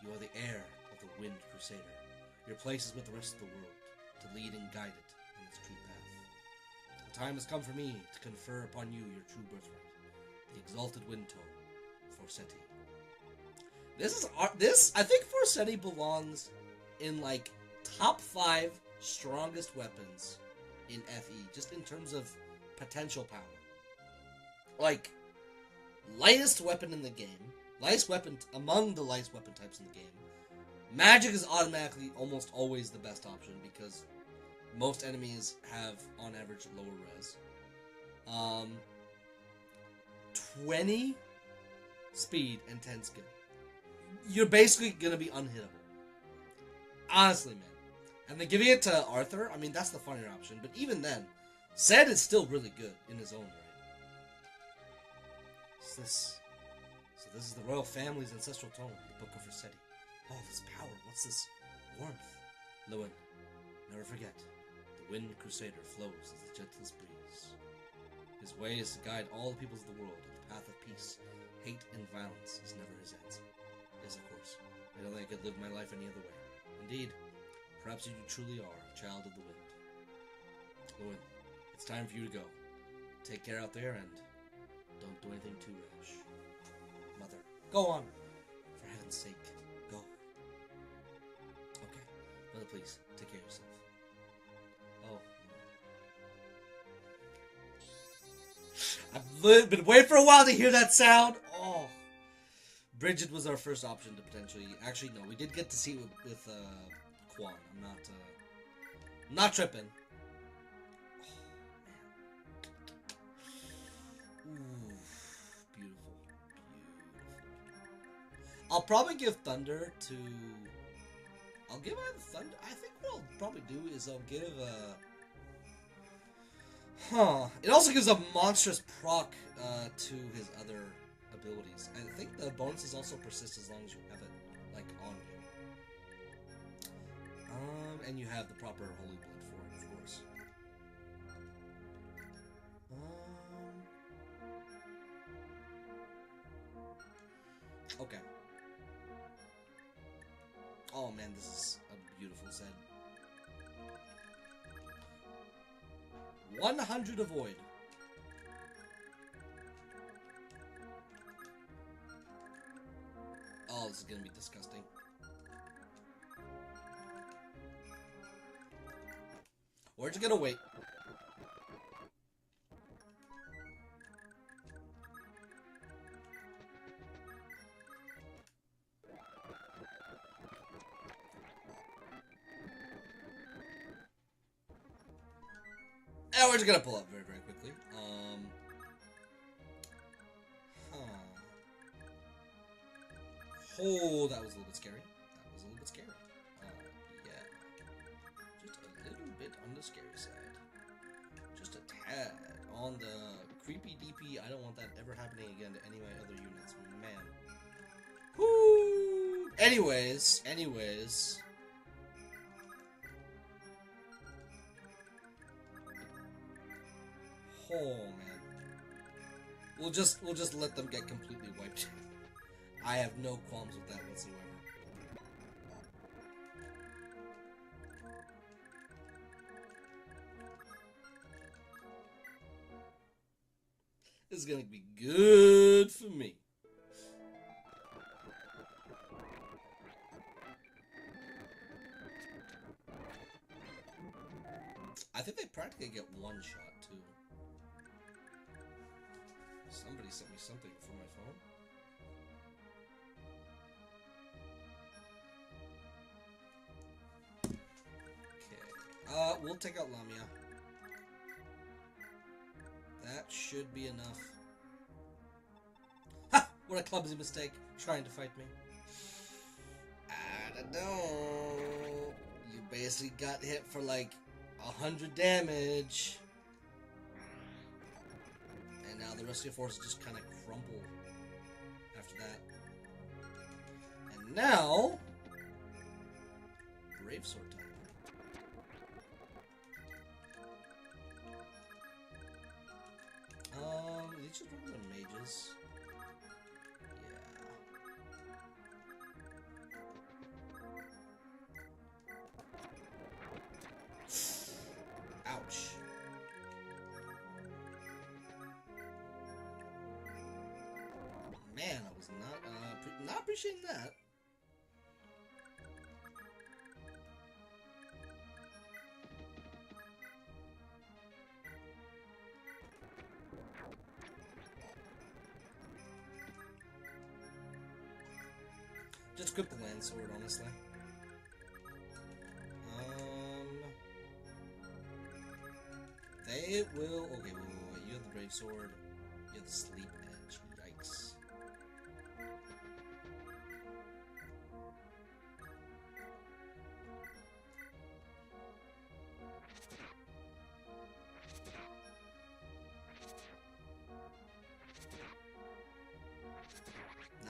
You are the heir of the Wind Crusader. Your place is with the rest of the world, to lead and guide it in its true path. The time has come for me to confer upon you your true birthright, the exalted wind tone, Forseti. I think Forseti belongs in, like, top 5 strongest weapons in FE, just in terms of potential power. Like, lightest weapon in the game, lightest weapon among the lightest weapon types in the game. Magic is automatically almost always the best option because most enemies have, on average, lower res. 20 speed and 10 skill. You're basically gonna be unhittable. Honestly, man. And then giving it to Arthur, I mean, that's the funnier option. But even then, Zed is still really good in his own right. So this is the royal family's ancestral tome, the Book of Forseti. Oh, this power, what's this warmth? Lewin, never forget, the Wind Crusader flows as the gentlest breeze. His way is to guide all the peoples of the world on the path of peace. Hate and violence is never his answer. Yes, of course. I don't think I could live my life any other way. Indeed, perhaps you truly are a child of the wind. Lewin, it's time for you to go. Take care out there and don't do anything too rash. Mother, go on. For heaven's sake, go. Okay, Mother, please, take care of yourself. Oh. I've been waiting for a while to hear that sound. Oh. Bridget was our first option to potentially... Actually, no, we did get to see it with Quan. I'm not tripping. Oh, man. Ooh, beautiful. I'll probably give Thunder to... I'll give either Thunder... I think what I'll probably do is I'll give It also gives a monstrous proc to his other abilities. I think the bonuses also persist as long as you have it, like, on you. And you have the proper Holy Blood for it, of course. Okay. Oh man, this is a beautiful set. 100 avoid. Oh, this is gonna be disgusting. We're just gonna wait. And we're just gonna pull up very, very quickly. Oh, that was a little bit scary. That was a little bit scary. Yeah. Just a little bit on the scary side. Just a tad on the creepy DP. I don't want that ever happening again to any of my other units. Man. Whoo! Anyways. Oh man. We'll just let them get completely wiped. I have no qualms with that whatsoever. This is gonna be good for me. I think they practically get one shot too. Somebody sent me something from my phone. Okay. We'll take out Lamia. That should be enough. Ha! What a clumsy mistake, trying to fight me. I don't know. You basically got hit for like 100 damage. And now the rest of your forces just kind of crumple after that. And now, Brave Sword time. These just regular mages. Yeah. Ouch. Man, I was not appreciating that. Just equip the land sword, honestly. They will. Okay, wait. You have the brave sword. You have the sleep edge. Yikes.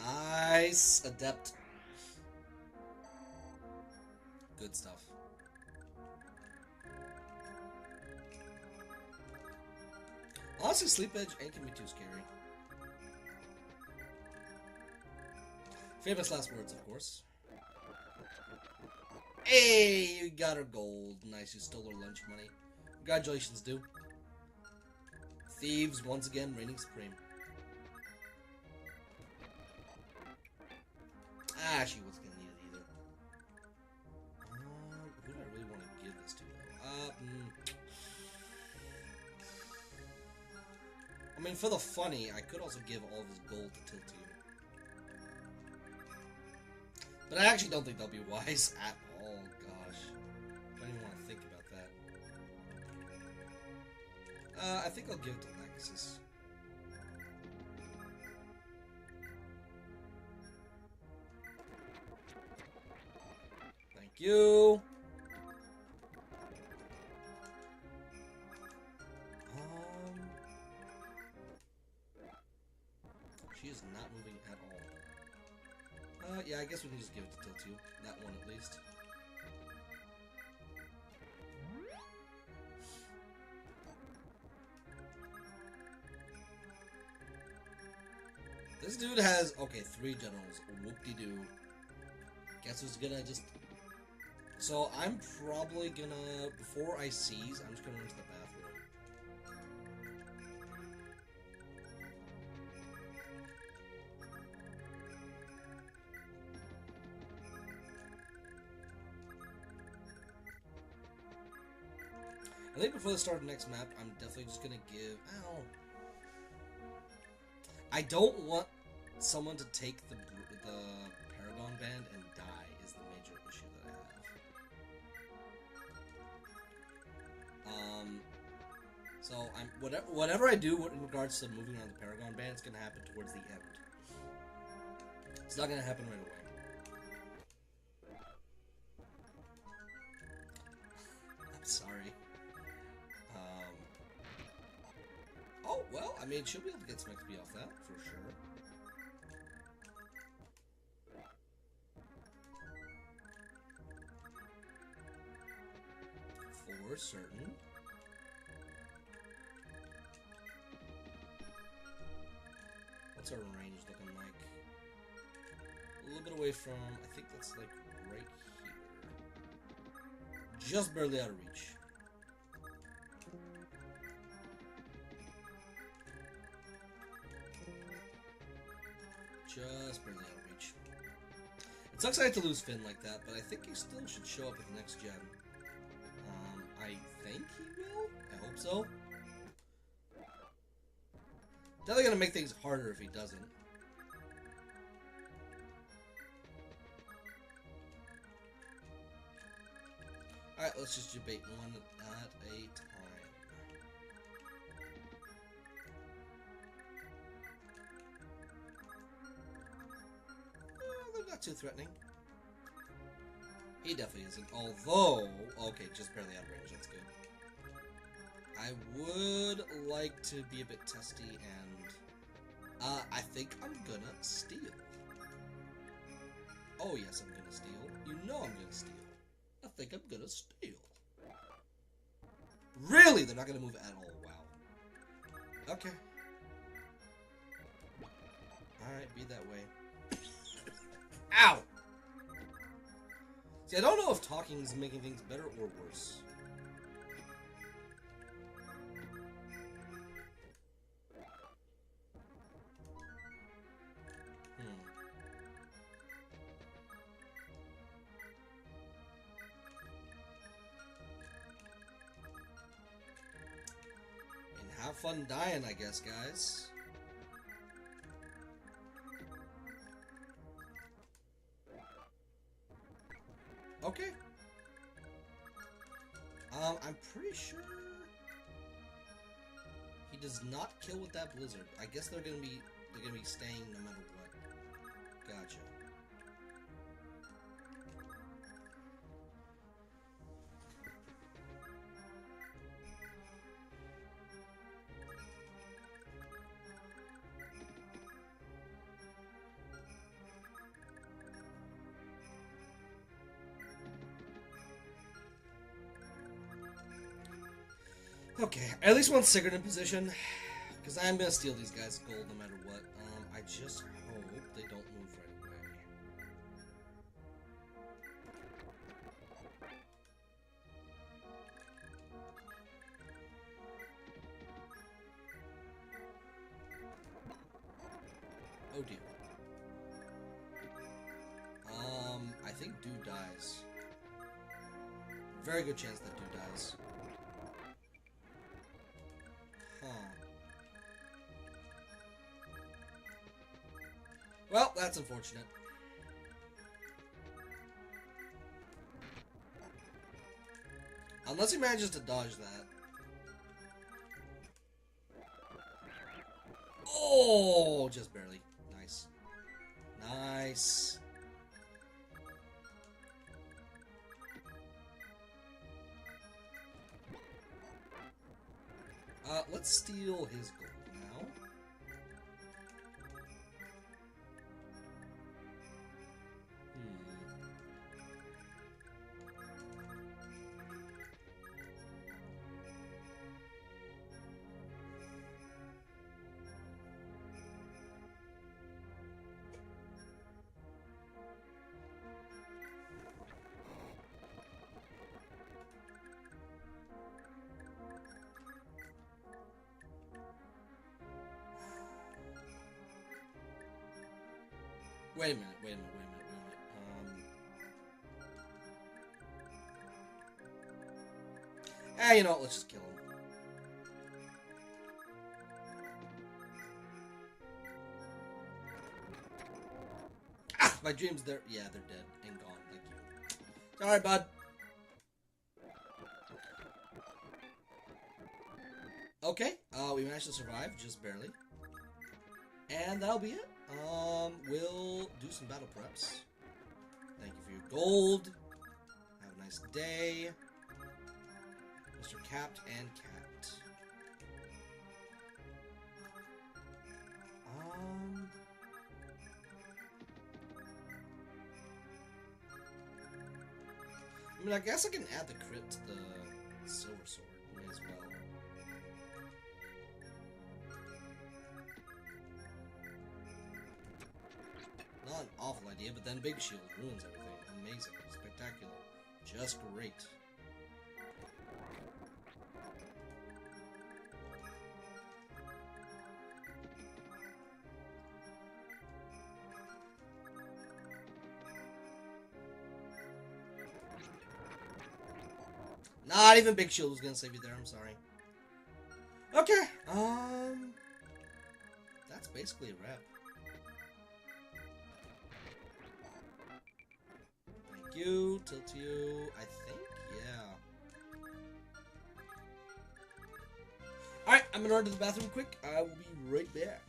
Nice, adept. Good stuff. Honestly, Sleep Edge ain't gonna be too scary. Famous last words, of course. Hey, you got her gold. Nice, you stole her lunch money. Congratulations, dude. Thieves, once again, reigning supreme. Ah, she wasn't gonna need it either. Who do I really want to give this to, though? I mean, for the funny, I could also give all of his gold to Tilt to you. But I actually don't think that'll be wise at all, gosh. I don't even want to think about that. I think I'll give it to Lexus. Thank you. She is not moving at all. Yeah, I guess we can just give it to Tilt 2. That one at least. This dude has, okay, 3 generals. Whoop-de-doo. Guess who's gonna just... So, I'm probably gonna, before I seize, I'm just gonna run to the bathroom. I think before the start of the next map, I'm definitely just gonna give... Ow. I don't want someone to take the Paragon Band and die is the major issue that I have. So whatever I do in regards to moving on the Paragon Band, it's gonna happen towards the end. It's not gonna happen right away. I'm sorry. Oh, well, I mean, she'll be able to get some XP off that, for sure. For certain. What's our range looking like? little bit away from, I think that's like right here. Just barely out of reach. Just barely out of reach. It sucks I had to lose Finn like that, but I think he still should show up with the next gen. I think he will? I hope so. Definitely gonna make things harder if he doesn't. Alright, let's just debate one at a time. They're not too threatening. He definitely isn't. Although, okay, just barely out of range. That's good. I would like to be a bit testy, and I think I'm gonna steal. Oh yes, I'm gonna steal. You know I'm gonna steal. I think I'm gonna steal. Really? They're not gonna move at all. Wow. Okay. Alright, be that way. Ow! See, I don't know if talking is making things better or worse. Have fun dying, I guess, guys. Okay. I'm pretty sure he does not kill with that blizzard. I guess they're gonna be staying no matter what. Gotcha. Okay, at least one Sigurd in position, because I am going to steal these guys' gold no matter what. I just hope they don't move right away. Oh dear. I think Dude dies. Very good chance that Dude dies. Well, that's unfortunate. Unless he manages to dodge that. Oh, just barely. Nice. Nice. Let's steal his gold now. Wait a minute. You know what, let's just kill him. Ah, my dreams, they're dead and gone, thank you. Sorry, bud. Okay, we managed to survive, just barely. And that'll be it. We'll do some battle preps. Thank you for your gold. Have a nice day. Mr. Capped and Capped. I mean, I guess I can add the crit to the Silver Sword as well. Not an awful idea. idea, but then Big Shield ruins everything. Amazing. Spectacular. Just great. Not even Big Shield was gonna save you there, I'm sorry. Okay, that's basically a wrap. Thank you, tilt you, I think, yeah. Alright, I'm gonna run to the bathroom quick. I will be right back.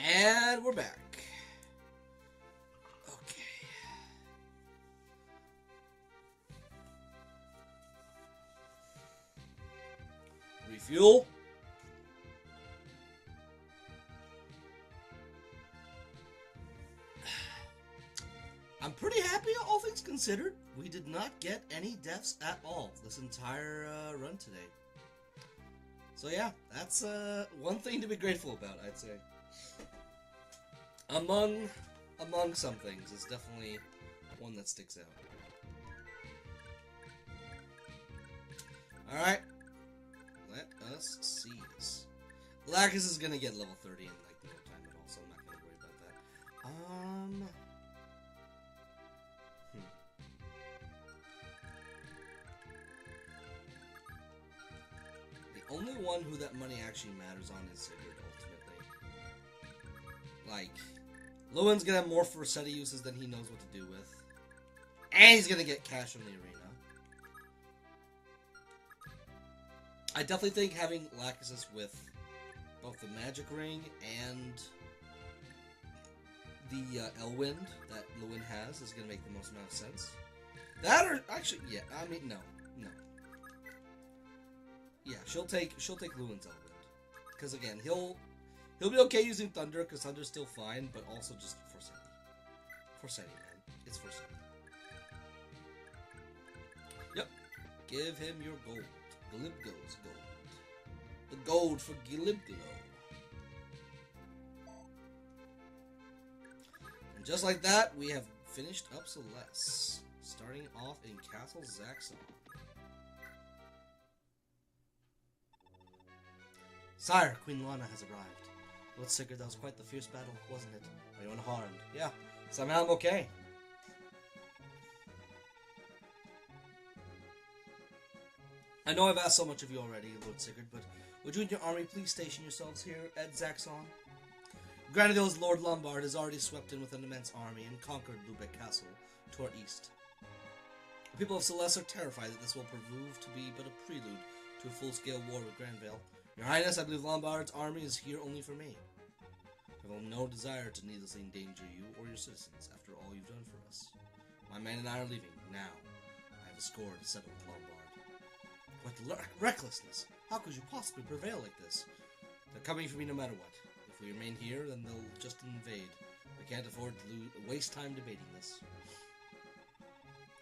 And we're back. Okay. Refuel. I'm pretty happy, all things considered. We did not get any deaths at all this entire run today. So yeah, that's one thing to be grateful about, I'd say. Among some things, it's definitely one that sticks out. Alright, let us see this. Lacus is gonna get level 30 in like no time at all, so I'm not gonna worry about that. The only one who that money actually matters on is Sigurd, ultimately. Like, Lewin's gonna have more for set of uses than he knows what to do with. And he's gonna get cash from the arena. I definitely think having Lachesis with both the Magic Ring and the Elwind that Lewin has is gonna make the most amount of sense. That or actually, yeah, I mean no. Yeah, she'll take Lewin's Elwind, because again he'll be okay using Thunder because Thunder's still fine, but also just for Seti. For Seti, man, it's for Seti. Yep, give him your gold. Glibgo's gold. The gold for Glibglo. And just like that, we have finished up Celeste, starting off in Castle Zaxxon. Sire, Queen Lana has arrived. Lord Sigurd, that was quite the fierce battle, wasn't it? Are you unharmed? Yeah, somehow I'm okay. I know I've asked so much of you already, Lord Sigurd, but would you and your army please station yourselves here at Zaxxon? Granadill's Lord Lombard has already swept in with an immense army and conquered Lubeck Castle to our east. The people of Celeste are terrified that this will prove to be but a prelude to a full-scale war with Granvale. Your Highness, I believe Lombard's army is here only for me. I have no desire to needlessly endanger you or your citizens after all you've done for us. My men and I are leaving now. I have a score to settle with Lombard. What recklessness! How could you possibly prevail like this? They're coming for me no matter what. If we remain here, then they'll just invade. We can't afford to waste time debating this.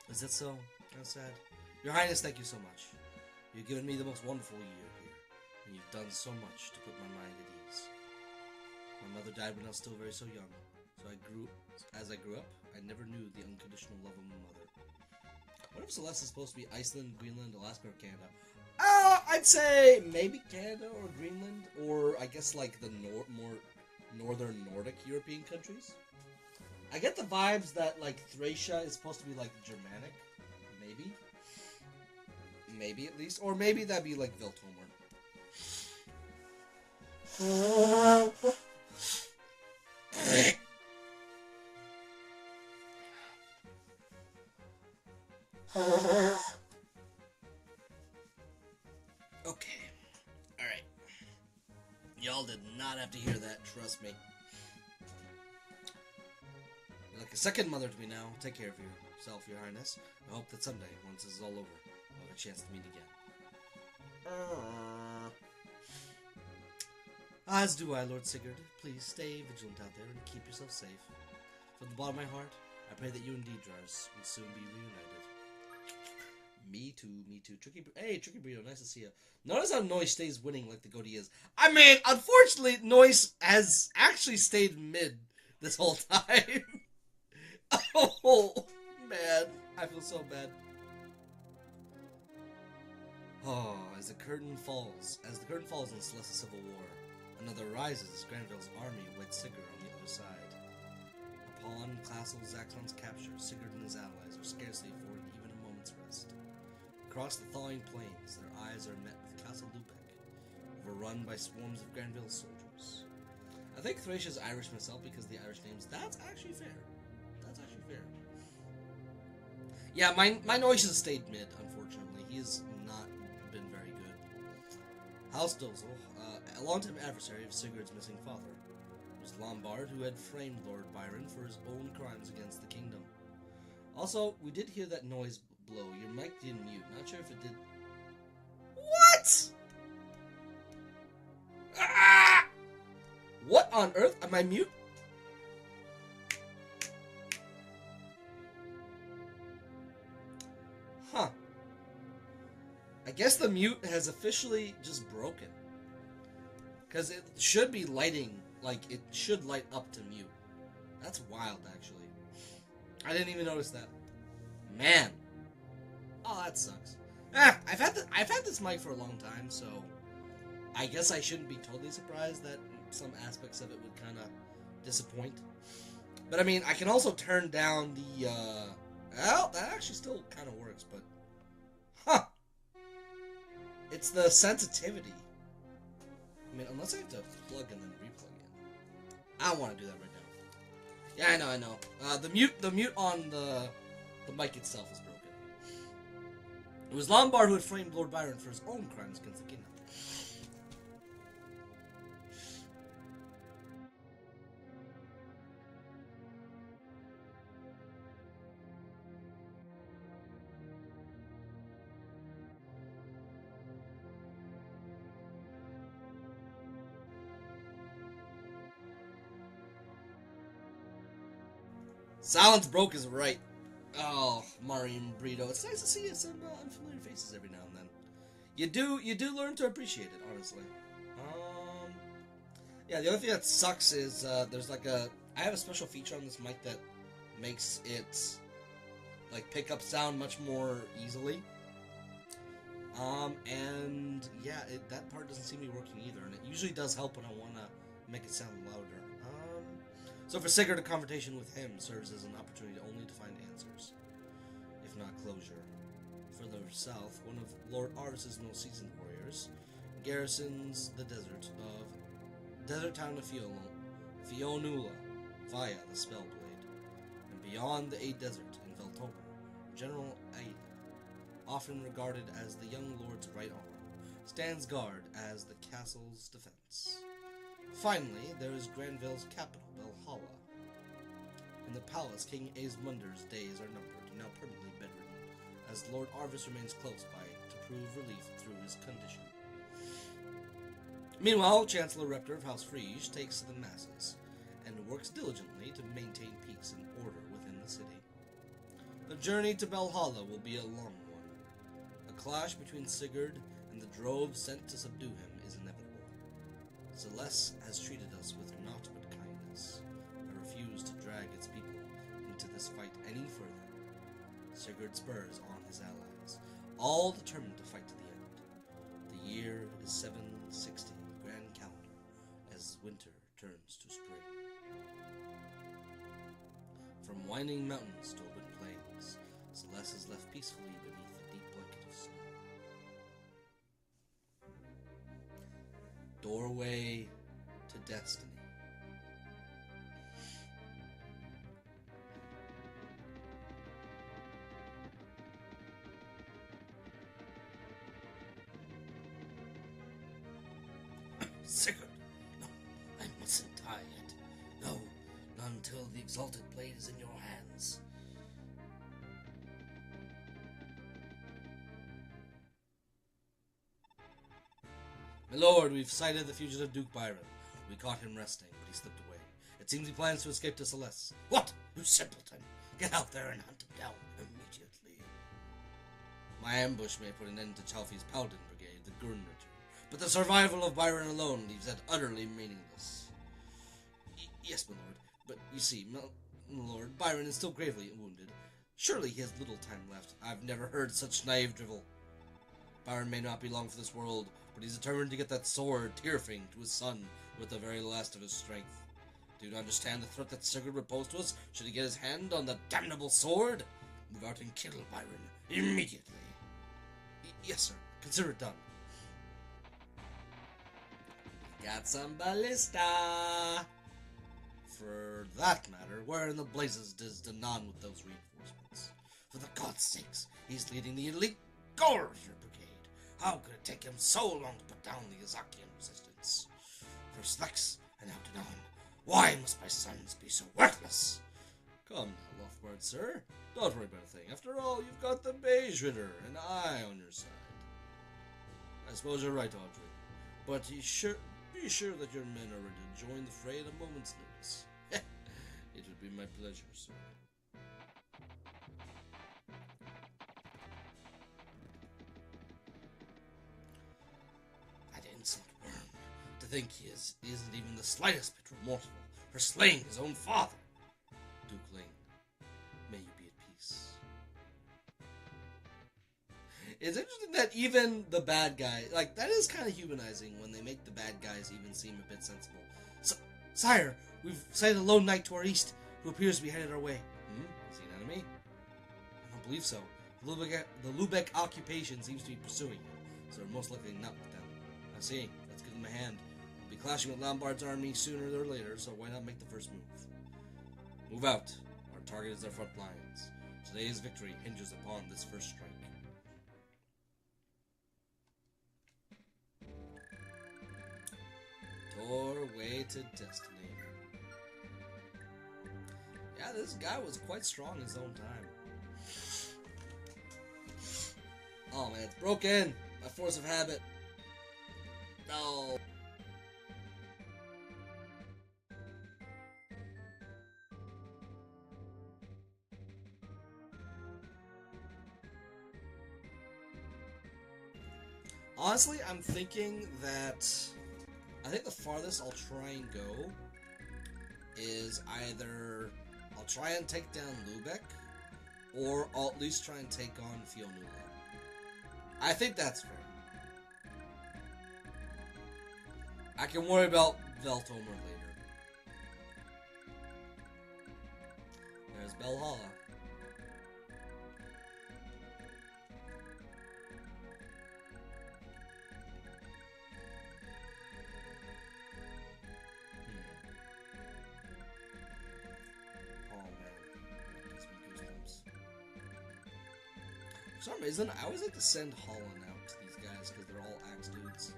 Is that so? How sad. Your Highness, thank you so much. You've given me the most wonderful year here, and you've done so much to put my mind at ease. My mother died when I was still so young, so as I grew up, I never knew the unconditional love of my mother. What if Celeste is supposed to be Iceland, Greenland, Alaska, or Canada? I'd say maybe Canada or Greenland, or I guess like the more northern Nordic European countries. I get the vibes that like Thracia is supposed to be like Germanic, maybe. Maybe at least, or maybe that'd be like Viltomer. Okay. Alright. Y'all did not have to hear that, trust me. You're like a second mother to me now. Take care of yourself, Your Highness. I hope that someday, once this is all over, we'll have a chance to meet again. As do I, Lord Sigurd. Please stay vigilant out there and keep yourself safe. From the bottom of my heart, I pray that you and Deidras will soon be reunited. Me too, me too. Tricky Burrito, nice to see you. Notice how Noise stays winning like the goatee is. I mean, unfortunately, Noise has actually stayed mid this whole time. Oh, man. I feel so bad. Oh, as the curtain falls in the Celestial Civil War, another rises as Granville's army awaits Sigurd on the other side. Upon Castle Zaxxon's capture, Sigurd and his allies are scarcely afforded even a moment's rest. Across the thawing plains, their eyes are met with Castle Lubeck, overrun by swarms of Granville's soldiers. I think Thracia's Irish myself because of the Irish names. That's actually fair. Yeah, my Noise has stayed mid, unfortunately. He has not been very good. House Dozel, a longtime adversary of Sigurd's missing father, was Lombard, who had framed Lord Byron for his own crimes against the kingdom. Also, we did hear that noise blow. Your mic didn't mute. Not sure if it did. What? Ah! What on earth? Am I mute? Huh. I guess the mute has officially just broken. Because it should be lighting, like, it should light up to mute. That's wild, actually. I didn't even notice that. Man. Oh, that sucks. I've had this mic for a long time, so I guess I shouldn't be totally surprised that some aspects of it would kind of disappoint. But, I mean, I can also turn down the, well, that actually still kind of works, but... Huh! It's the sensitivity. I mean, unless I have to plug and then replug in. I don't want to do that right now. Yeah, I know. The mute on the mic itself is broken. It was Lombard who had framed Lord Byron for his own crimes against the kingdom. Silence broke is right. Oh, Marian Brito. It's nice to see some unfamiliar faces every now and then. You do learn to appreciate it, honestly. Yeah, the only thing that sucks is there's like I have a special feature on this mic that makes it like pick up sound much more easily. And yeah, that part doesn't seem to be working either, and it usually does help when I want to make it sound louder. So for Sigurd, a confrontation with him serves as an opportunity only to find answers, if not closure. Further south, one of Lord Arvis's most seasoned warriors garrisons the desert town of Fionnuala via the Spellblade, and beyond the Eight Desert in Veltober, General Aida, often regarded as the young lord's right arm, stands guard as the castle's defense. Finally, there is Granville's capital, Valhalla. In the palace, King Aesmunder's days are numbered, now permanently bedridden, as Lord Arvis remains close by to prove relief through his condition. Meanwhile, Chancellor Reptor of House Frege takes to the masses, and works diligently to maintain peace and order within the city. The journey to Valhalla will be a long one. A clash between Sigurd and the drove sent to subdue him is inevitable. Celeste has treated us with naught but kindness. I refuse to drag its people into this fight any further. Sigurd spurs on his allies, all determined to fight to the end. The year is 760 Grand Calendar, as winter turns to spring. From winding mountains to open plains, Celeste is left peacefully beneath a deep blanket of snow. Doorway to Destiny. Sigurd! No, I mustn't die yet. No, not until the exalted blade is in your hands. My lord, we've sighted the fugitive Duke Byron. We caught him resting, but he slipped away. It seems he plans to escape to Celeste. What? You simpleton! Get out there and hunt him down immediately. My ambush may put an end to Chalfie's Paladin Brigade, the Gurnritter, but the survival of Byron alone leaves that utterly meaningless. Yes, my lord, but you see, my lord, Byron is still gravely wounded. Surely he has little time left. I've never heard such naive drivel. Byron may not be long for this world, but he's determined to get that sword, Tyrfing, to his son with the very last of his strength. Do you understand the threat that Sigurd would pose to us should he get his hand on that damnable sword? Move out and kill Byron immediately. Yes, sir. Consider it done. Got some ballista. For that matter, where in the blazes does Danan with those reinforcements? For the gods' sakes, he's leading the elite Gorger Brigade. How could it take him so long to put down the Azakian resistance? First Lex, and now Danan. Why must my sons be so worthless? Come now, Lothbard, sir. Don't worry about a thing. After all, you've got the Beige Ritter and I on your side. I suppose you're right, Audrey. But be sure that your men are ready to join the fray at a moment's notice. It would be my pleasure, sir. That insolent worm. To think he isn't even the slightest bit remorseful for slaying his own father. Dukeling, may you be at peace. It's interesting that even the bad guy, like, that is kind of humanizing when they make the bad guys even seem a bit sensible. So, sire, we've sighted a lone knight to our east who appears to be headed our way. Is he an enemy? I don't believe so. The Lubeck occupation seems to be pursuing him, so we're most likely not with them. I see. Let's give them a hand. We'll be clashing with Lombard's army sooner or later, so why not make the first move? Move out. Our target is their front lines. Today's victory hinges upon this first strike. Doorway to Destiny. Yeah, this guy was quite strong in his own time. Oh man, it's broken! My force of habit. No. Honestly, I'm thinking that I think the farthest I'll try and go is either I'll try and take down Lubeck, or I'll at least try and take on Fionnuala. I think that's fair. I can worry about Veltomer later. There's Belhala. For some reason, I always like to send Holland out to these guys because they're all axe dudes.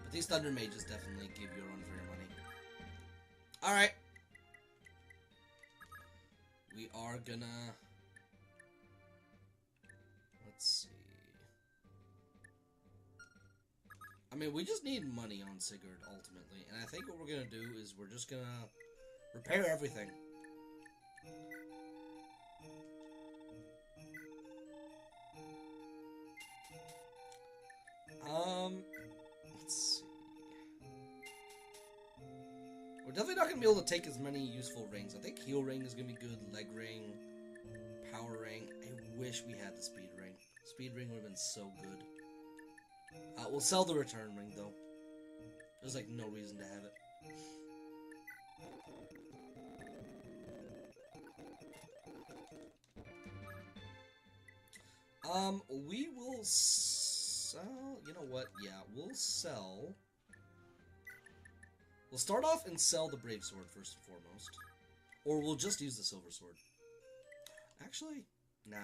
But these Thunder Mages definitely give you a run for your money. Alright. We are gonna... Let's see. I mean, we just need money on Sigurd, ultimately. And I think what we're gonna do is we're just gonna repair everything. Let's see. We're definitely not going to be able to take as many useful rings. I think heal ring is going to be good, leg ring, power ring. I wish we had the speed ring. Speed ring would have been so good. We'll sell the return ring, though. There's, like, no reason to have it. We will sell... You know what? Yeah, we'll sell... We'll start off and sell the Brave Sword first and foremost. Or we'll just use the Silver Sword. Actually, nah.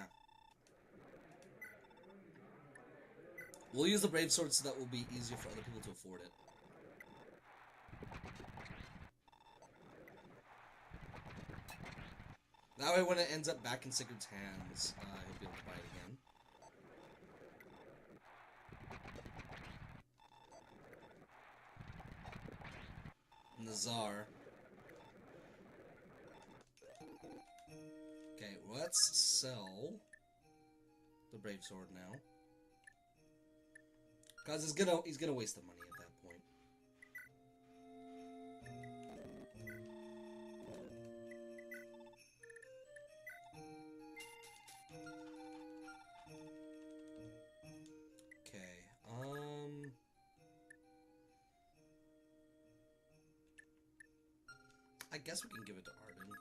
We'll use the Brave Sword so that will be easier for other people to afford it. That way when it ends up back in Sigurd's hands, he'll be able to buy it again. Nazar. Okay, let's sell the Brave Sword now. Cause he's gonna waste the money at that point. Okay, I guess we can give it to Arden.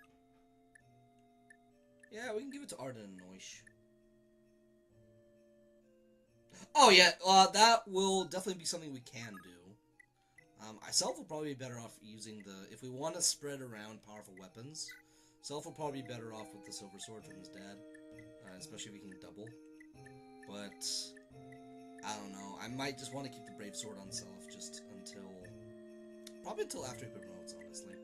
Yeah, we can give it to Arden and Noish. Oh yeah, that will definitely be something we can do. Self will probably be better off using the... If we want to spread around powerful weapons, Self will probably be better off with the Silver Sword from his dad. Especially if he can double. But... I don't know. I might just want to keep the Brave Sword on Self just until... Probably until after he promotes, honestly.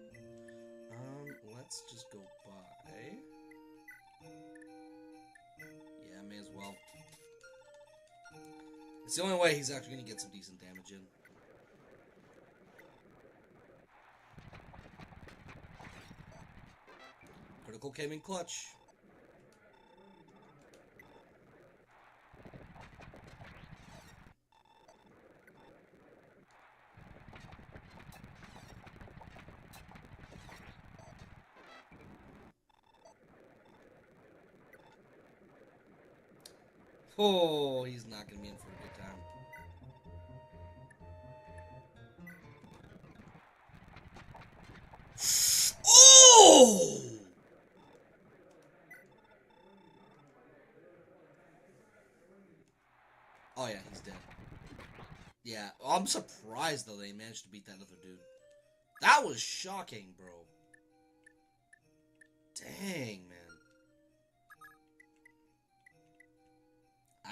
Let's just go by... Yeah, may as well. It's the only way he's actually going to get some decent damage in. Critical came in clutch. Oh, he's not going to be in for a good time. Oh! Oh yeah, he's dead. Yeah, I'm surprised though they managed to beat that other dude. That was shocking, bro. Dang, man.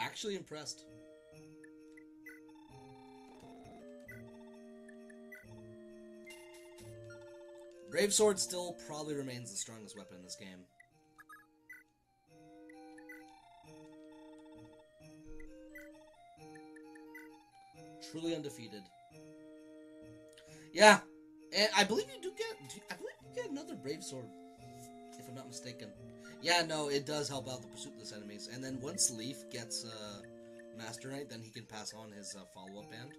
Actually impressed. Brave Sword still probably remains the strongest weapon in this game. Truly undefeated. Yeah, and I believe you do get. I believe you get another Brave Sword, if I'm not mistaken. Yeah, no, it does help out the pursuitless enemies. And then once Leaf gets Master Knight, then he can pass on his follow-up band.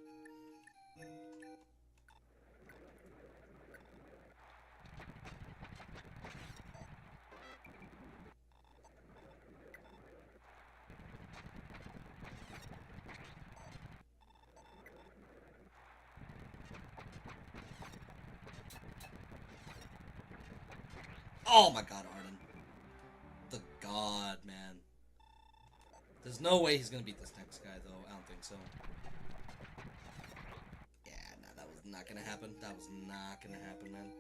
Oh my god, Arden. The god, man. There's no way he's gonna beat this next guy, though. I don't think so. Yeah, no, that was not gonna happen. That was not gonna happen, man.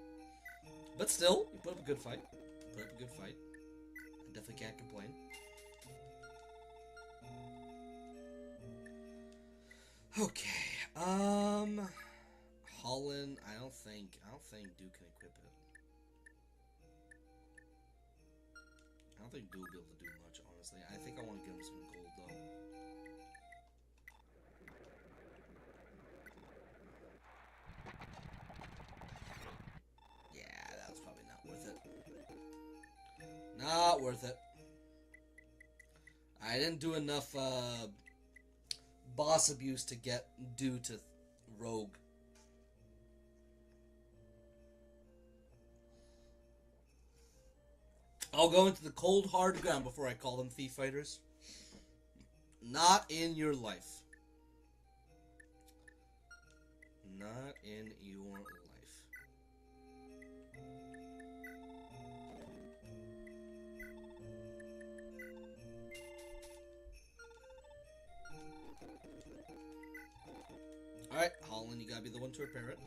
But still, you put up a good fight. Put up a good fight. I definitely can't complain. Okay, Holland, I don't think Duke can equip it. I don't think Duke will be able to do much, honestly. I think I want to give him some gold, though. Yeah, that was probably not worth it. Not worth it. I didn't do enough, boss abuse to get due to Rogue. I'll go into the cold, hard ground before I call them thief fighters. Not in your life. Not in your life. Alright, Holland, you gotta be the one to repair it.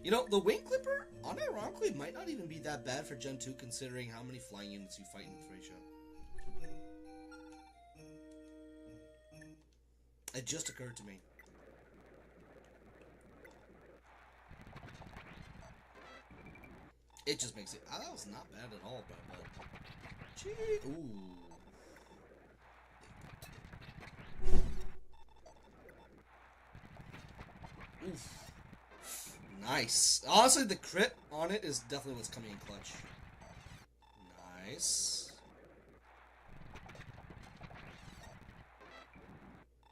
You know, the Wing Clipper, unironically, might not even be that bad for Gen 2, considering how many flying units you fight in Thracia. It just occurred to me. It just makes it... that was not bad at all, but... Gee, ooh. Oof. Nice. Honestly, the crit on it is definitely what's coming in clutch. Nice.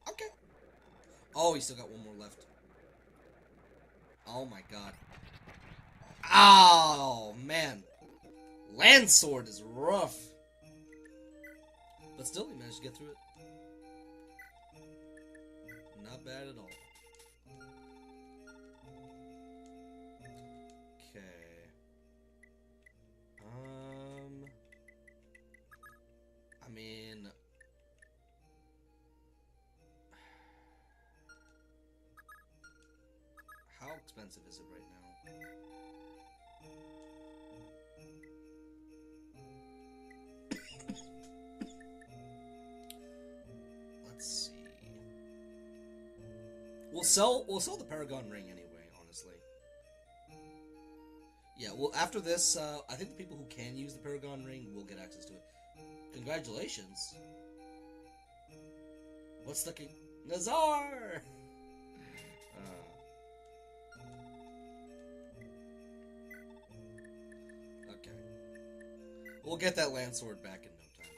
Okay. Oh, he's still got one more left. Oh my god. Oh, man. Landsword is rough. But still, he managed to get through it. Not bad at all. I mean, how expensive is it right now? Let's see. We'll sell the Paragon ring anyway, honestly. Yeah, well, after this, I think the people who can use the Paragon ring will get access to it. Congratulations. What's the Nazar? Okay. We'll get that Landsword back in no time.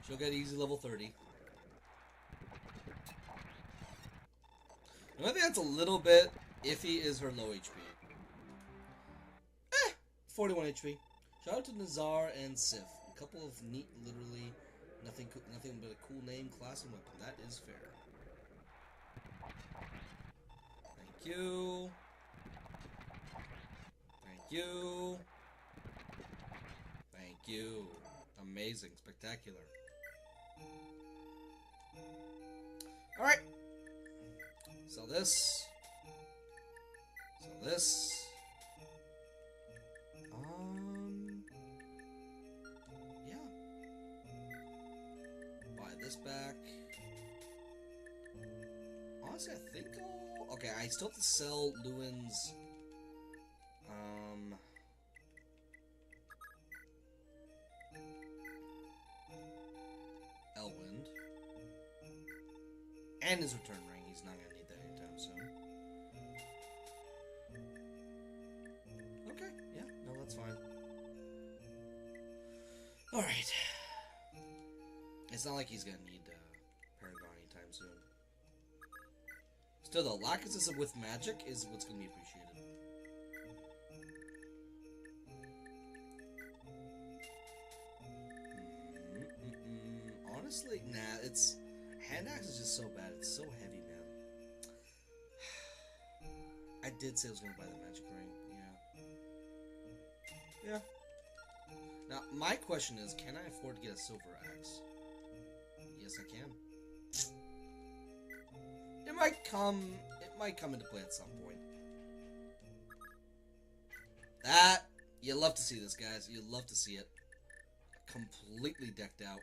She'll get easy level 30. The only thing that's a little bit iffy is her low HP. 41 HP. Shout out to Nazar and Sif. A couple of neat, literally, nothing but a cool name, class, and weapon. That is fair. Thank you. Thank you. Thank you. Amazing. Spectacular. Alright. Sell this. Sell this. Yeah. Buy this back. Honestly, I think I'll... Okay, I still have to sell Lewin's... Elwind. And his return ring. He's not gonna need that anytime soon. Okay, yeah, no, that's fine. Alright. It's not like he's gonna need Paragon anytime soon. Still, though, Lacus with magic is what's gonna be appreciated. honestly, nah, it's... Hand axe is just so bad. It's so heavy, man. I did say I was going to buy the magic ring. Yeah. Yeah. Now, my question is, can I afford to get a silver axe? Yes, I can. It might come into play at some point. You love to see this, guys. You love to see it. Completely decked out.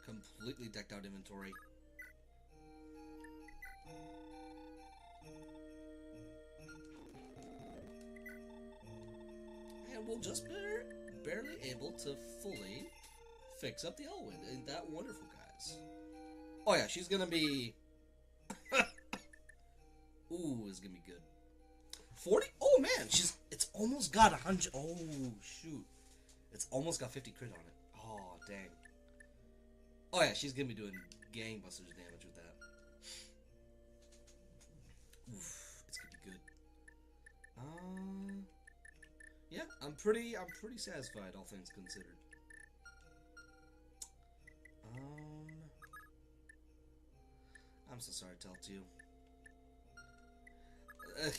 Completely decked out inventory. And we'll just barely able to fully fix up the Elwind. Ain't that wonderful, guys? Oh yeah, she's gonna be... Ooh, it's gonna be good. 40? Oh man, it's almost got 100. Oh shoot. It's almost got 50 crit on it. Oh dang. Oh yeah, she's gonna be doing gangbusters damage with that. Oof, it's gonna be good. Yeah, I'm pretty satisfied, all things considered. I'm so sorry to tell it to you.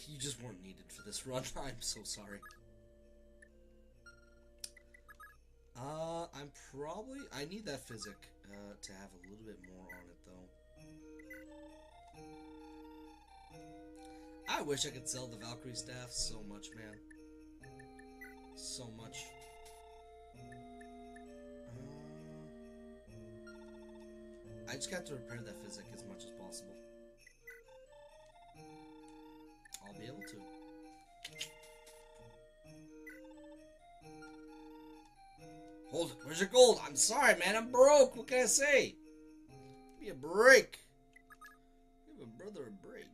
You just weren't needed for this run. I'm so sorry. I need that physic to have a little bit more on it, though. I wish I could sell the Valkyrie staff so much, man. So much. I just got to repair that physic as much as possible. I'll be able to. Hold it. Where's your gold? I'm sorry, man. I'm broke. What can I say? Give me a break. Give a brother a break.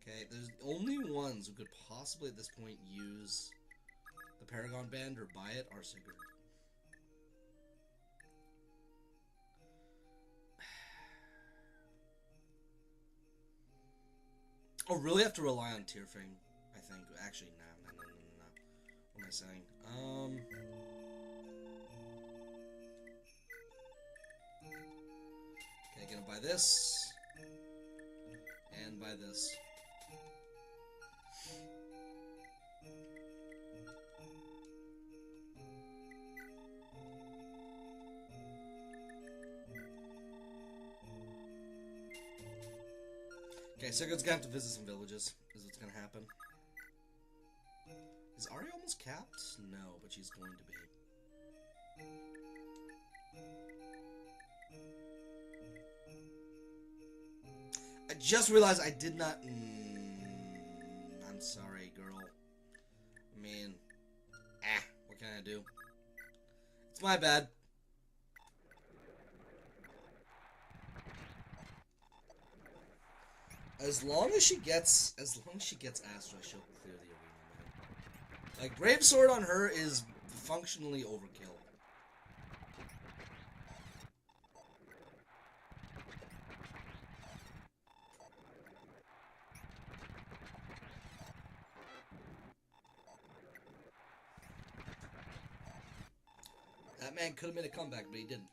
Okay, there's only ones who could possibly at this point use the Paragon Band or buy it are Sigurd. Oh, really have to rely on Tearfang, I think. Actually, no. What am I saying? Okay, gonna buy this. And buy this. Okay, Sigurd's gonna have to visit some villages, is what's gonna happen. Is Ari almost capped? No, but she's going to be. I just realized I did not... I'm sorry, girl. I mean... what can I do? It's my bad. As long as she gets Astra, she'll clear the arena, man. Like, Brave Sword on her is functionally overkill. That man could have made a comeback, but he didn't.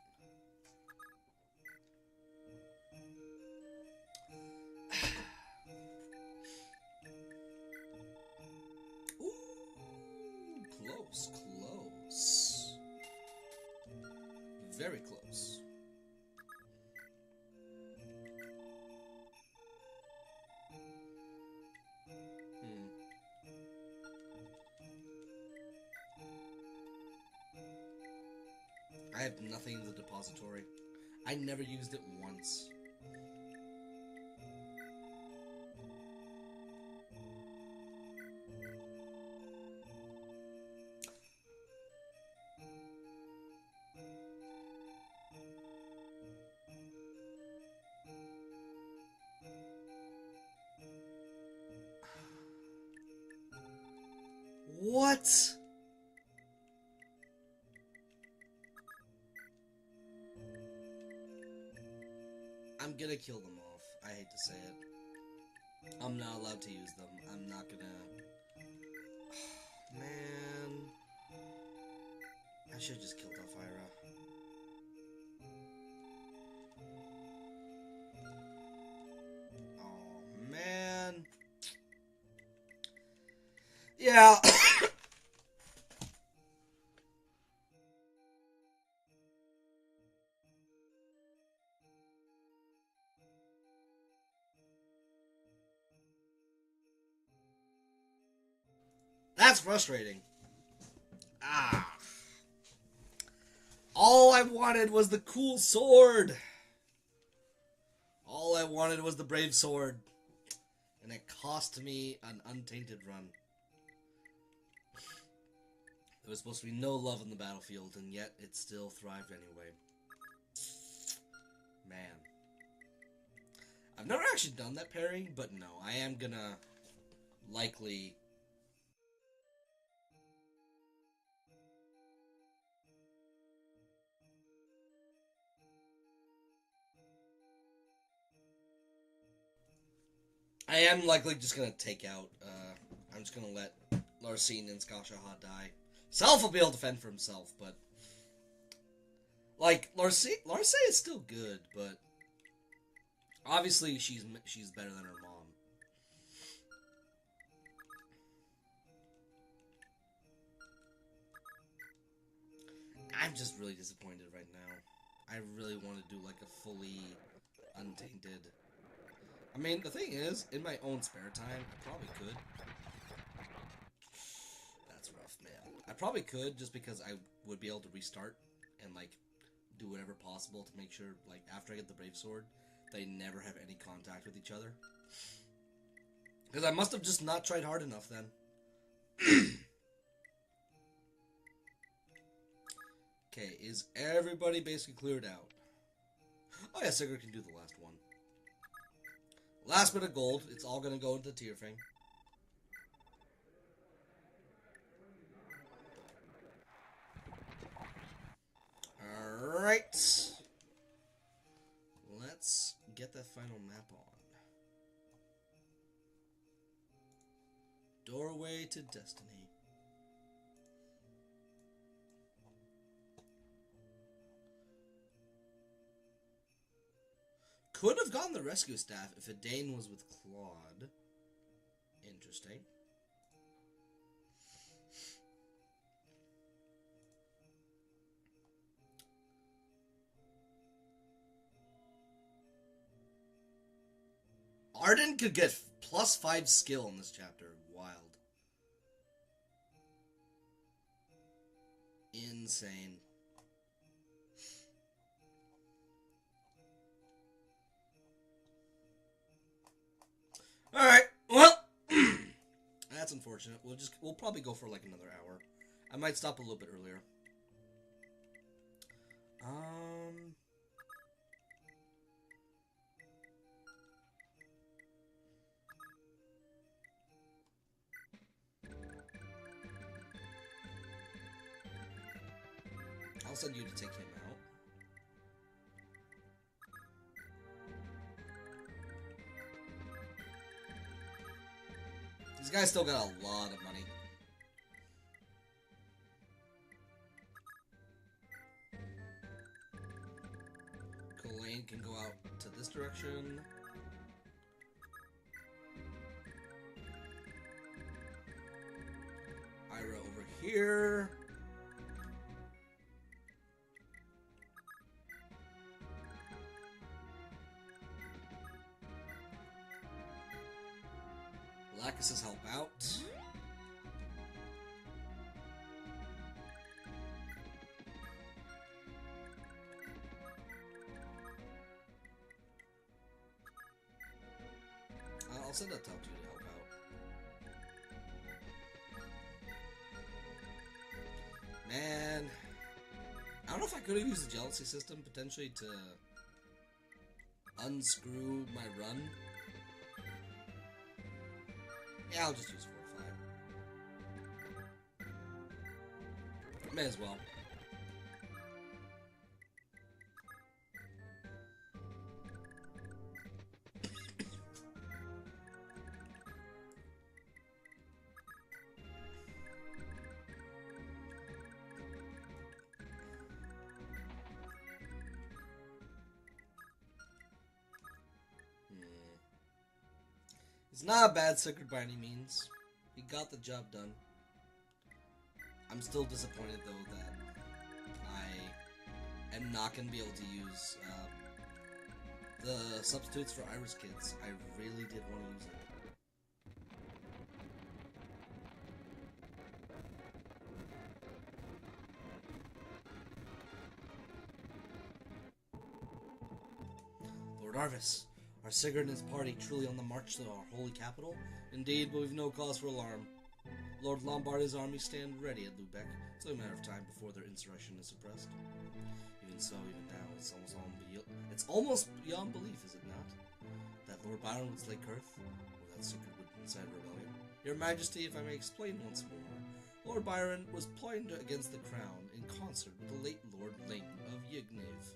Close. Very close. I have nothing in the depository. I never used it once. What? I'm gonna kill them off. I hate to say it. I'm not allowed to use them. I'm not gonna... Man... should have just killed Elvira. Oh, man. Yeah. That's frustrating. Ah. All I wanted was the cool sword. All I wanted was the brave sword. And it cost me an untainted run. There was supposed to be no love in the battlefield, and yet it still thrived anyway. Man. I've never actually done that pairing, but no, I am gonna likely... I am likely just gonna take out, I'm just gonna let Larcene and Skashaha die. Self will be able to defend for himself, but... Like, Larcene is still good, but... Obviously, she's better than her mom. I'm just really disappointed right now. I really want to do, like, a fully untainted... I mean, the thing is, in my own spare time, I probably could. That's rough, man. I probably could, just because I would be able to restart and, like, do whatever possible to make sure, like, after I get the Brave Sword, they never have any contact with each other. Because I must have just not tried hard enough then. Okay, is everybody basically cleared out? Oh yeah, Sigurd can do the last one. Last bit of gold. It's all going to go into Tyrfing. Alright. Let's get that final map on. Doorway to Destiny. Could have gotten the rescue staff if Adane was with Claude. Interesting. Arden could get +5 skill in this chapter. Wild. Insane. Alright, well, that's unfortunate. We'll probably go for like another hour. I might stop a little bit earlier. I'll send you to take him out. These guys still got a lot of money. Colleen can go out to this direction. Ira over here. Lacus's help out. I'll send that top 2 to help out. Man, I don't know if I could have used the jealousy system potentially to unscrew my run. Yeah, I'll just use 4 or 5. May as well. He's not a bad Sigurd by any means. He got the job done. I'm still disappointed, though, that I am not going to be able to use the substitutes for Irish kids. I really did want to use it. Lord Arvis, are Sigurd and his party truly on the march to our holy capital? Indeed, but we've no cause for alarm. Lord Lombard and his army stand ready at Lubeck. It's only a matter of time before their insurrection is suppressed. Even so, even now, it's almost beyond belief, is it not? That Lord Byron would slay Kurth, or that Sigurd would incite rebellion. Your Majesty, if I may explain once more, Lord Byron was plotting against the crown in concert with the late Lord Ling of Yigniv.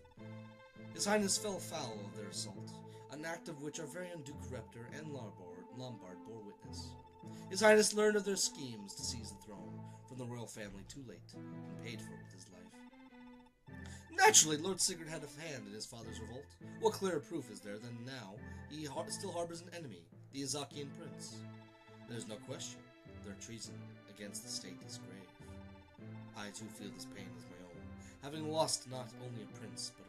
His Highness fell foul of their assault, an act of which our very own Duke Reptor and Lombard bore witness. His Highness learned of their schemes to seize the throne from the royal family too late, and paid for it with his life. Naturally, Lord Sigurd had a hand in his father's revolt. What clearer proof is there than now he still harbors an enemy, the Izakian prince? There's no question, their treason against the state is grave. I too feel this pain as my own, having lost not only a prince, but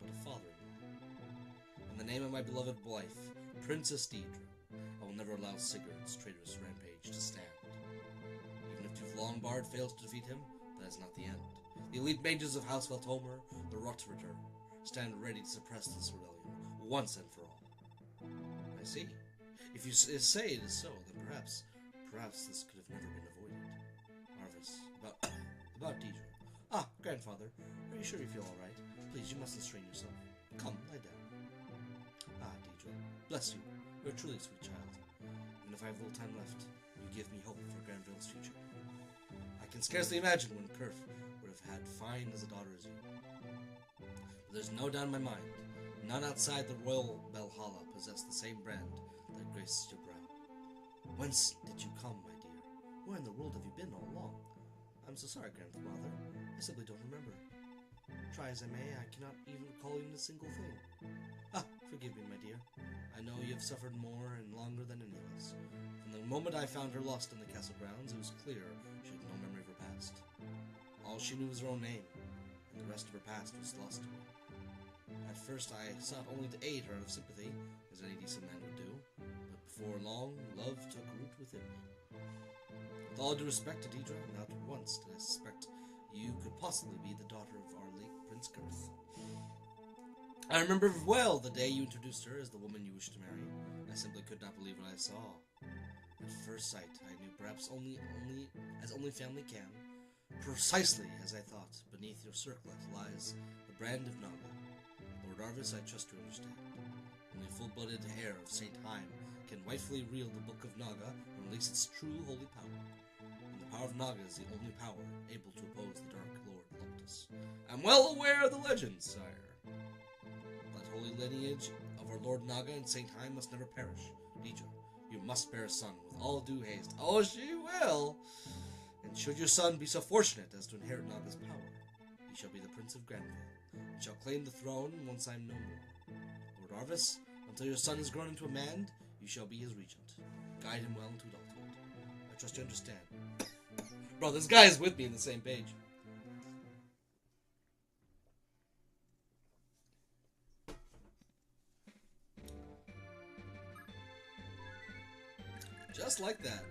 a father-in-law. In the name of my beloved wife, Princess Deidre, I will never allow Sigurd's traitorous rampage to stand. Even if Duke Lombard fails to defeat him, that is not the end. The elite mages of House Veltomer, the Rotritter, stand ready to suppress this rebellion, once and for all. I see. If you say it is so, then perhaps this could have never been avoided. Arvis, about Deidre. Ah, grandfather, are you sure you feel all right? Please, you mustn't strain yourself. Come, lie down. Ah, Deidre, bless you. You're a truly sweet child. And if I have little time left, you give me hope for Granville's future. I can scarcely imagine when Kurf would have had fine as a daughter as you. But there's no doubt in my mind, none outside the royal Valhalla possess the same brand that graces your brow. Whence did you come, my dear? Where in the world have you been all along? I'm so sorry, grandfather. I simply don't remember. Try as I may, I cannot even recall even a single thing. Ah, forgive me, my dear. I know you have suffered more and longer than any of us. From the moment I found her lost in the castle grounds, it was clear she had no memory of her past. All she knew was her own name, and the rest of her past was lost to me. At first I sought only to aid her out of sympathy, as any decent man would do, but before long, love took root within me. With all due respect to Deidre, not once did I suspect you could possibly be the daughter of our late Prince Kurth. I remember well the day you introduced her as the woman you wished to marry. I simply could not believe what I saw. At first sight, I knew perhaps only family can. Precisely as I thought, beneath your circlet lies the brand of Naga. Lord Arvis, I trust to understand. Only a full-blooded heir of Saint Haim can rightfully wield the Book of Naga and release its true holy power. And the power of Naga is the only power able to oppose the Dark Lord Loptus. I'm well aware of the legend, sire. That holy lineage of our Lord Naga and Saint Haim must never perish. Deidre, you must bear a son with all due haste. Oh, she will! And should your son be so fortunate as to inherit Naga's power, he shall be the Prince of Granville, and shall claim the throne once I am no more. Lord Arvis, until your son is grown into a man, you shall be his regent. Guide him well into adulthood. I trust you understand. Bro, this guy is with me on the same page. Just like that.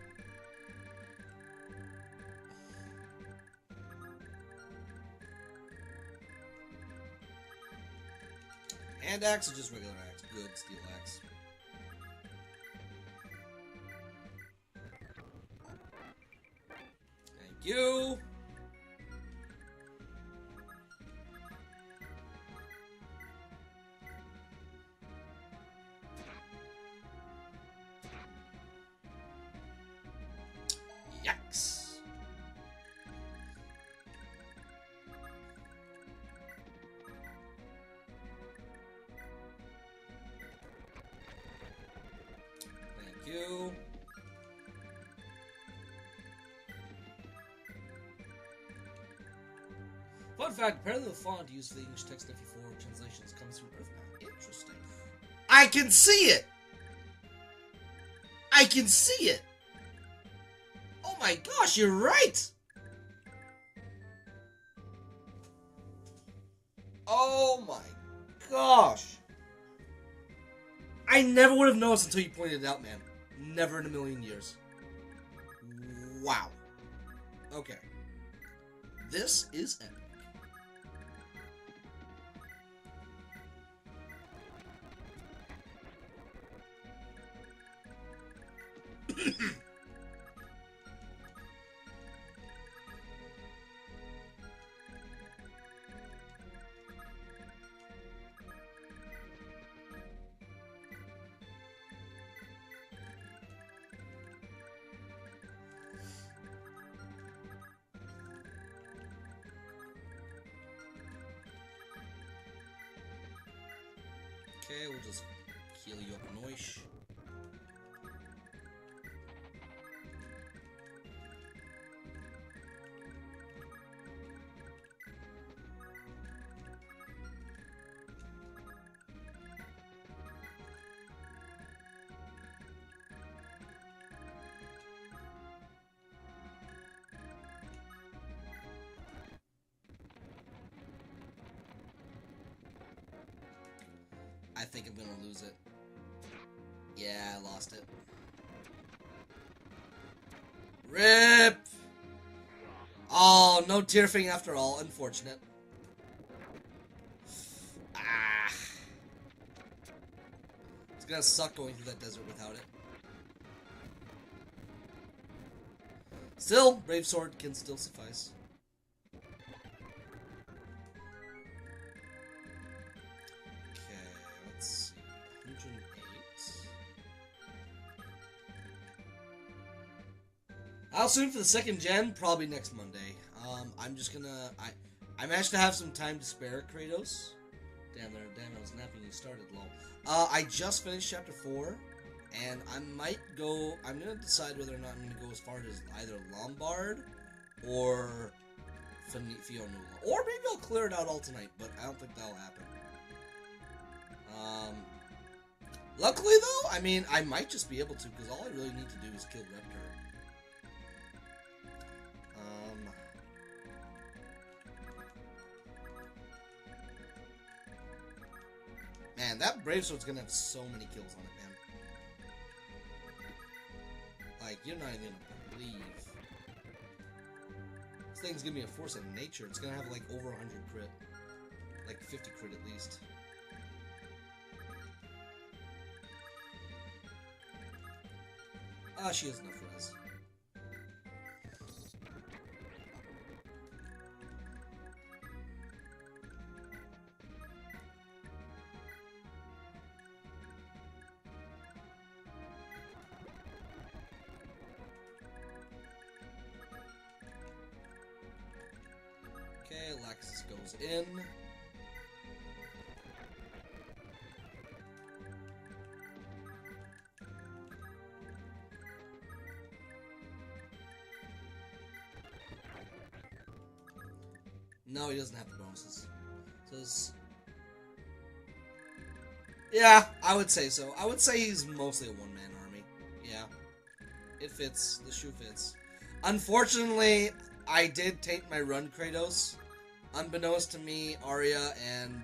Hand axe or just regular axe? Good steel axe. Thank you. Yikes. You. Fun fact, apparently the font used for the English text 54 translations comes from Earthbound. Interesting. I can see it! I can see it! Oh my gosh, you're right! Oh my gosh! I never would have noticed until you pointed it out, man. Never in a million years. Wow. Okay. This is epic. Okay, we'll just heal you up noish. I think I'm gonna lose it. Yeah, I lost it. RIP! Oh, no tearfing after all. Unfortunate. Ah. It's gonna suck going through that desert without it. Still, Brave Sword can still suffice. How soon for the second gen? Probably next Monday. I'm just gonna... I managed to have some time to spare, Kratos. Damn, I was napping you started, lol. I just finished Chapter 4, and I might go... I'm gonna decide whether or not I'm gonna go as far as either Lombard or Fionnuala. Or maybe I'll clear it out all tonight, but I don't think that'll happen. Luckily, though, I mean, I might just be able to, because all I really need to do is kill Reptar. Man, that Brave Sword's gonna have so many kills on it, man. Like, you're not even gonna believe. This thing's gonna be a force of nature. It's gonna have, like, over 100 crit. Like, 50 crit at least. Ah, she has enough res. Okay, Alexis goes in. No, he doesn't have the bonuses. So yeah, I would say so. I would say he's mostly a one-man army. Yeah. It fits. The shoe fits. Unfortunately, I did taint my run, Kratos. Unbeknownst to me, Arya and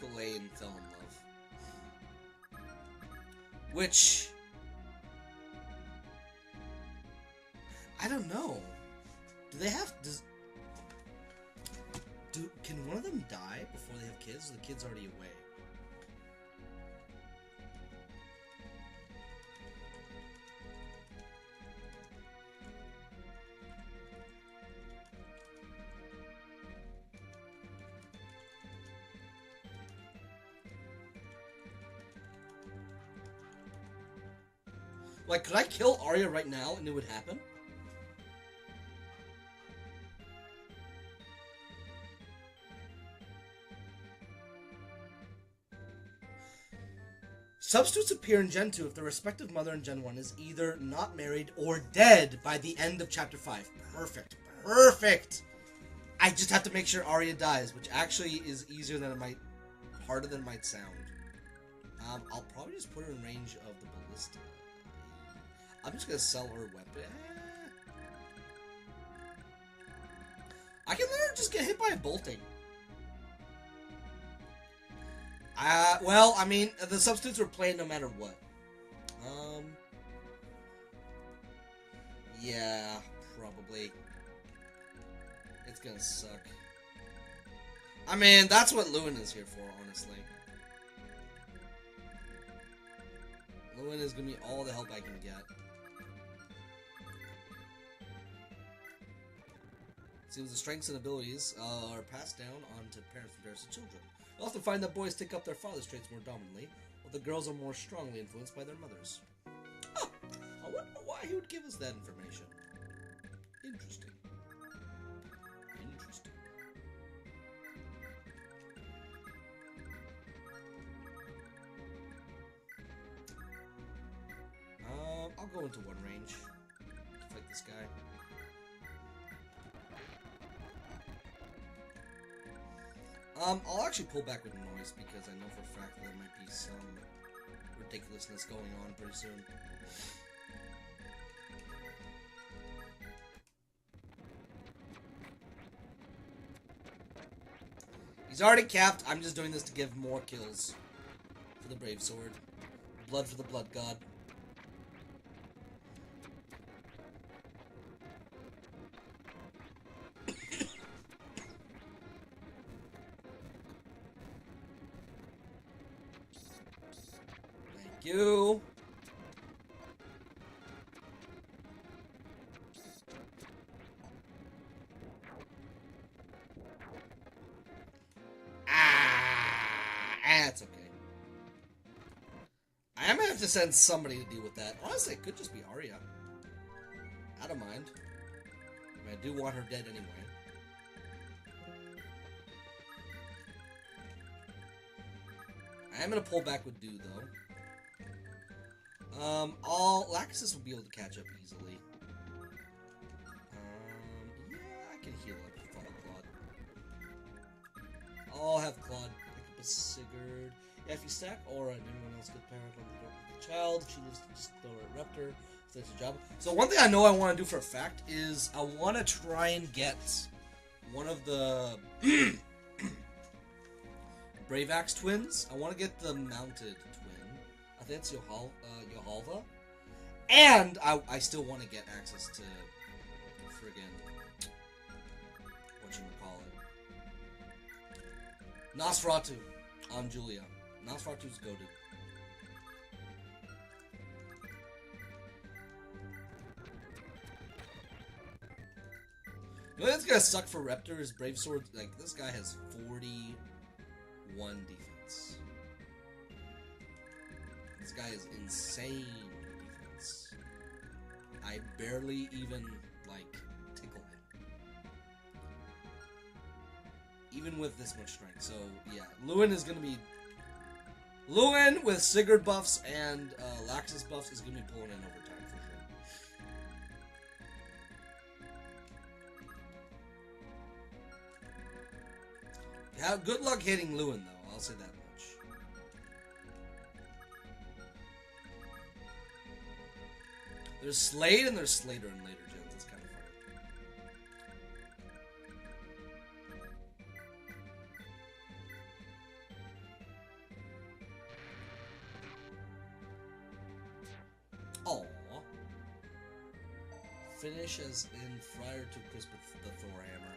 Kulain fell in love. Which... I don't know. Do they have... Can one of them die before they have kids? Or the kid's already away? Like, could I kill Arya right now and it would happen? Substitutes appear in Gen 2 if the respective mother in Gen 1 is either not married or dead by the end of Chapter 5. Perfect. Perfect! I just have to make sure Arya dies, which actually is easier than it might... harder than it might sound. I'll probably just put her in range of the ballista. I'm just gonna sell her weapon. I can let her just get hit by a bolting. Well, I mean, the substitutes were playing no matter what. Yeah, probably. It's gonna suck. I mean, that's what Lewin is here for, honestly. Lewin is gonna be all the help I can get. Seems the strengths and abilities are passed down onto parents from parents to children. You often find that boys take up their father's traits more dominantly, while the girls are more strongly influenced by their mothers. Oh, I wonder why he would give us that information. Interesting. Interesting. I'll go into one range to fight this guy. I'll actually pull back with noise because I know for a fact that there might be some ridiculousness going on pretty soon. He's already capped. I'm just doing this to give more kills for the Brave Sword. Blood for the Blood God. Thank you. That's okay. I am gonna have to send somebody to deal with that. Honestly, it could just be Arya. I don't mind. I mean, I do want her dead anyway. I am gonna pull back with Dude, though. Laxus will be able to catch up easily. Yeah, I can heal up with Follow Claude. I'll have Claude pick up a Sigurd. Yeah, if you stack Aura and anyone else get parent on the child, if she lives to just throw her a Raptor, so that's your job. So one thing I know I want to do for a fact is I want to try and get one of the Brave Axe twins. I want to get the mounted twin. I think it's Yohalva. And I still want to get access to friggin' whatchamacallit. Nosferatu on Julia. Nosferatu's goated. You know what's gonna suck for Reptor is Brave Sword. Like, this guy has 41 defense. This guy is insane defense. I barely even, like, tickle him. Even with this much strength. So, yeah. Lewin is gonna be... Lewin with Sigurd buffs and Laxus buffs is gonna be pulling in overtime for sure. Yeah, good luck hitting Lewin, though. I'll say that much. There's Slade and there's Slater in later gens. It's kind of funny. Aww. Finish as in Friar to Crisp with the Thor hammer.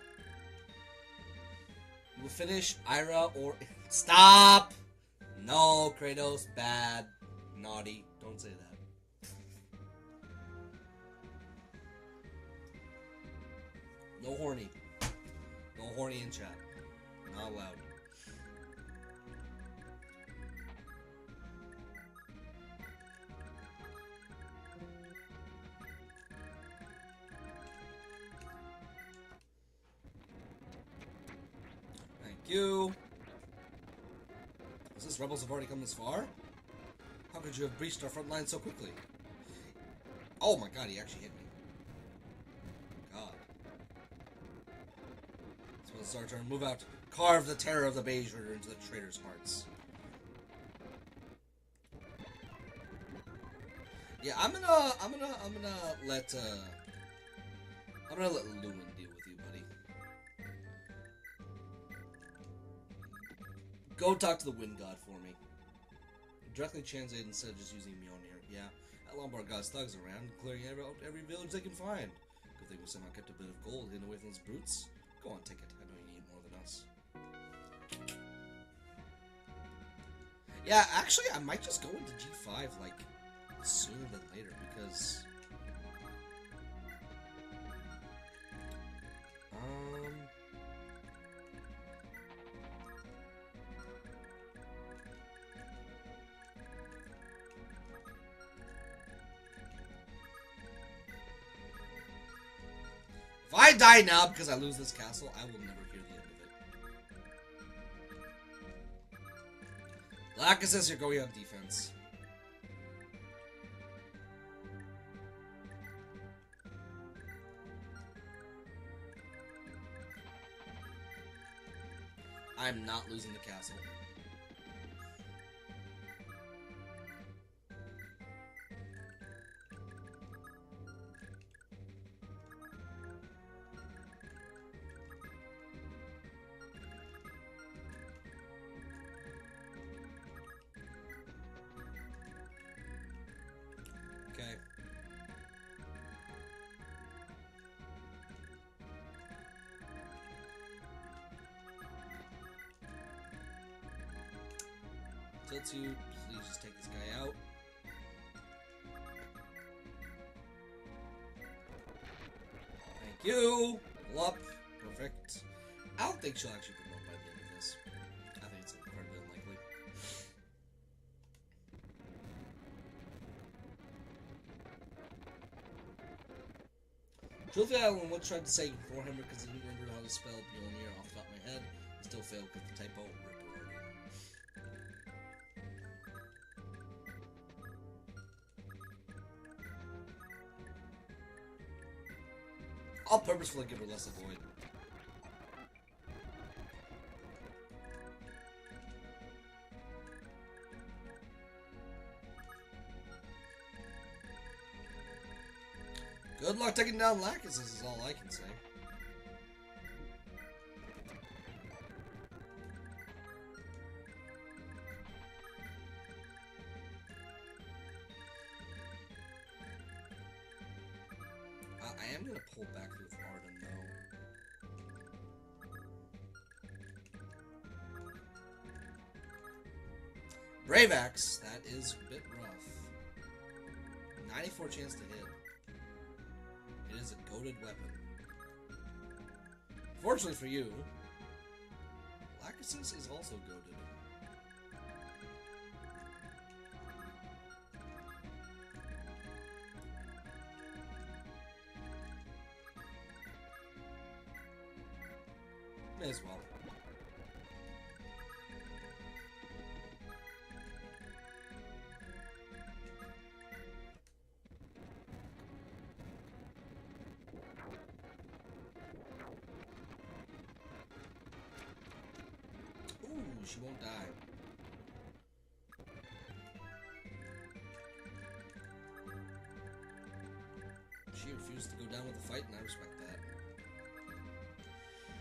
You will finish Ira or... Stop! No, Kratos. Bad. Naughty. Don't say that. No horny. No horny in chat. Not allowed. Thank you. Is this Rebels have already come this far? How could you have breached our front line so quickly? Oh my god, he actually hit me. God. It's our turn. Move out. Carve the terror of the Beige Rider into the traitors' hearts. Yeah, I'm gonna let Lewin deal with you, buddy. Go talk to the Wind God for me. Directly translate instead of just using Mjolnir. Yeah, that Lombard God's thugs around, clearing every village they can find. Good thing we somehow kept a bit of gold hidden away from those brutes. Go on, take it. I know you need more than us. Yeah, actually, I might just go into G5, like, sooner than later, because... If I die now because I lose this castle, I will never hear the end of it. Lacus says you're going on defense. I'm not losing the castle. Okay. Tiltu, please just take this guy out. Thank you. Pull up. Perfect. I don't think she'll actually promote by the end of this. I think it's incredibly unlikely. Truthfully, I once tried to say Warhammer because I didn't remember how to spell Mjolnir off the top of my head. I still failed because the typo ripperoni. I'll purposefully give her less avoid. Good luck taking down Lacus, is all I can say. I am going to pull back with Arden, though. Brave Axe, that is a bit rough. 94 chance to hit. It is a goated weapon. Fortunately for you, Lacus is also goated. May as well. Ooh, she won't die. She refused to go down with the fight, and I respect that.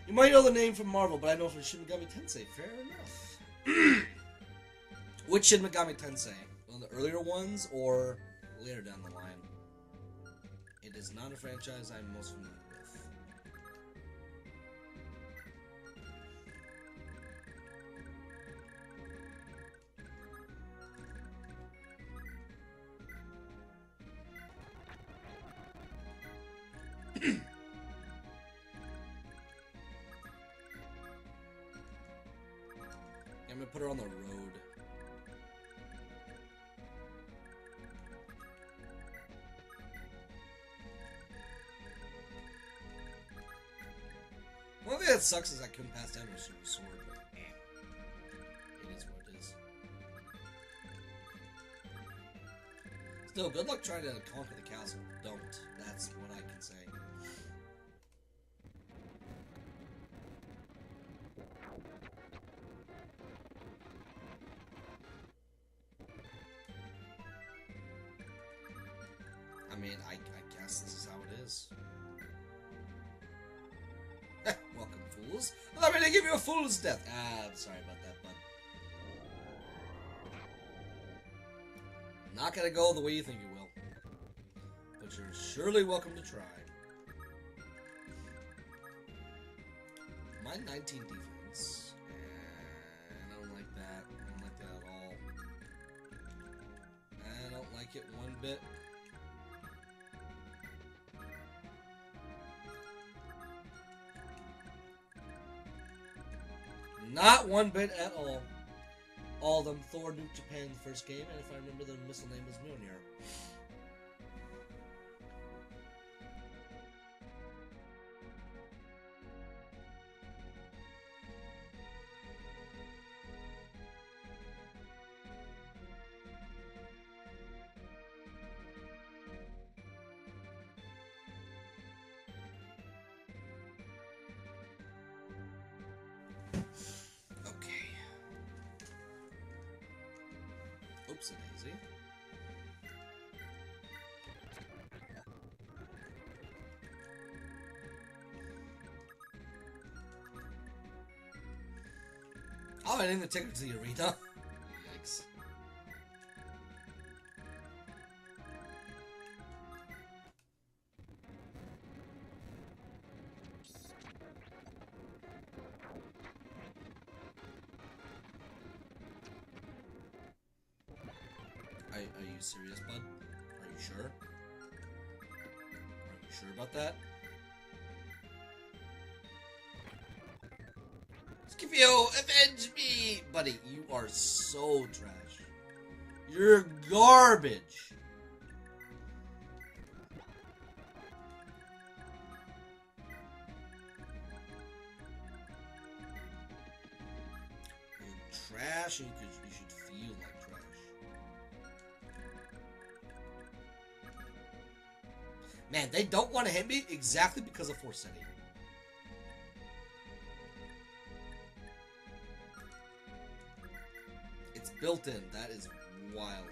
You might know the name from Marvel, but I know from Shin Megami Tensei. Fair enough. Which Shin Megami Tensei? One of the earlier ones, or later down the line? It is not a franchise I'm most familiar with. I'm gonna put her on the road. One thing that sucks is I couldn't pass down her super sword, but it is what it is. Still, good luck trying to conquer the castle. Don't. That's what I can say. mean, I guess this is how it is. Welcome, fools. Allow me to give you a fool's death. I'm sorry about that, bud. Not gonna go the way you think it will. But you're surely welcome to try. My 19 defense. I don't like that. I don't like that at all. I don't like it one bit. Not one bit at all. All of them. Thor nuked Japan in the first game, and if I remember, the missile name was Mjolnir. Oops, daisy. Oh, I didn't even take her to the arena. Yikes. Are you serious, bud? Are you sure? Are you sure about that? Scipio, avenge me! Buddy, you are so trash. You're garbage. You're trash, and you should feel like trash. Man, they don't want to hit me exactly because of Force City. It's built in. That is wild.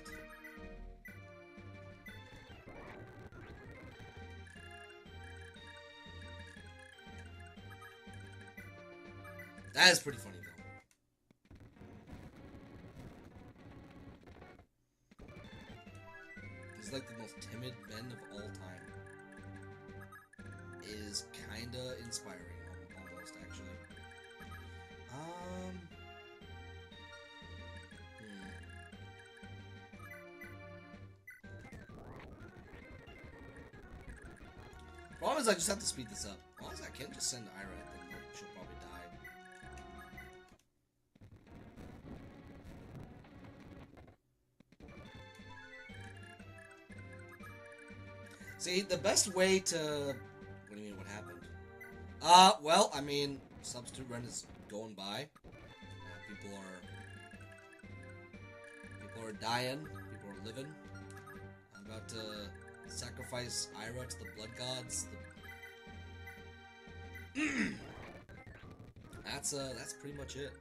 That is pretty funny, though. He's like the most timid men of all time. It is kinda inspiring, almost, actually. Problem is, I just have to speed this up. Honestly, I can just send Ira. I think she'll probably die. See, the best way to... What do you mean, what happened? Well, I mean, substitute run is going by. People are dying. People are living. I'm about to sacrifice Ira to the blood gods. That's pretty much it.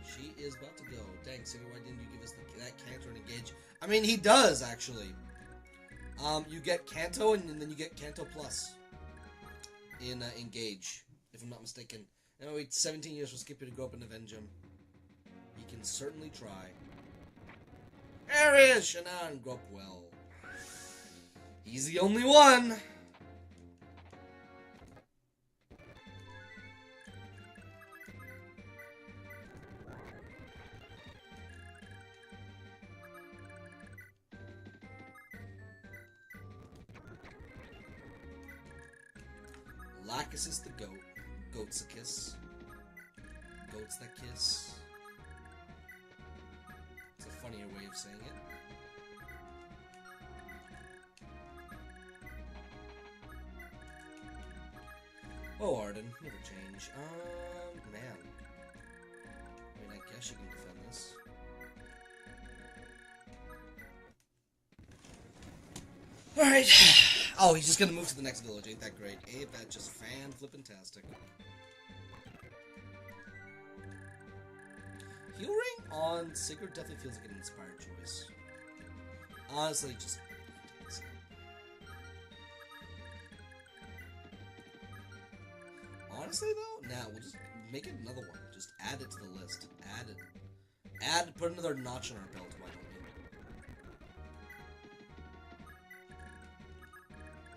She is about to go. Dang, Siggy, why didn't you give us that Canto and engage? I mean, he does, actually. You get Canto, and then you get Canto Plus in Engage, if I'm not mistaken. And I wait 17 years for Skippy to go up and avenge him. He can certainly try. There he is! Shannon, grow up well. He's the only one! Lacus is the goat. Goat's a kiss. Goat's that kiss. It's a funnier way of saying it. Oh, Arden, never change. Man. I mean, I guess you can defend this. Alright. Oh, he's just gonna move to the next village. Ain't that great? Ain't that just fan-flippin-tastic? Heal Ring on Sigurd definitely feels like an inspired choice. Honestly, just... Honestly, though, nah, we'll just make it another one. Just add it to the list. Add it. Put another notch on our belt, why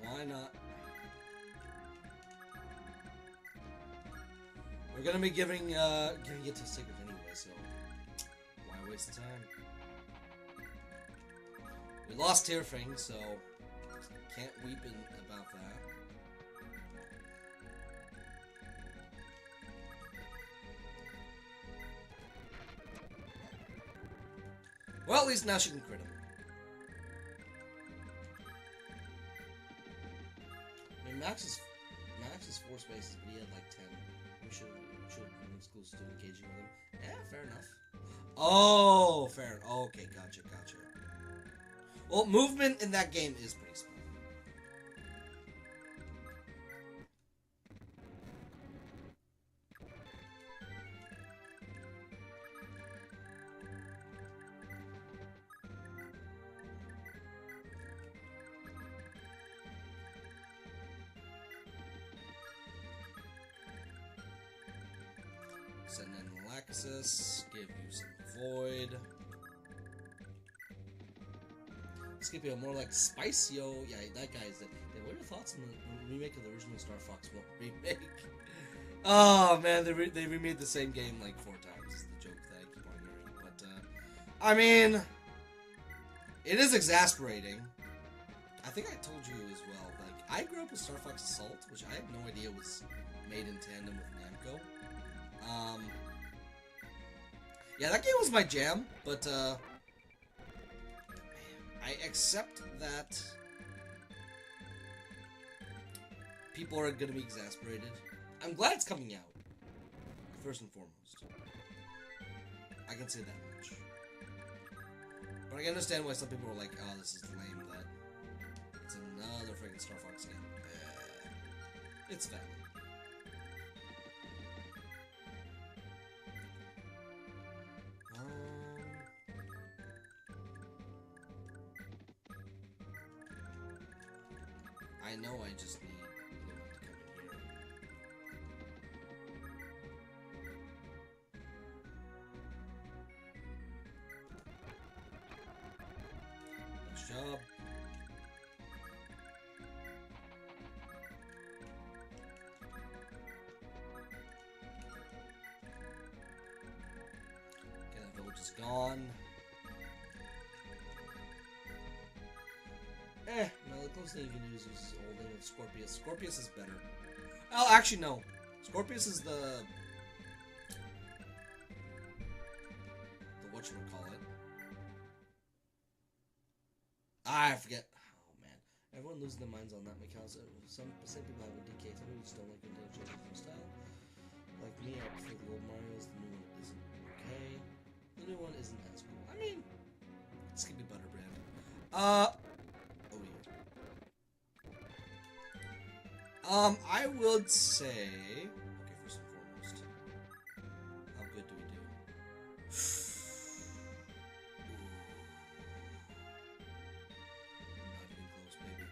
don't we? Why not? We're gonna be giving it to Sigurd anyway, so why waste the time? We lost Tearfang, so can't weep about that. Well, at least now she can crit him. I mean, Max is 4 spaces, but he had like 10. We should have been exclusive to engaging with him. Yeah, fair enough. Oh, fair. Okay, gotcha. Well, movement in that game is pretty small. Send in Laxus, give you some Void. Scipio, more like Spicio. Yeah, that guy's it. Yeah, what are your thoughts on the remake of the original Star Fox 1 remake? Oh man, they remade the same game like 4 times. Is the joke that I keep on hearing. But I mean, it is exasperating. I think I told you as well. Like, I grew up with Star Fox Assault, which I had no idea was made in tandem with Namco. Yeah, that game was my jam, but I accept that people are going to be exasperated. I'm glad it's coming out, first and foremost. I can say that much. But I can understand why some people are like, oh, this is lame, that it's another freaking Star Fox game. It's valid. I know I just need Blue to come in here. Nice job. Okay, that village is gone. No, the closest thing you can use is holding with Scorpius. Scorpius is better. Oh, actually, no. Scorpius is the whatchamacallit. I forget. Oh, man. Everyone loses their minds on that mechanic. Some people have a DK, some people just don't like changes from style. Like me, I prefer the old Mario's. The new one isn't okay. The new one isn't as cool. I mean, this could be better brand. I would say... Okay, first and foremost. How good do we do? Not even close, baby.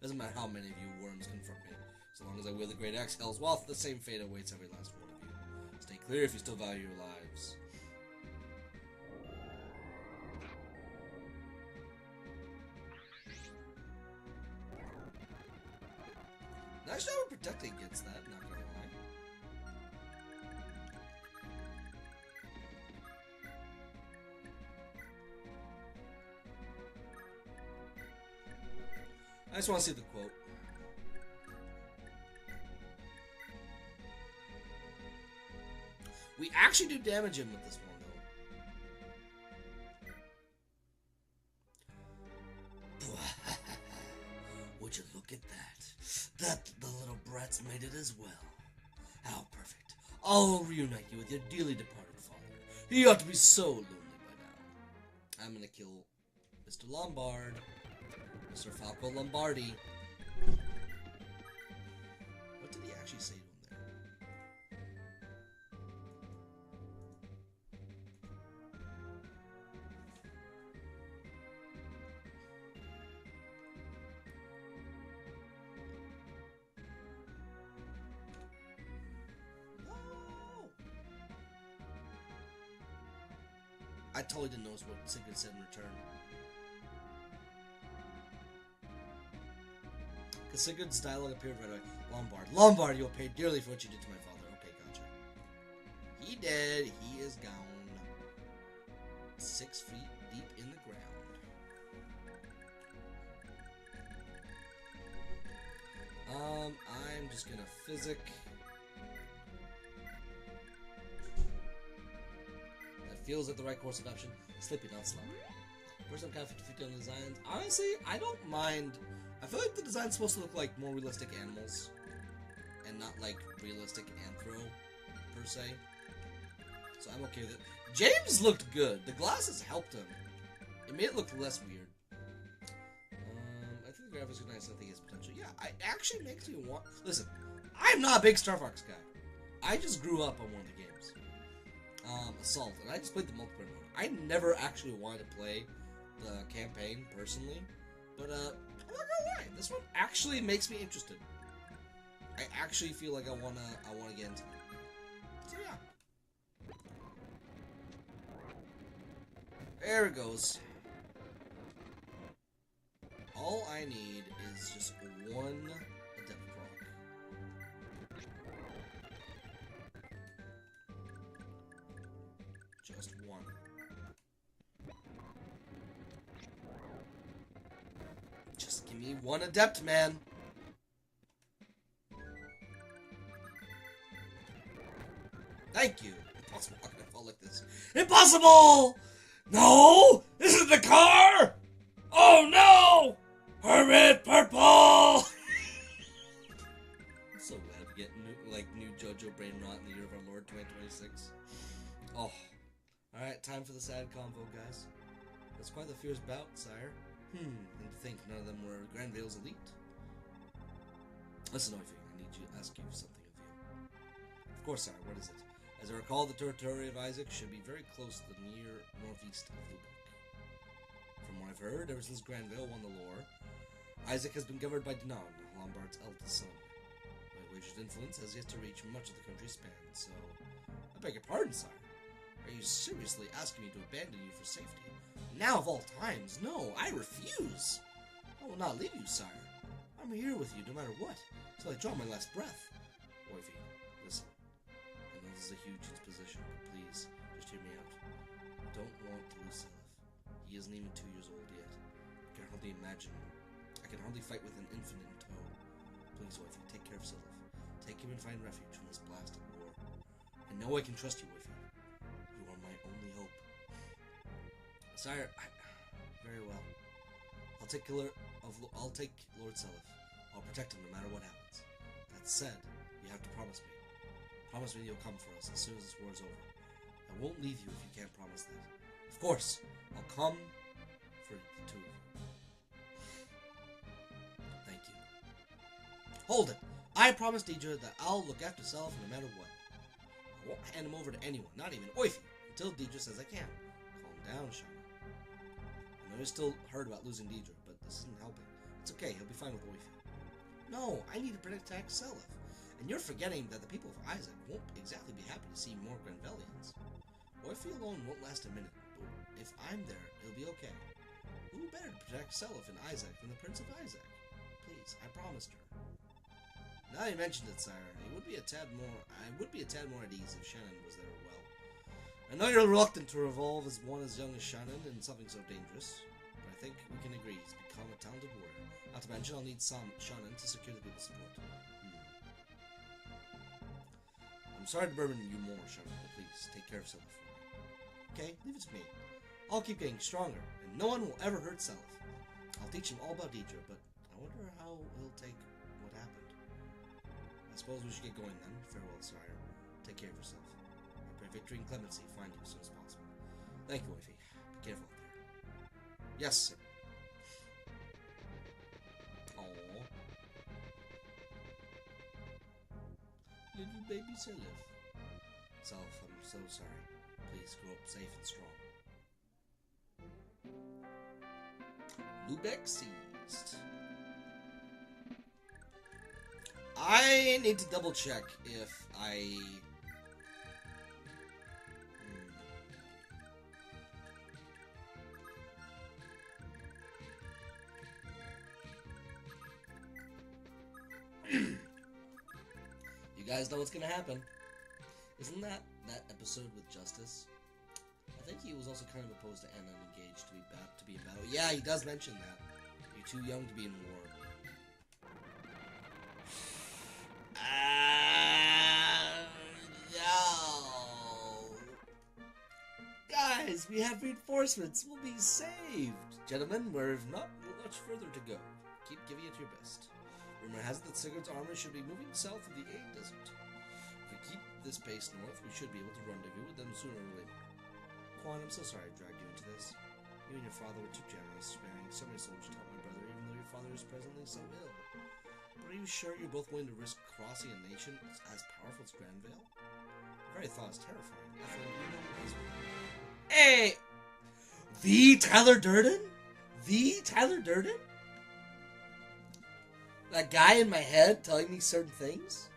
Doesn't matter how many of you worms confront me. So long as I wield the Great Axe, hell's wealth, the same fate awaits every last one of you. Stay clear if you still value your lives. Nice job of protecting against that, not gonna lie. I just want to see the quote. We actually do damage him with this one, though. Would you look at that? The little brats made it as well. How perfect. I'll reunite you with your dearly departed father. He ought to be so lonely by now. I'm gonna kill Mr. Lombard. Mr. Falco Lombardi. What did he actually say to him there? I totally didn't notice what Sigurd said in return. Because Sigurd's dialogue appeared right away. Lombard. Lombard, you'll pay dearly for what you did to my father. Okay, gotcha. He dead. He is gone. 6 feet deep in the ground. I'm just gonna physic. That feels like the right course of action. Slippy, not slap. First, I'm kind of 50-50 on the designs. Honestly, I don't mind. I feel like the design's supposed to look like more realistic animals, and not like realistic anthro, per se. So I'm okay with it. James looked good. The glasses helped him. It made it look less weird. I think the graphics are nice. I think it's potential. Yeah, it actually makes me want. Listen, I'm not a big Star Fox guy. I just grew up on one of the games, Assault, and I just played the multiplayer mode. I never actually wanted to play the campaign personally, but I'm not gonna lie, this one actually makes me interested. I actually feel like I wanna get into it. So yeah. There it goes. All I need is just one adept proc. Just one. Just give me one adept, man. Thank you. Impossible. How can I fall like this? Impossible! No! This is the car! Oh no! Hermit Purple! I'm so glad to get new JoJo Brain Rot in the year of our Lord 2026. Oh. Alright, time for the sad convo, guys. That's quite the fierce bout, sire. And to think none of them were Granville's elite. Listen, Oifig, I need to ask you something of you. Of course, sire, what is it? As I recall, the territory of Isaac should be very close to the near northeast of Lubeck. From what I've heard, ever since Granville won the lore, Isaac has been governed by Dinan, Lombard's eldest son. My wager's influence has yet to reach much of the country's span, so... I beg your pardon, sire. Are you seriously asking me to abandon you for safety? Now of all times, no, I refuse! I will not leave you, sire. I'm here with you no matter what, till I draw my last breath. Oifig, listen. I know this is a huge disposition, but please, just hear me out. I don't want to lose Seliph. He isn't even 2 years old yet. I can hardly imagine. I can hardly fight with an infant in tow. Please, Oifig, take care of Seliph. Take him and find refuge from this blasted war. I know I can trust you, Oifig. You are my only hope. Sire, very well. I'll take Lord Seliph. I'll protect him no matter what happens. That said, you have to promise me. Promise me you'll come for us as soon as this war is over. I won't leave you if you can't promise that. Of course, I'll come for the two of you. Thank you. Hold it! I promised Deidre that I'll look after Seliph no matter what. I won't hand him over to anyone, not even Oifig, until Deidre says I can. Calm down, Shana. I know you're still hurt about losing Deidre, but this isn't helping. It's okay, he'll be fine with Oifig. No, I need to protect Seliph. And you're forgetting that the people of Isaac won't exactly be happy to see more Granvellians. Oifig alone won't last a minute, but if I'm there, it'll be okay. Who better to protect Seliph and Isaac than the Prince of Isaac? Please, I promised her. Now you mentioned it, sire, I would be a tad more at ease if Shannon was there well. I know you're reluctant to revolve as one as young as Shannon in something so dangerous, but I think we can agree he's become a talented warrior. Not to mention, I'll need Shannon to secure the people's support. I'm sorry to burden you more, Shannon, but please, take care of Seliph for me. Okay, leave it to me. I'll keep getting stronger, and no one will ever hurt Seliph. I'll teach him all about Deidre, but I wonder how he'll take what happened. I suppose we should get going then. Farewell, sire. Take care of yourself. I pray victory and clemency find you as soon as possible. Thank you, Oifig. Be careful out there. Yes, sir. Aww. Little baby Seliph. Seliph, I'm so sorry. Please grow up safe and strong. Lubeck seized. I need to double check if I... You guys know what's gonna happen. Isn't that episode with Justice? I think he was also kind of opposed to and unengaged to be in battle. Yeah, he does mention that. You're too young to be in war. No. Guys, we have reinforcements. We'll be saved. Gentlemen, we've not much further to go. Keep giving it your best. Rumor has it that Sigurd's army should be moving south of the Aid Desert. If we keep this pace north, we should be able to rendezvous with them sooner or later. Quan, I'm so sorry I dragged you into this. You and your father were too generous, sparing so many soldiers to help my brother, even though your father is presently so ill. But are you sure you're both willing to risk crossing a nation as powerful as Granvale? The very thought is terrifying. Hey! The Tyler Durden? The Tyler Durden? That guy in my head telling me certain things?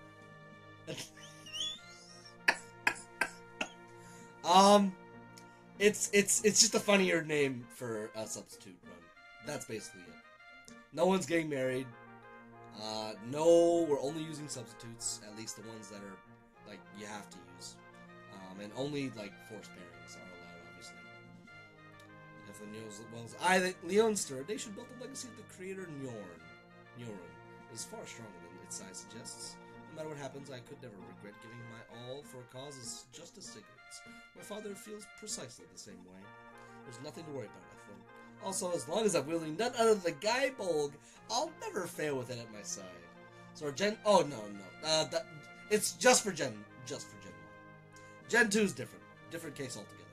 It's just a funnier name for a substitute run. That's basically it. No one's getting married. No, we're only using substitutes, at least the ones that are, like, you have to use. And only, like, forced pairings are allowed, obviously. If the Neos, well, I think Leonster, they should build the legacy of the creator Njorn is far stronger than its size suggests. No matter what happens, I could never regret giving my all for a cause as just as Sigurd's. My father feels precisely the same way. There's nothing to worry about, Ethelyn. Also, as long as I'm wielding none other than the Guy Bolg, I'll never fail with it at my side. So oh, no. It's just for Gen 1. Gen 2's different. Different case altogether.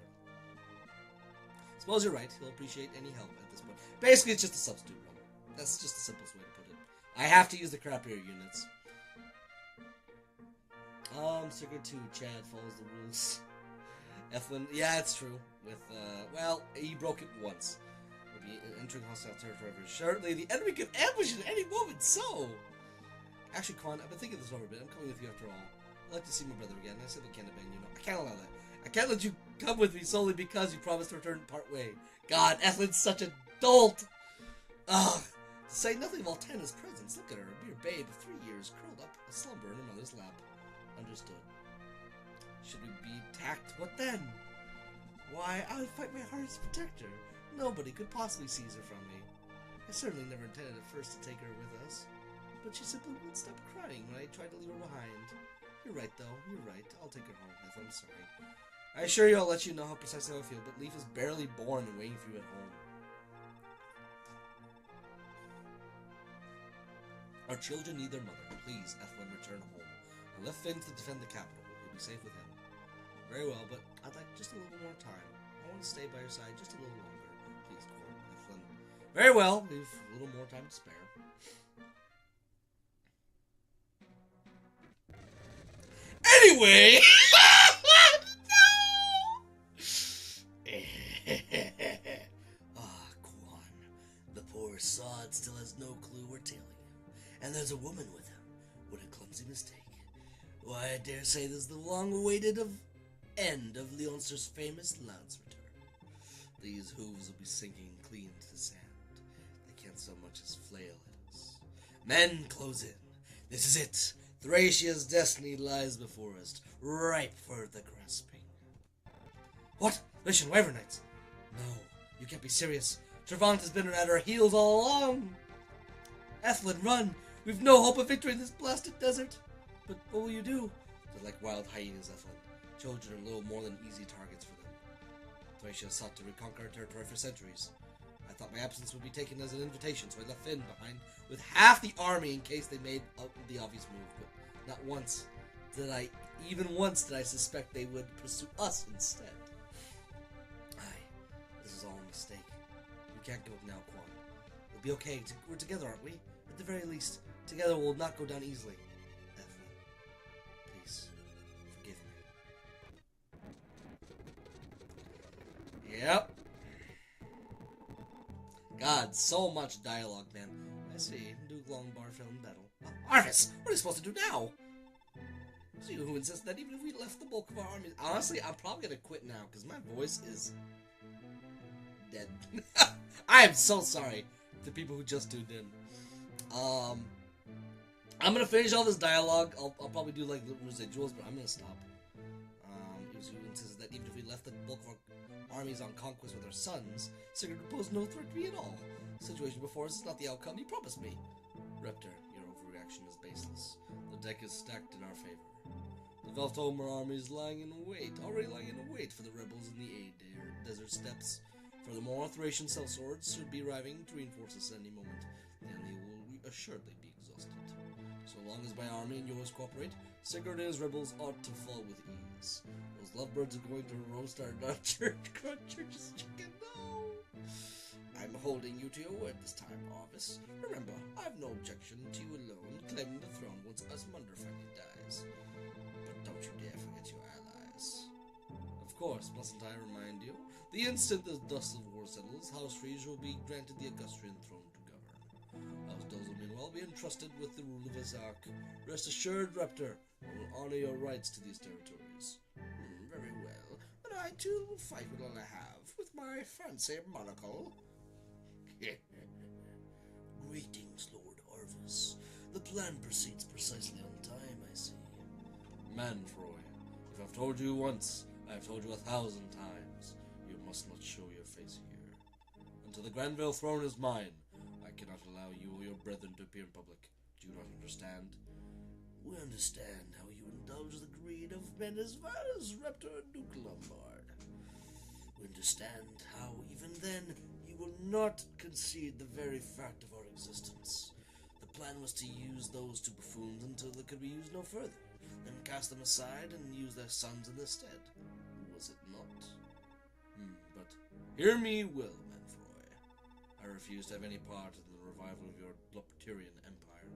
Suppose you're right. He'll appreciate any help at this point. Basically, it's just a substitute run. That's just the simplest way to put it. I have to use the crappier units. Sigurd 2, Chad follows the rules. Ethelyn, yeah, it's true. With, well, he broke it once. We'll be entering hostile territory very shortly. The enemy could ambush at any moment, so... Actually, Quan, I've been thinking this over a bit. I'm coming with you after all. I'd like to see my brother again. I said we can't abandon you. No, I can't allow that. I can't let you come with me solely because you promised to return part way. God, Ethelyn's such a dolt! Ugh. To say nothing of Altana's presence. Look at her, a mere babe of 3 years, curled up, a slumber in her mother's lap. Understood. Should we be attacked? What then? Why, I would fight my hardest to protect her. Nobody could possibly seize her from me. I certainly never intended at first to take her with us, but she simply wouldn't stop crying when I tried to leave her behind. You're right, though. You're right. I'll take her home, Ethel. I'm sorry. I assure you I'll let you know how precisely I feel, but Leaf is barely born and waiting for you at home. Our children need their mother. Please, Ethelyn, return home. I left Finn to defend the capital. You'll be safe with him. Very well, but I'd like just a little more time. I want to stay by your side just a little longer. Please, Ethelyn. Very well. We've a little more time to spare. Anyway! Quan. The poor sod still has no clue we're tailing him. And there's a woman with him. What a clumsy mistake. Why, I dare say this is the long-awaited end of Leonster's famous lance return. These hooves will be sinking clean into the sand. They can't so much as flail at us. Men, close in. This is it. Thracia's destiny lies before us, ripe for the grasping. What? Thracian Wyvern Knights? No, you can't be serious. Trevant has been at our heels all along. Ethelyn, run! We've no hope of victory in this blasted desert. But what will you do? They're like wild hyenas, Ethelyn. Children are little more than easy targets for them. Thracia sought to reconquer our territory for centuries. I thought my absence would be taken as an invitation, so I left Finn behind with half the army in case they made the obvious move. But not once did I suspect they would pursue us instead. This is all a mistake. We can't give up now, Quan. We'll be okay. We're together, aren't we? At the very least, together we'll not go down easily. Ethelyn, please, forgive me. Yep. God, so much dialogue, man. I see. Duke Longbar fell in battle. Arvis, what are you supposed to do now? It's you who insists that even if we left the bulk of our army... Honestly, I'm probably gonna quit now, because my voice is... dead. I am so sorry to people who just tuned in. I'm gonna finish all this dialogue. I'll probably do like the residuals, but I'm gonna stop. Izu insisted that even if we left the bulk of our armies on conquest with our sons, Sigurd would pose no threat to me at all. The situation before us is not the outcome he promised me. Raptor, your overreaction is baseless. The deck is stacked in our favor. The Veltomer army is already lying in wait for the rebels in the desert steppes. Furthermore, Thracian sellswords should be arriving to reinforce us at any moment. The enemy will assuredly be exhausted. So long as my army and yours cooperate, Sigurd and his rebels ought to fall with ease. Those lovebirds are going to roast our church's chicken. No! I'm holding you to your word this time, Arvis. Remember, I have no objection to you alone claiming the throne once Asmundar finally dies. But don't you dare forget your allies. Of course, mustn't I remind you? The instant the dust of war settles, House Frege will be granted the Augustrian throne to govern. House Dozel, meanwhile, will be entrusted with the rule of Azark. Rest assured, Raptor, I will honor your rights to these territories. Very well, but I too will fight with all I have, with my fancy monocle. Greetings, Lord Arvis. The plan proceeds precisely on time, I see. Manfroy, if I've told you once, I've told you 1,000 times. You must not show your face here. Until the Granville throne is mine, I cannot allow you or your brethren to appear in public. Do you not understand? We understand how you indulge the greed of men as vile as Raptor and Duke Lombard. We understand how, even then, you will not concede the very fact of our existence. The plan was to use those two buffoons until they could be used no further, then cast them aside and use their sons in their stead. Was it not? But hear me well, Manfroy. I refuse to have any part in the revival of your Blupterian empire.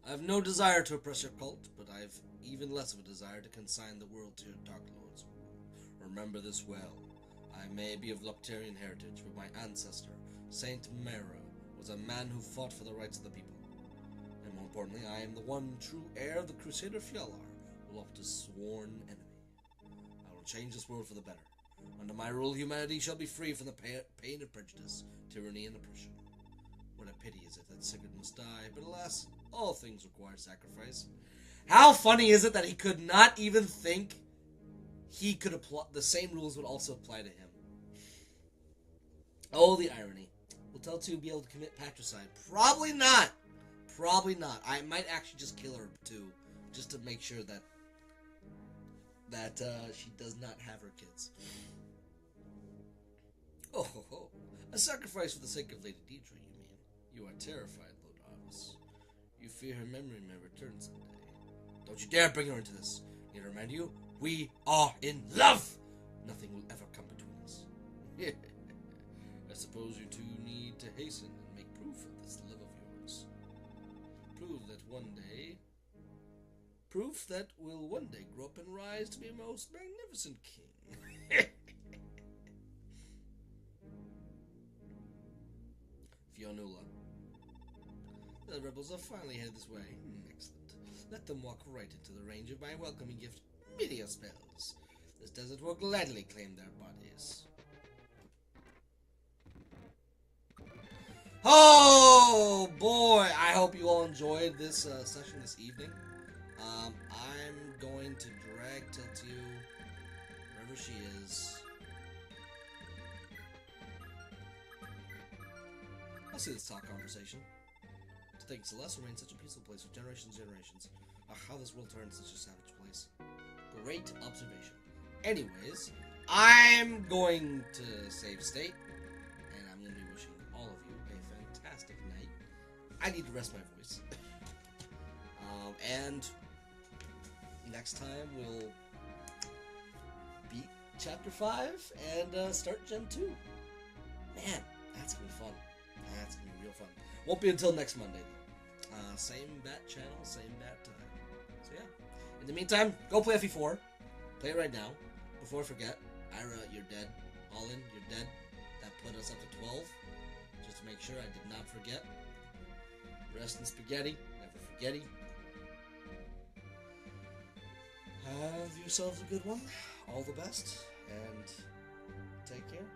I have no desire to oppress your cult, but I have even less of a desire to consign the world to your Dark Lord's rule. Remember this well. I may be of Blupterian heritage, but my ancestor, Saint Mera, was a man who fought for the rights of the people. And more importantly, I am the one true heir of the Crusader Fjalar, Loftus' sworn enemy. I will change this world for the better. Under my rule, humanity shall be free from the pain of prejudice, tyranny, and oppression. What a pity is it that Sigurd must die, but alas, all things require sacrifice. How funny is it that he could not even think he could apply the same rules would also apply to him? Oh, the irony. Will Teltu be able to commit patricide? Probably not. Probably not. I might actually just kill her too, just to make sure that she does not have her kids. Oh, ho, ho. A sacrifice for the sake of Lady Deidre, you mean? You are terrified, Lord Arvis. You fear her memory may return someday. Don't you dare bring her into this. Need to remind you, we are in love! Nothing will ever come between us. I suppose you two need to hasten and make proof of this love of yours. Proof that will one day grow up and rise to be a most magnificent king. Fionnuala. The rebels are finally headed this way. Excellent. Let them walk right into the range of my welcoming gift, meteor spells. This desert will gladly claim their bodies. Oh boy! I hope you all enjoyed this session this evening. I'm going to drag Teltu wherever she is. I'll see this talk conversation. To think Celeste remains such a peaceful place for generations and generations. How this world turned such a savage place. Great observation. Anyways, I'm going to save state, and I'm going to be wishing all of you a fantastic night. I need to rest my voice. And next time we'll beat Chapter 5 and start Gen 2. Man, that's going to be fun. That's going to be real fun. Won't be until next Monday, though. Same bat channel, same bat time. So yeah. In the meantime, go play FE4. Play it right now. Before I forget, Ira, you're dead. All in, you're dead. That put us up to 12. Just to make sure I did not forget. Rest in spaghetti. Never forgetty. Have yourselves a good one. All the best. And take care.